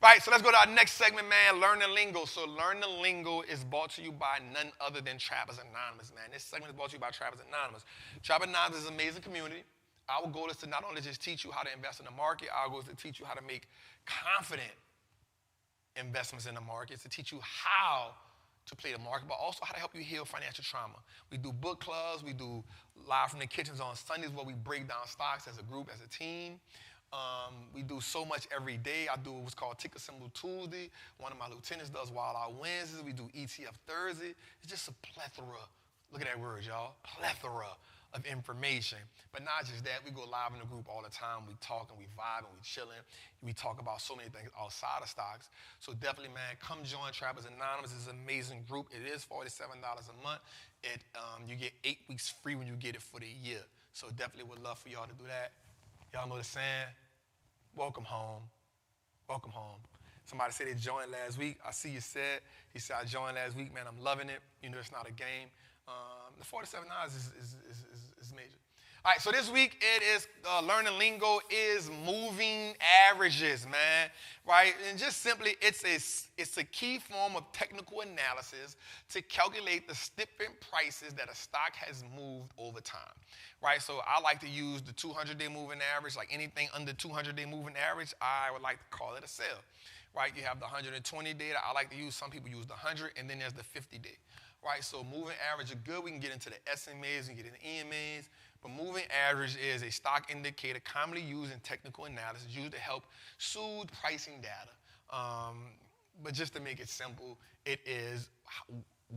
Right, so let's go to our next segment, man, Learn the Lingo. So Learn the Lingo is brought to you by none other than Trappers Anonymous, man. This segment is brought to you by Trappers Anonymous. Trappers Anonymous is an amazing community. Our goal is to not only just teach you how to invest in the market, our goal is to teach you how to make confident investments in the market, to teach you how to play the market, but also how to help you heal financial trauma. We do book clubs. We do live from the kitchens on Sundays where we break down stocks as a group, as a team. We do so much every day. I do what's called Ticker Symbol Tuesday. One of my lieutenants does Wild Out Wednesdays. We do ETF Thursday. It's just a plethora. Look at that word, y'all. Plethora of information. But not just that, we go live in the group all the time. We talk and we vibe and we chilling. We talk about so many things outside of stocks. So definitely, man, come join Trappers Anonymous. It's an amazing group. It is $47 a month. You get 8 weeks free when you get it for the year. So definitely would love for y'all to do that. Y'all know the saying, welcome home. Welcome home. Somebody said they joined last week. I see you said. He said, I joined last week, man. I'm loving it. It's not a game. The $47 is major. All right, so this week it is learning lingo is moving averages, man, right? And just simply, it's a key form of technical analysis to calculate the different prices that a stock has moved over time, right? So I like to use the 200-day moving average. Like anything under 200-day moving average, I would like to call it a sell, right? You have the 120 day that I like to use. Some people use the 100, and then there's the 50-day, right? So moving average are good. We can get into the SMAs and get into EMAs. But moving average is a stock indicator commonly used in technical analysis, used to help soothe pricing data. But just to make it simple, it is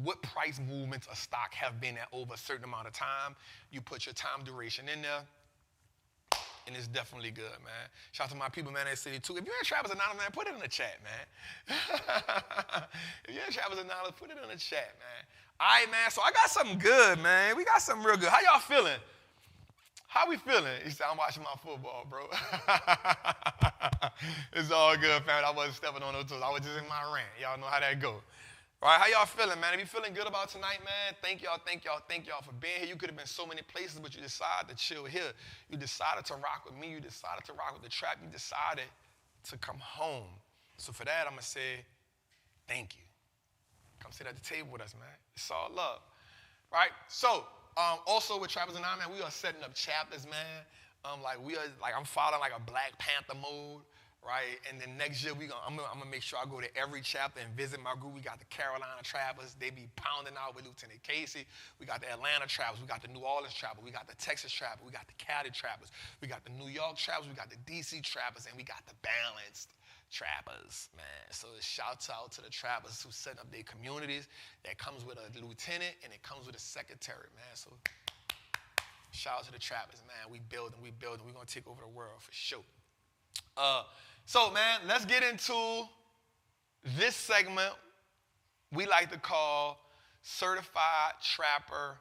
what price movements a stock have been at over a certain amount of time. You put your time duration in there, and it's definitely good, man. Shout out to my people, man, at City 2. If you're in Trappers Anonymous, man, put it in the chat, man. If you're in Trappers Anonymous, put it in the chat, man. All right, man, so I got something good, man. We got something real good. How y'all feeling? How we feeling? He said, I'm watching my football, bro. It's all good, family. I wasn't stepping on no toes. I was just in my rant. Y'all know how that go. All right, how y'all feeling, man? If you feeling good about tonight, man, thank y'all for being here. You could have been so many places, but you decided to chill here. You decided to rock with me. You decided to rock with the Trapp. You decided to come home. So for that, I'm going to say thank you. Come sit at the table with us, man. It's all love. Right? So, also with Trappers Anonymous, man, we are setting up chapters, man. I'm following like a Black Panther mode, right? And then next year I'm gonna make sure I go to every chapter and visit my group. We got the Carolina Trappers, they be pounding out with Lieutenant Casey. We got the Atlanta Trappers, we got the New Orleans Trappers, we got the Texas Trappers, we got the Cali Trappers, we got the New York Trappers, we got the DC Trappers, and we got the balanced Trappers, man. So shouts out to the Trappers who setting up their communities. That comes with a lieutenant and it comes with a secretary, man. So shout out to the Trappers, man. We building. We're gonna take over the world for sure. So man, let's get into this segment we like to call Certified Trapper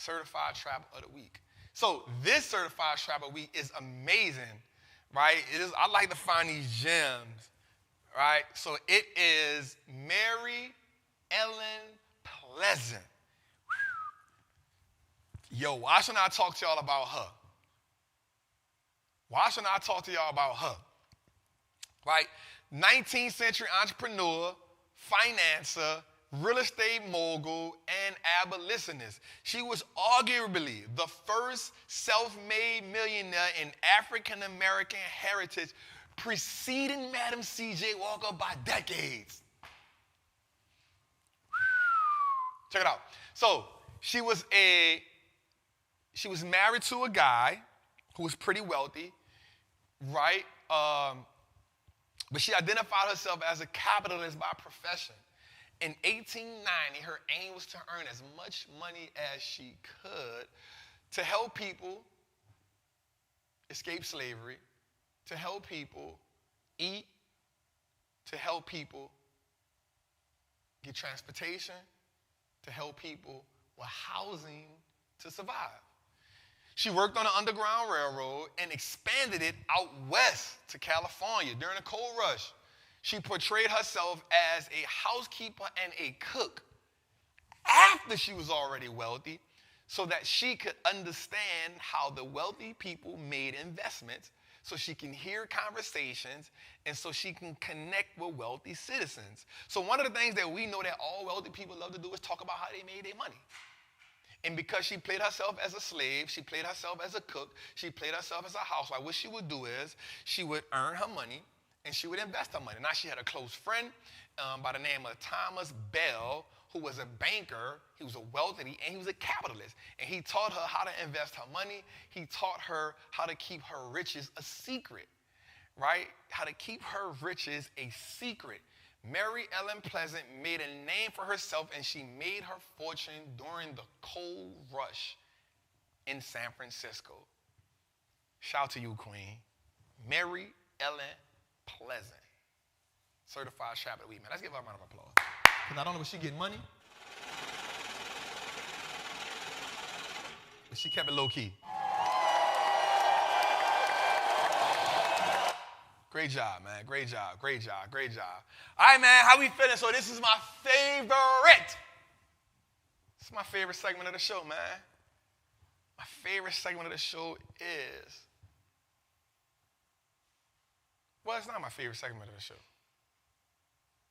of the Week. So this Certified Trapper Week is amazing. Right? I like to find these gems, right? So it is Mary Ellen Pleasant. Yo, why shouldn't I talk to y'all about her? Why shouldn't I talk to y'all about her? Right? 19th century entrepreneur, financer, real estate mogul, and abolitionist. She was arguably the first self-made millionaire in African-American heritage, preceding Madam C.J. Walker by decades. Check it out. So she was married to a guy who was pretty wealthy, right? But she identified herself as a capitalist by profession. In 1890, her aim was to earn as much money as she could to help people escape slavery, to help people eat, to help people get transportation, to help people with housing to survive. She worked on the Underground Railroad and expanded it out west to California during the Coal Rush. She portrayed herself as a housekeeper and a cook after she was already wealthy so that she could understand how the wealthy people made investments, so she can hear conversations, and so she can connect with wealthy citizens. So one of the things that we know that all wealthy people love to do is talk about how they made their money. And because she played herself as a slave, she played herself as a cook, she played herself as a housewife, what she would do is she would earn her money and she would invest her money. Now, she had a close friend by the name of Thomas Bell, who was a banker. He was a wealthy, and he was a capitalist. And he taught her how to invest her money. He taught her how to keep her riches a secret, right? How to keep her riches a secret. Mary Ellen Pleasant made a name for herself, and she made her fortune during the Coal Rush in San Francisco. Shout out to you, Queen. Mary Ellen Pleasant. Certified Trapper of the Week, man. Let's give her a round of applause. Because I don't know if she getting money, but she kept it low key. Great job, man. Great job. All right, man, how we feeling? So this is my favorite. This is my favorite segment of the show, man. My favorite segment of the show is, well, it's not my favorite segment of the show.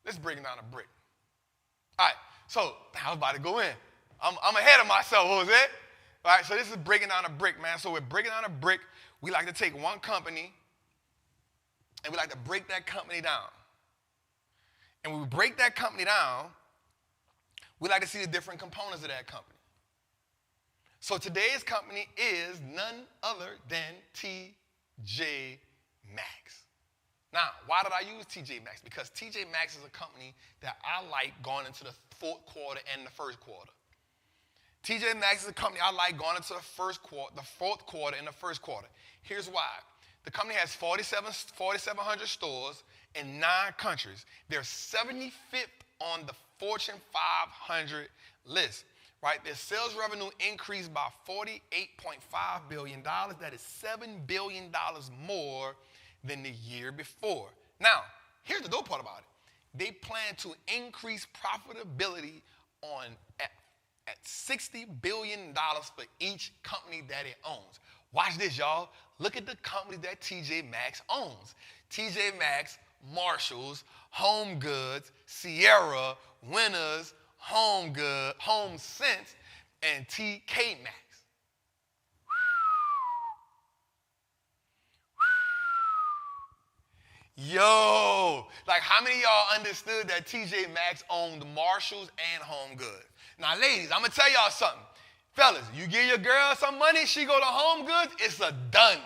Let's break down a brick. All right, so I was about to go in. I'm ahead of myself, Jose. All right, so this is breaking down a brick, man. So we're breaking down a brick. We like to take one company, and we like to break that company down. And when we break that company down, we like to see the different components of that company. So today's company is none other than TJ Maxx. Now, why did I use TJ Maxx? Because TJ Maxx is a company that I like going into the fourth quarter and the first quarter. TJ Maxx is a company I like going into the fourth quarter and the first quarter. Here's why. The company has 4,700 stores in 9 countries. They're 75th on the Fortune 500 list. Right? Their sales revenue increased by $48.5 billion. That is $7 billion more than the year before. Now, here's the dope part about it. They plan to increase profitability at $60 billion for each company that it owns. Watch this, y'all. Look at the companies that TJ Maxx owns. TJ Maxx, Marshalls, Home Goods, Sierra, Winners, Home Sense, and TK Maxx. Yo, like how many of y'all understood that TJ Maxx owned Marshalls and Home Goods? Now, ladies, I'm going to tell y'all something. Fellas, you give your girl some money, she go to Home Goods, it's a done.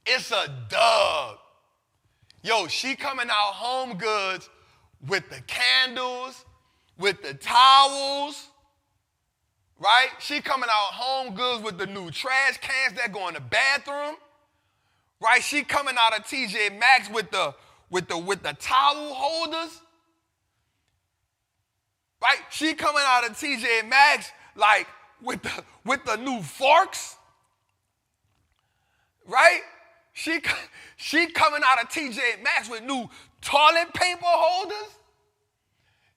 It's a dub. Yo, she coming out Home Goods with the candles, with the towels, right? She coming out Home Goods with the new trash cans that go in the bathroom, right? She coming out of TJ Maxx with the towel holders, right? She coming out of TJ Maxx like with the new forks, right? She coming out of TJ Maxx with new toilet paper holders.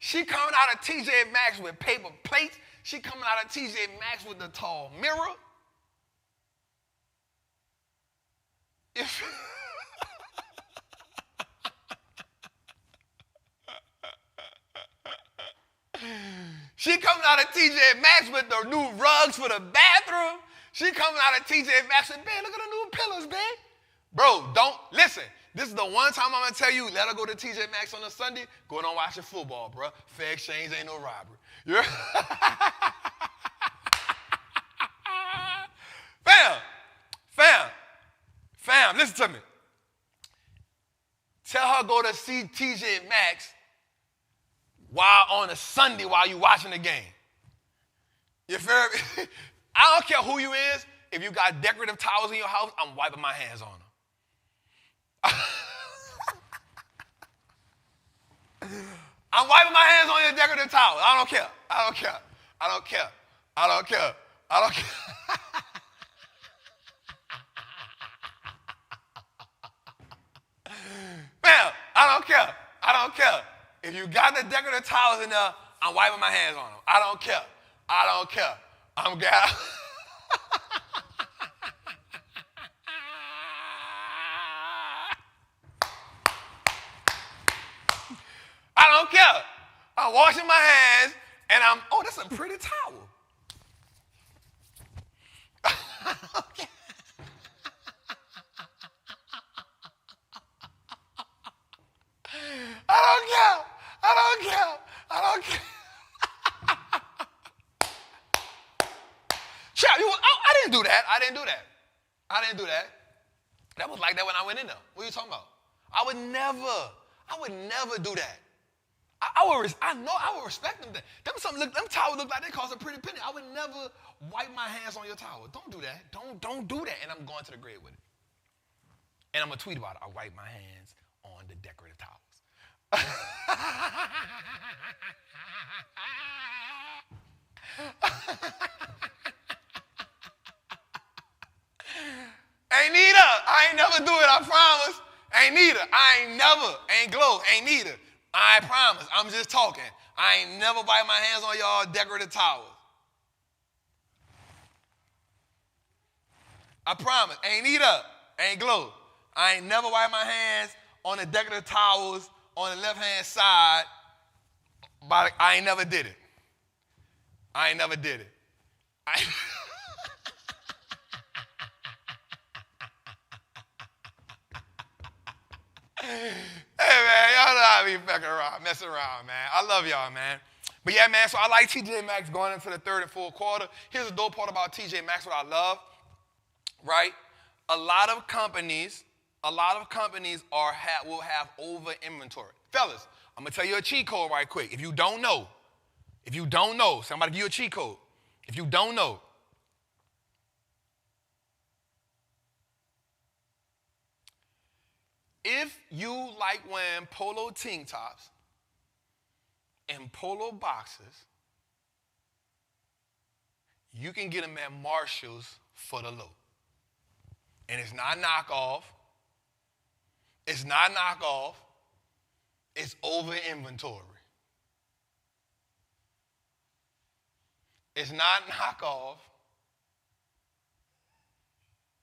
She coming out of TJ Maxx with paper plates. She coming out of TJ Maxx with the tall mirror. She coming out of TJ Maxx with the new rugs for the bathroom. She coming out of TJ Maxx with, babe, look at the new pillows, babe. Bro, don't, listen. This is the one time I'm going to tell you, let her go to TJ Maxx on a Sunday, go on watching football, bro. Fair exchange ain't no robbery. Yeah? Fam, listen to me. Tell her go to see TJ Maxx while on a Sunday while you watching the game. You feel me? I don't care who you is. If you got decorative towels in your house, I'm wiping my hands on them. I'm wiping my hands on your decorative towel. I don't care. Man, I don't care. If you got the decorative towels in there, I'm wiping my hands on them. I don't care. I'm glad. I don't care. I'm washing my hands, and oh, that's a pretty towel. Okay. I don't care. Trapp, I didn't do that. That was like that when I went in there. What are you talking about? I would never do that. I would respect them. Them towels look like they cost a pretty penny. I would never wipe my hands on your towel. Don't do that. Don't do that. And I'm going to the grave with it. And I'm going to tweet about it. I wipe my hands on the decorative towels. Ain't neither. I ain't never do it, I promise. Ain't neither. Aunt Glo, ain't neither. I promise. I'm just talking. I ain't never wipe my hands on y'all decorative towels. I promise. Ain't eat up. Ain't glow. I ain't never wipe my hands on the decorative towels on the left-hand side, but I ain't never did it. I ain't never did it. Hey, man, y'all know how I be messing around, man. I love y'all, man. But yeah, man, so I like TJ Maxx going into the third and fourth quarter. Here's the dope part about TJ Maxx, what I love, right? A lot of companies will have over inventory. Fellas, I'm going to tell you a cheat code right quick. If you don't know, somebody give you a cheat code. If you don't know, if you like wearing polo tank tops and polo boxes, you can get them at Marshall's for the low. And it's not knockoff. It's not knockoff. It's over inventory. It's not knockoff.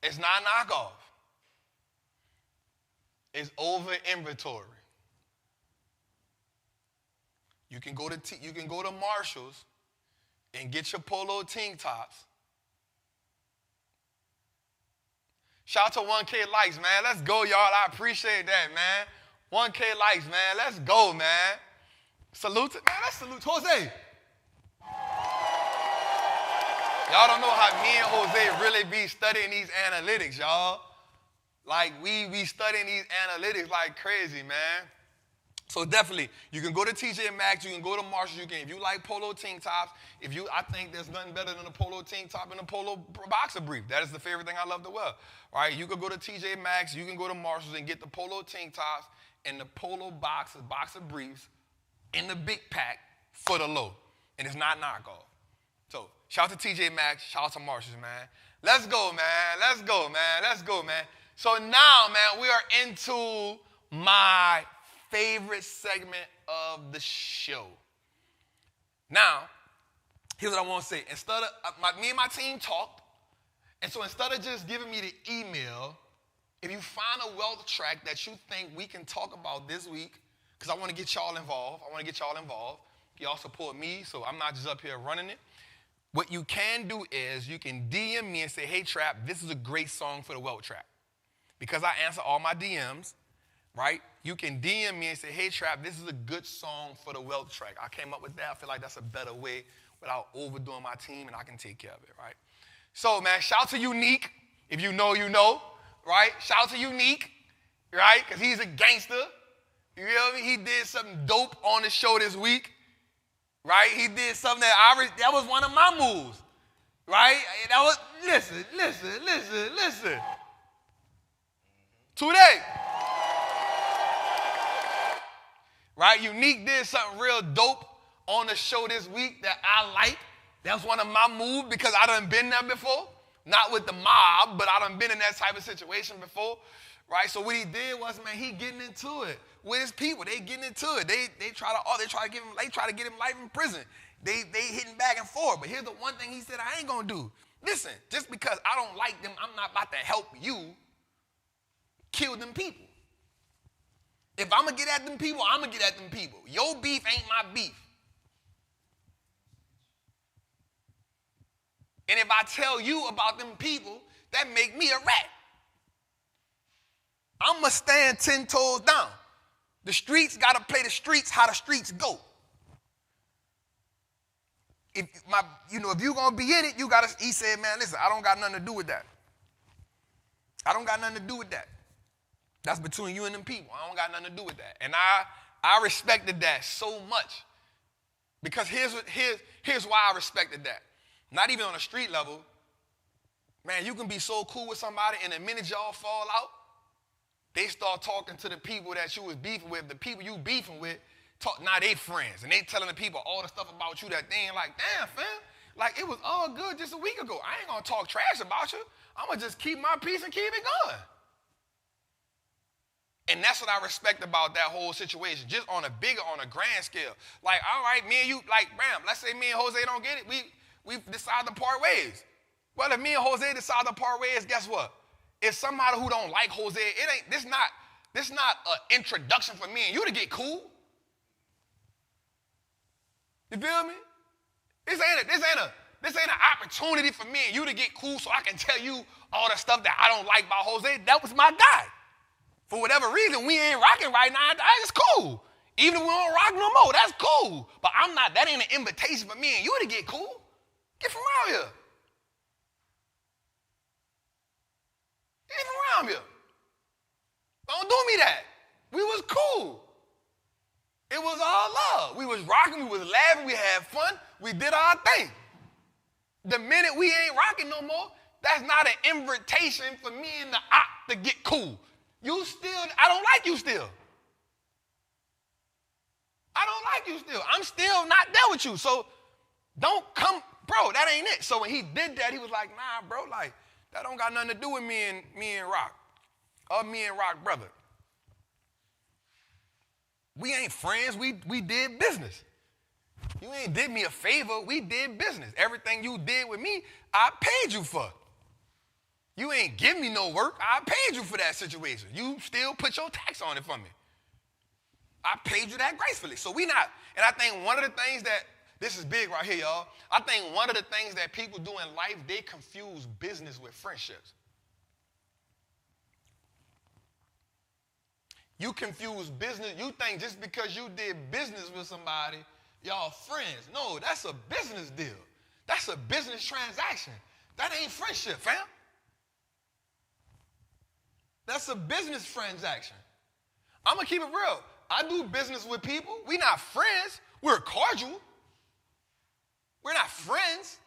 It's not knockoff. It's over inventory. You can go to Marshall's and get your polo tank tops. Shout out to 1K likes, man. Let's go, y'all. I appreciate that, man. 1K likes, man. Let's go, man. Salute, man. Let's salute Jose. Y'all don't know how me and Jose really be studying these analytics, y'all. Like, we be studying these analytics like crazy, man. So definitely, you can go to TJ Maxx, you can go to Marshall, if you like polo tank tops, I think there's nothing better than a polo tank top and a polo boxer brief. That is the favorite thing I love to wear. Right? You can go to TJ Maxx, you can go to Marshall's and get the polo tank tops and the polo boxer briefs in the big pack for the low. And it's not knockoff. So shout out to TJ Maxx, shout out to Marshall's, man. Let's go, man. Let's go, man. Let's go, man. So now, man, we are into my favorite segment of the show. Now, here's what I want to say. Instead of, me and my team talked, and so instead of just giving me the email, if you find a wealth track that you think we can talk about this week, because I want to get y'all involved. Y'all support me, so I'm not just up here running it. What you can do is you can DM me and say, hey, Trapp, this is a great song for the wealth track. Because I answer all my DMs, right? You can DM me and say, hey, Trapp, this is a good song for the wealth track. I came up with that. I feel like that's a better way without overdoing my team, and I can take care of it, right? So, man, shout out to Unique. If you know, you know, right? Shout out to Unique, right? Because he's a gangster. You feel me? He did something dope on the show this week, right? He did something that was one of my moves, right? That was, listen. Today. Right? Unique did something real dope on the show this week that I like. That's one of my moves because I done been there before. Not with the mob, but I done been in that type of situation before. Right? So what he did was, man, he getting into it with his people. They getting into it. They try to get him life in prison. They hitting back and forth. But here's the one thing he said I ain't gonna do. Listen, just because I don't like them, I'm not about to help you kill them people. If I'm going to get at them people, I'm going to get at them people. Your beef ain't my beef. And if I tell you about them people, that make me a rat. I'm going to stand 10 toes down. The streets got to play the streets how the streets go. If you're going to be in it, he said, man, listen, I don't got nothing to do with that. That's between you and them people. I don't got nothing to do with that. And I respected that so much. Because here's why I respected that. Not even on a street level. Man, you can be so cool with somebody, and the minute y'all fall out, they start talking to the people that you was beefing with. The people you beefing with, now they friends. And they telling the people all the stuff about you that they ain't like, damn, fam. Like, it was all good just a week ago. I ain't going to talk trash about you. I'm going to just keep my peace and keep it going. And that's what I respect about that whole situation, just on a grand scale. Like, all right, me and you, like, bam, let's say me and Jose don't get it. We decide to part ways. Well, if me and Jose decide to part ways, guess what? If somebody who don't like Jose, this not an introduction for me and you to get cool. You feel me? This ain't an opportunity for me and you to get cool so I can tell you all the stuff that I don't like about Jose. That was my guy. For whatever reason, we ain't rocking right now. That's cool. Even if we don't rock no more, that's cool. But that ain't an invitation for me and you to get cool. Get from around here. Get from around here. Don't do me that. We was cool. It was all love. We was rocking, we was laughing, we had fun, we did our thing. The minute we ain't rocking no more, that's not an invitation for me and the op to get cool. I don't like you still. I don't like you still. I'm still not there with you. So don't come, bro, that ain't it. So when he did that, he was like, nah, bro, like, that don't got nothing to do with me and Rock. Or me and Rock brother. We ain't friends, we did business. You ain't did me a favor, we did business. Everything you did with me, I paid you for. You ain't give me no work, I paid you for that situation. You still put your tax on it for me. I paid you that gracefully. So we not, and I think one of the things that, this is big right here, y'all. I think one of the things that people do in life, they confuse business with friendships. You confuse business. You think just because you did business with somebody, y'all friends. No, that's a business deal. That's a business transaction. That ain't friendship, fam. That's a business transaction. I'm going to keep it real. I do business with people. We're not friends. We're cordial. We're not friends.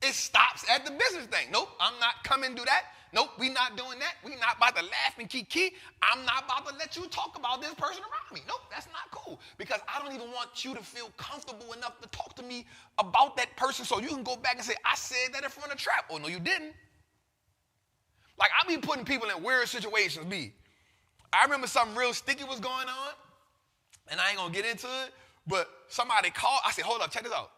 It stops at the business thing. Nope, I'm not coming to that. Nope, we not doing that. We not about to laugh and kiki. I'm not about to let you talk about this person around me. Nope, that's not cool. Because I don't even want you to feel comfortable enough to talk to me about that person so you can go back and say, I said that in front of Trapp. Oh, no, you didn't. Like, I be putting people in weird situations, I remember something real sticky was going on, and I ain't going to get into it, but somebody called. I said, hold up, check this out.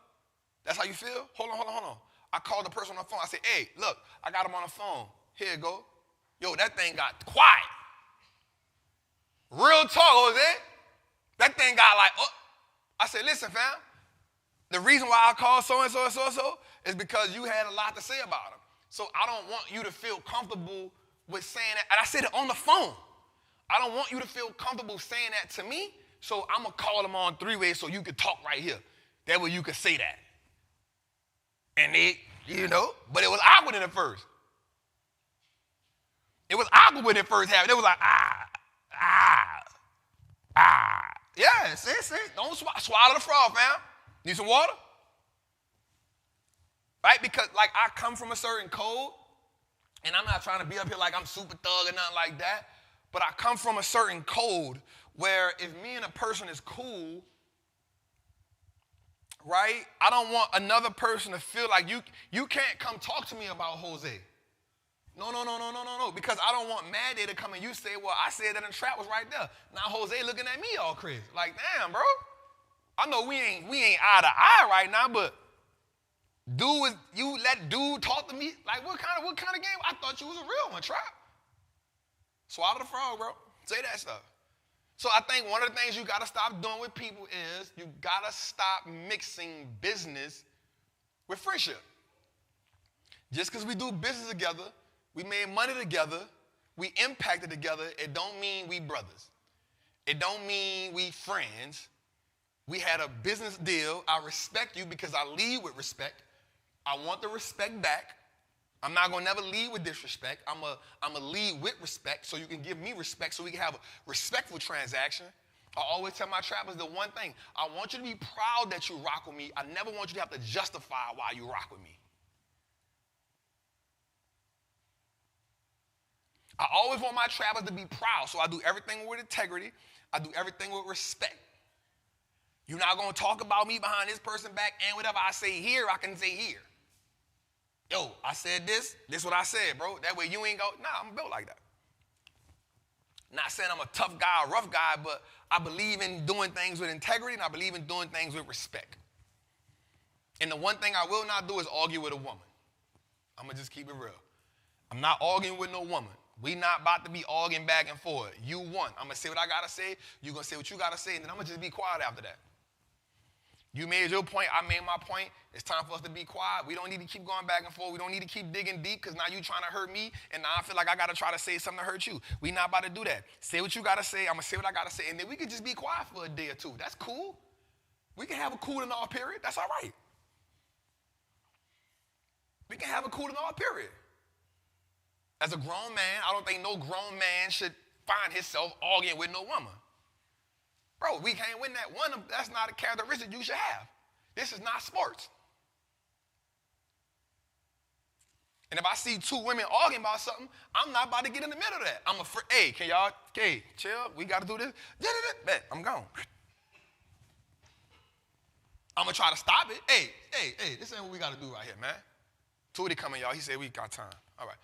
That's how you feel? Hold on. I called the person on the phone. I said, hey, look, I got him on the phone. Here you go. Yo, that thing got quiet. Real talk, Jose. That thing got like, oh. I said, listen, fam, the reason why I called so-and-so and so-and-so is because you had a lot to say about him. So I don't want you to feel comfortable with saying that. And I said it on the phone. I don't want you to feel comfortable saying that to me, so I'm going to call him on three-way so you can talk right here. That way you can say that. And they, but it was awkward in the first. It was awkward when it first happened. It was like, Yeah, see? Don't swallow the frog, fam. Need some water? Right? Because, like, I come from a certain code, and I'm not trying to be up here like I'm super thug or nothing like that, but I come from a certain code where if me and a person is cool, right, I don't want another person to feel like you can't come talk to me about Jose. No, because I don't want Mad Day to come and you say, well, I said that the Trapp was right there. Now Jose looking at me all crazy. Like, damn, bro. I know we ain't eye to eye right now, but you let dude talk to me? Like, what kind of game? I thought you was a real one, Trapp. Swallow the frog, bro. Say that stuff. So I think one of the things you got to stop doing with people is you got to stop mixing business with friendship. Just because we do business together, we made money together, we impacted together, it don't mean we brothers. It don't mean we friends. We had a business deal. I respect you because I lead with respect. I want the respect back. I'm not going to never lead with disrespect. I'm going to lead with respect so you can give me respect so we can have a respectful transaction. I always tell my trappers the one thing. I want you to be proud that you rock with me. I never want you to have to justify why you rock with me. I always want my trappers to be proud, so I do everything with integrity. I do everything with respect. You're not going to talk about me behind this person back, and whatever I say here, I can say here. Yo, I said this is what I said, bro. That way you ain't go, nah, I'm built like that. Not saying I'm a tough guy, a rough guy, but I believe in doing things with integrity, and I believe in doing things with respect. And the one thing I will not do is argue with a woman. I'm going to just keep it real. I'm not arguing with no woman. We not about to be arguing back and forth. You won. I'm going to say what I got to say. You're going to say what you got to say, and then I'm going to just be quiet after that. You made your point. I made my point. It's time for us to be quiet. We don't need to keep going back and forth. We don't need to keep digging deep because now you trying to hurt me, and now I feel like I got to try to say something to hurt you. We not about to do that. Say what you got to say. I'm going to say what I got to say, and then we can just be quiet for a day or two. That's cool. We can have a cooling off period. That's all right. We can have a cooling off period. As a grown man, I don't think no grown man should find himself arguing with no woman. Bro, we can't win that one. That's not a characteristic you should have. This is not sports. And if I see two women arguing about something, I'm not about to get in the middle of that. I'm afraid, hey, can y'all, hey, chill, we got to do this. Bet, I'm gone. I'm going to try to stop it. Hey, this ain't what we got to do right here, man. Tootie coming, y'all. He said we got time. All right.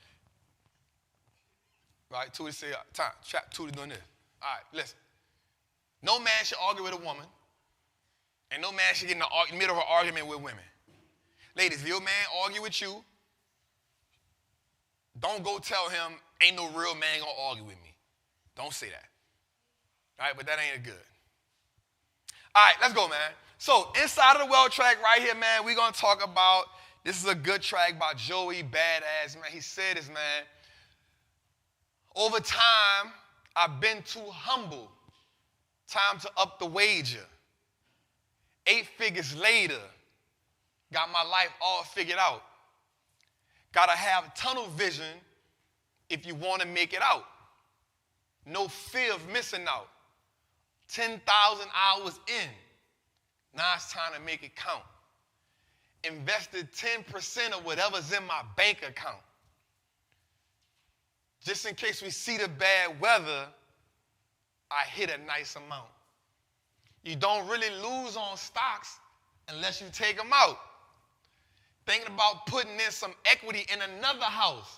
Right, Tootie said time. Tootie doing this. All right, listen. No man should argue with a woman, and no man should get in the middle of an argument with women. Ladies, if your man argue with you, don't go tell him, ain't no real man gonna argue with me. Don't say that. All right, but that ain't good. All right, let's go, man. So inside of the well track right here, man, we're gonna talk about, this is a good track by Joey Badass, man. He said this, man. Over time, I've been too humble. Time to up the wager. 8 figures later, got my life all figured out. Gotta have tunnel vision if you want to make it out. No fear of missing out. 10,000 hours in. Now it's time to make it count. Invested 10% of whatever's in my bank account. Just in case we see the bad weather, I hit a nice amount. You don't really lose on stocks unless you take them out. Thinking about putting in some equity in another house.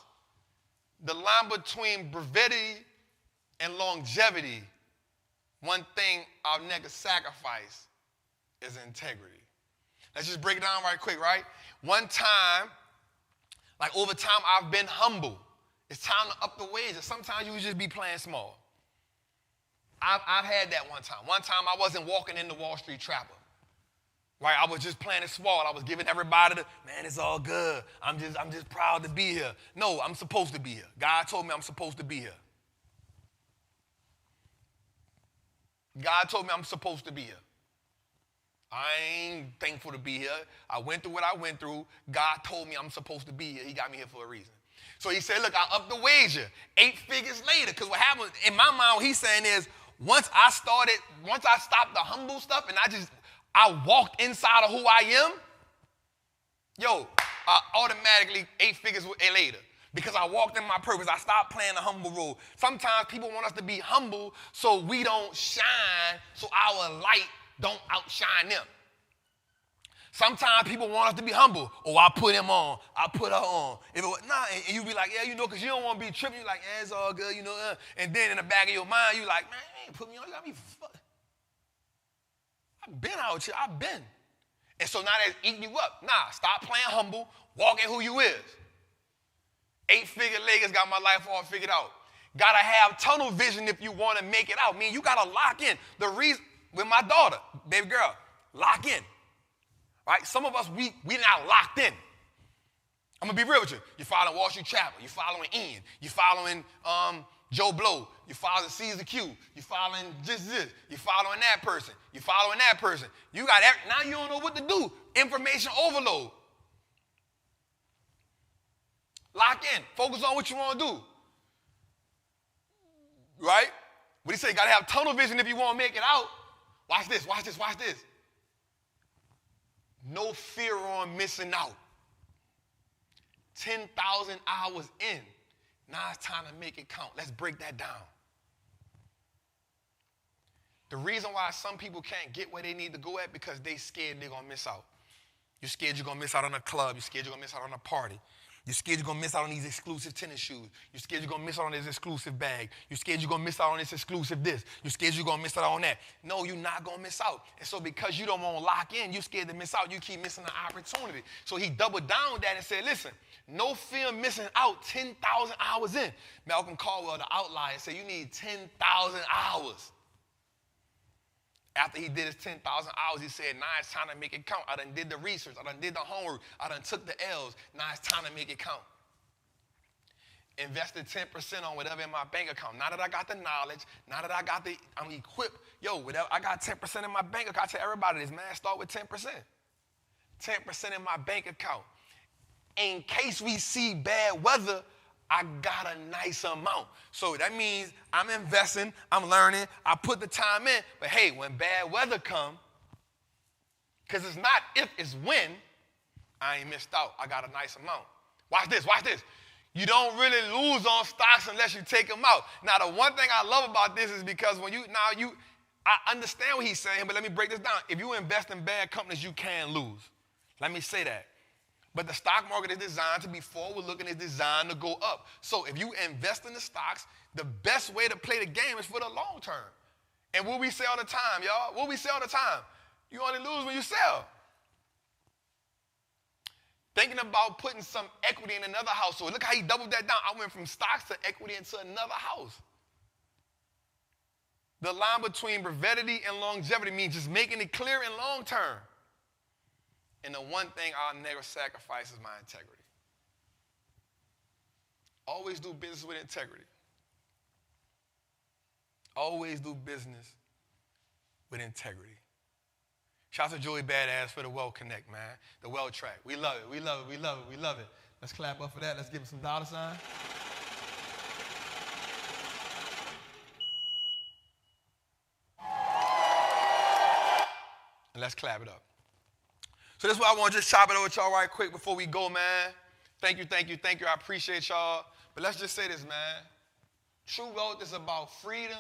The line between brevity and longevity, one thing I'll never sacrifice is integrity. Let's just break it down right quick, right? One time, like over time, I've been humble. It's time to up the wages. Sometimes you just be playing small. I've had that one time. One time I wasn't walking in the Wallstreet Trapper. Right? I was just playing it small. I was giving everybody the, man, it's all good. I'm just proud to be here. No, I'm supposed to be here. God told me I'm supposed to be here. God told me I'm supposed to be here. I ain't thankful to be here. I went through what I went through. God told me I'm supposed to be here. He got me here for a reason. So he said, look, I upped the wager 8 figures later. Because what happened, in my mind, what he's saying is, once I stopped the humble stuff and I walked inside of who I am, automatically 8 figures later. Because I walked in my purpose. I stopped playing the humble role. Sometimes people want us to be humble so we don't shine, so our light don't outshine them. Sometimes people want us to be humble. Oh, I put him on. I put her on. And you be like, yeah, because you don't want to be tripping. You're like, yeah, it's all good, And then in the back of your mind, you like, man, you ain't put me on. You got me fucked. I've been out here. I've been. And so now that's eating you up. Nah, stop playing humble. Walk in who you is. 8-figure Lakers got my life all figured out. Got to have tunnel vision if you want to make it out. You got to lock in. The reason, with my daughter, baby girl, lock in. Right? Some of us, we not locked in. I'm going to be real with you. You're following Wallstreet Chapter. You're following Ian. You're following Joe Blow. You're following Caesar Q. You're following this. You're following that person. You're following that person. You got now you don't know what to do. Information overload. Lock in. Focus on what you want to do. Right? What he said, you got to have tunnel vision if you want to make it out. Watch this. No fear on missing out. 10,000 hours in. Now it's time to make it count. Let's break that down. The reason why some people can't get where they need to go at because they scared they're going to miss out. You're scared you're going to miss out on a club. You're scared you're going to miss out on a party. You're scared you're going to miss out on these exclusive tennis shoes. You're scared you're going to miss out on this exclusive bag. You're scared you're going to miss out on this exclusive this. You're scared you're going to miss out on that. No, you're not going to miss out. And so because you don't want to lock in, you're scared to miss out. You keep missing the opportunity. So he doubled down on that and said, listen, no fear of missing out 10,000 hours in. Malcolm Caldwell, the outlier, said you need 10,000 hours. After he did his 10,000 hours, he said, now it's time to make it count. I done did the research. I done did the homework. I done took the L's. Now it's time to make it count. Invested 10% on whatever in my bank account. Now that I got the knowledge, now that I'm equipped, whatever, I got 10% in my bank account. I tell everybody this, man, start with 10%. 10% in my bank account. In case we see bad weather, I got a nice amount. So that means I'm investing, I'm learning, I put the time in, but hey, when bad weather come, because it's not if, it's when, I ain't missed out. I got a nice amount. Watch this. You don't really lose on stocks unless you take them out. Now, the one thing I love about this is because I understand what he's saying, but let me break this down. If you invest in bad companies, you can lose. Let me say that. But the stock market is designed to be forward-looking, it's designed to go up. So if you invest in the stocks, the best way to play the game is for the long term. And what we say all the time, y'all? What we say all the time? You only lose when you sell. Thinking about putting some equity in another house. So look how he doubled that down. I went from stocks to equity into another house. The line between brevity and longevity means just making it clear and long term. And the one thing I'll never sacrifice is my integrity. Always do business with integrity. Always do business with integrity. Shout out to Joey Badass for the Well Connect, man. The Well Track. We love it. Let's clap up for that. Let's give him some dollar sign. And let's clap it up. So this is why I want to just chop it over with y'all right quick before we go, man. Thank you. I appreciate y'all. But let's just say this, man. True wealth is about freedom,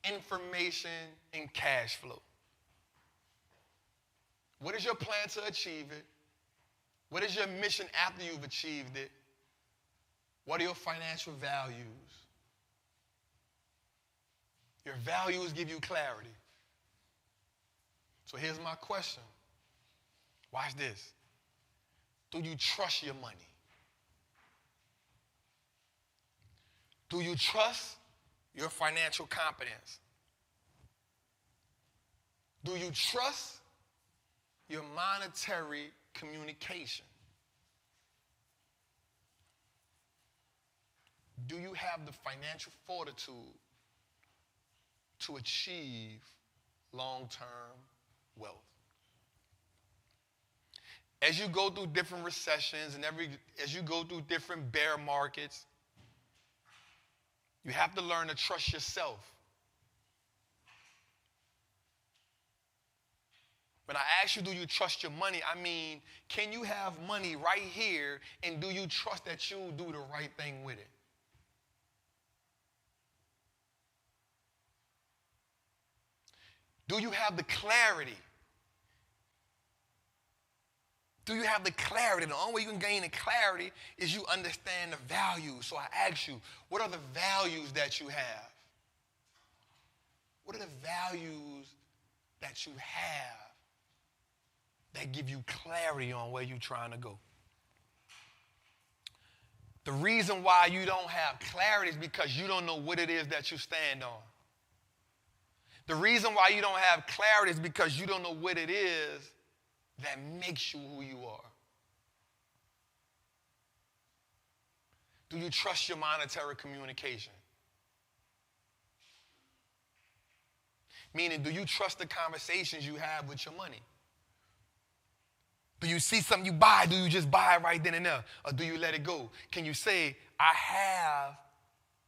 information, and cash flow. What is your plan to achieve it? What is your mission after you've achieved it? What are your financial values? Your values give you clarity. So here's my question. Watch this. Do you trust your money? Do you trust your financial competence? Do you trust your monetary communication? Do you have the financial fortitude to achieve long-term wealth? As you go through different recessions and as you go through different bear markets, you have to learn to trust yourself. When I ask you, do you trust your money, I mean, can you have money right here and do you trust that you'll do the right thing with it? Do you have the clarity? Do you have the clarity? The only way you can gain the clarity is you understand the values. So I ask you, what are the values that you have? What are the values that you have that give you clarity on where you're trying to go? The reason why you don't have clarity is because you don't know what it is that you stand on. The reason why you don't have clarity is because you don't know what it is that makes you who you are. Do you trust your monetary communication? Meaning, do you trust the conversations you have with your money? Do you see something you buy? Do you just buy it right then and there? Or do you let it go? Can you say, I have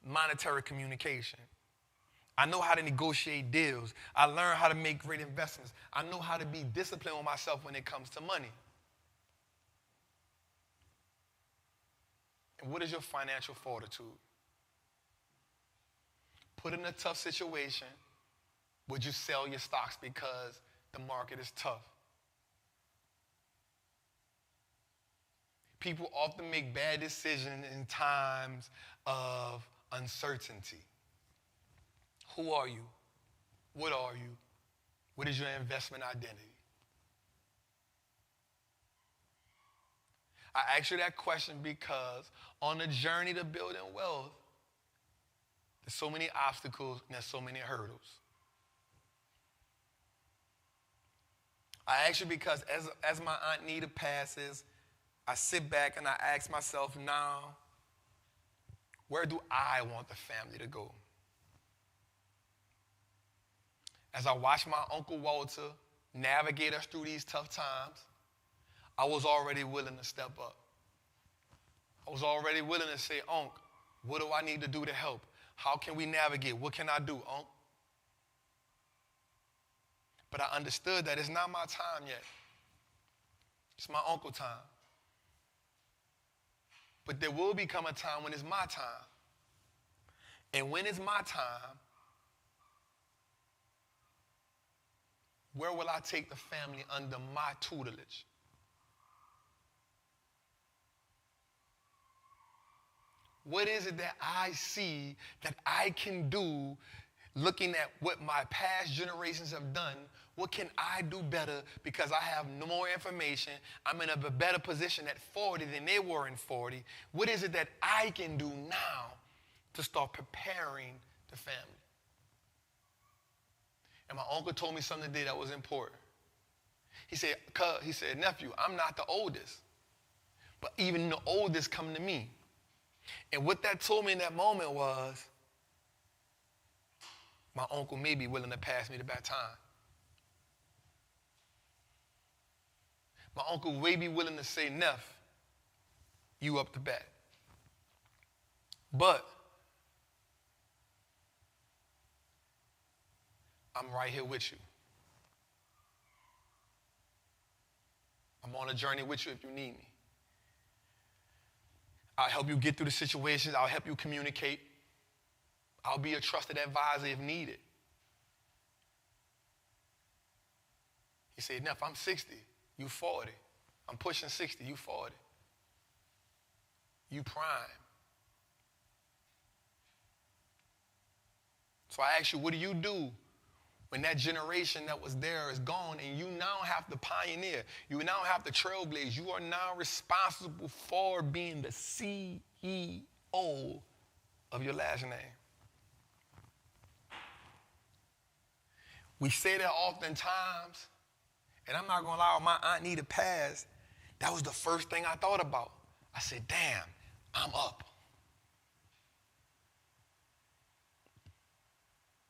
monetary communication? I know how to negotiate deals. I learned how to make great investments. I know how to be disciplined with myself when it comes to money. And what is your financial fortitude? Put in a tough situation, would you sell your stocks because the market is tough? People often make bad decisions in times of uncertainty. Who are you? What are you? What is your investment identity? I ask you that question because on the journey to building wealth, there's so many obstacles and there's so many hurdles. I ask you because as my Aunt Nita passes, I sit back and I ask myself now, where do I want the family to go? As I watch my Uncle Walter navigate us through these tough times, I was already willing to step up. I was already willing to say, Unc, what do I need to do to help? How can we navigate? What can I do, Unc? But I understood that it's not my time yet. It's my uncle time. But there will become a time when it's my time. And when it's my time, where will I take the family under my tutelage? What is it that I see that I can do looking at what my past generations have done? What can I do better because I have no more information? I'm in a better position at 40 than they were in 40. What is it that I can do now to start preparing the family? And my uncle told me something today that was important. He said, nephew, I'm not the oldest, but even the oldest come to me. And what that told me in that moment was, my uncle may be willing to pass me the baton. My uncle may be willing to say, Neff, you up to bat. But I'm right here with you. I'm on a journey with you if you need me. I'll help you get through the situations. I'll help you communicate. I'll be a trusted advisor if needed. He said, Neff, I'm 60. You 40. I'm pushing 60. You 40. You prime. So I ask you, what do you do when that generation that was there is gone and you now have to pioneer? You now have to trailblaze. You are now responsible for being the CEO of your last name. We say that oftentimes, and I'm not going to lie, my Aunt Nita passed, that was the first thing I thought about. I said, damn, I'm up.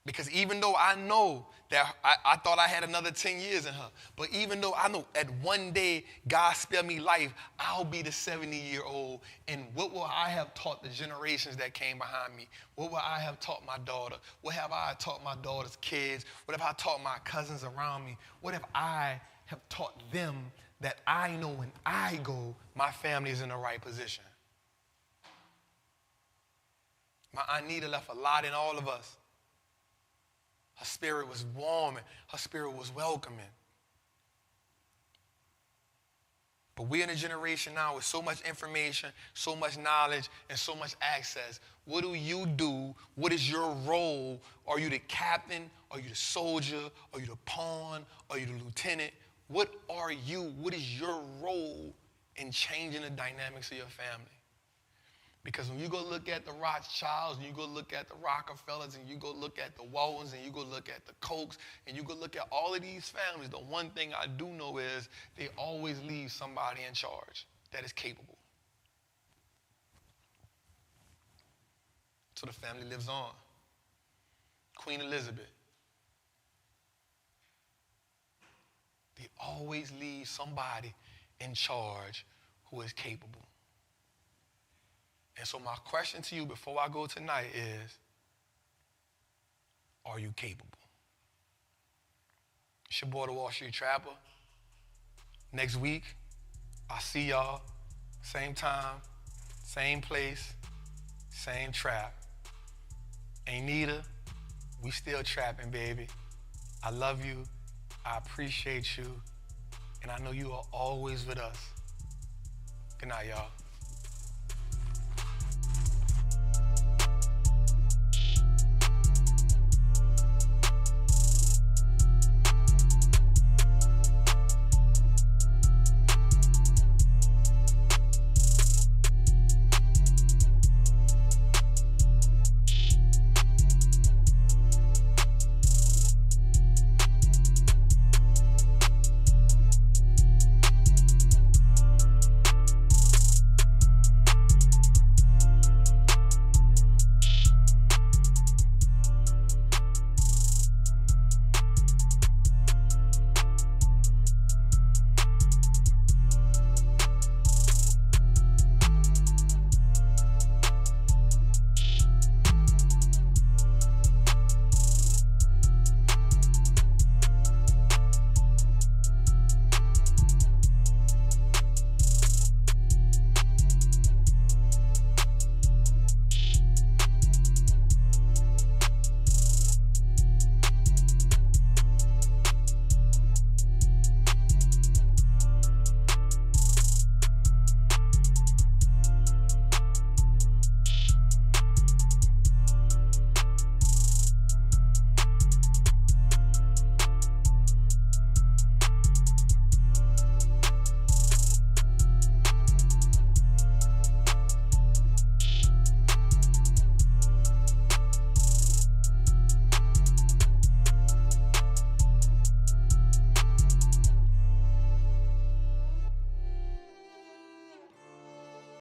Because even though I know that I thought I had another 10 years in her, but even though I know at one day God spare me life, I'll be the 70-year-old. And what will I have taught the generations that came behind me? What will I have taught my daughter? What have I taught my daughter's kids? What have I taught my cousins around me? What have I have taught them that I know when I go, my family is in the right position? My Aunt Nita left a lot in all of us. Her spirit was warm and her spirit was welcoming. But we're in a generation now with so much information, so much knowledge, and so much access. What do you do? What is your role? Are you the captain? Are you the soldier? Are you the pawn? Are you the lieutenant? What are you? What is your role in changing the dynamics of your family? Because when you go look at the Rothschilds, and you go look at the Rockefellers, and you go look at the Waltons, and you go look at the Kochs, and you go look at all of these families, the one thing I do know is they always leave somebody in charge that is capable. So the family lives on. Queen Elizabeth. They always leave somebody in charge who is capable. And so my question to you before I go tonight is, are you capable? It's your boy, the Wallstreet Trapper. Next week, I'll see y'all. Same time, same place, same trap. Ain't Nita, we still trapping, baby. I love you. I appreciate you. And I know you are always with us. Good night, y'all.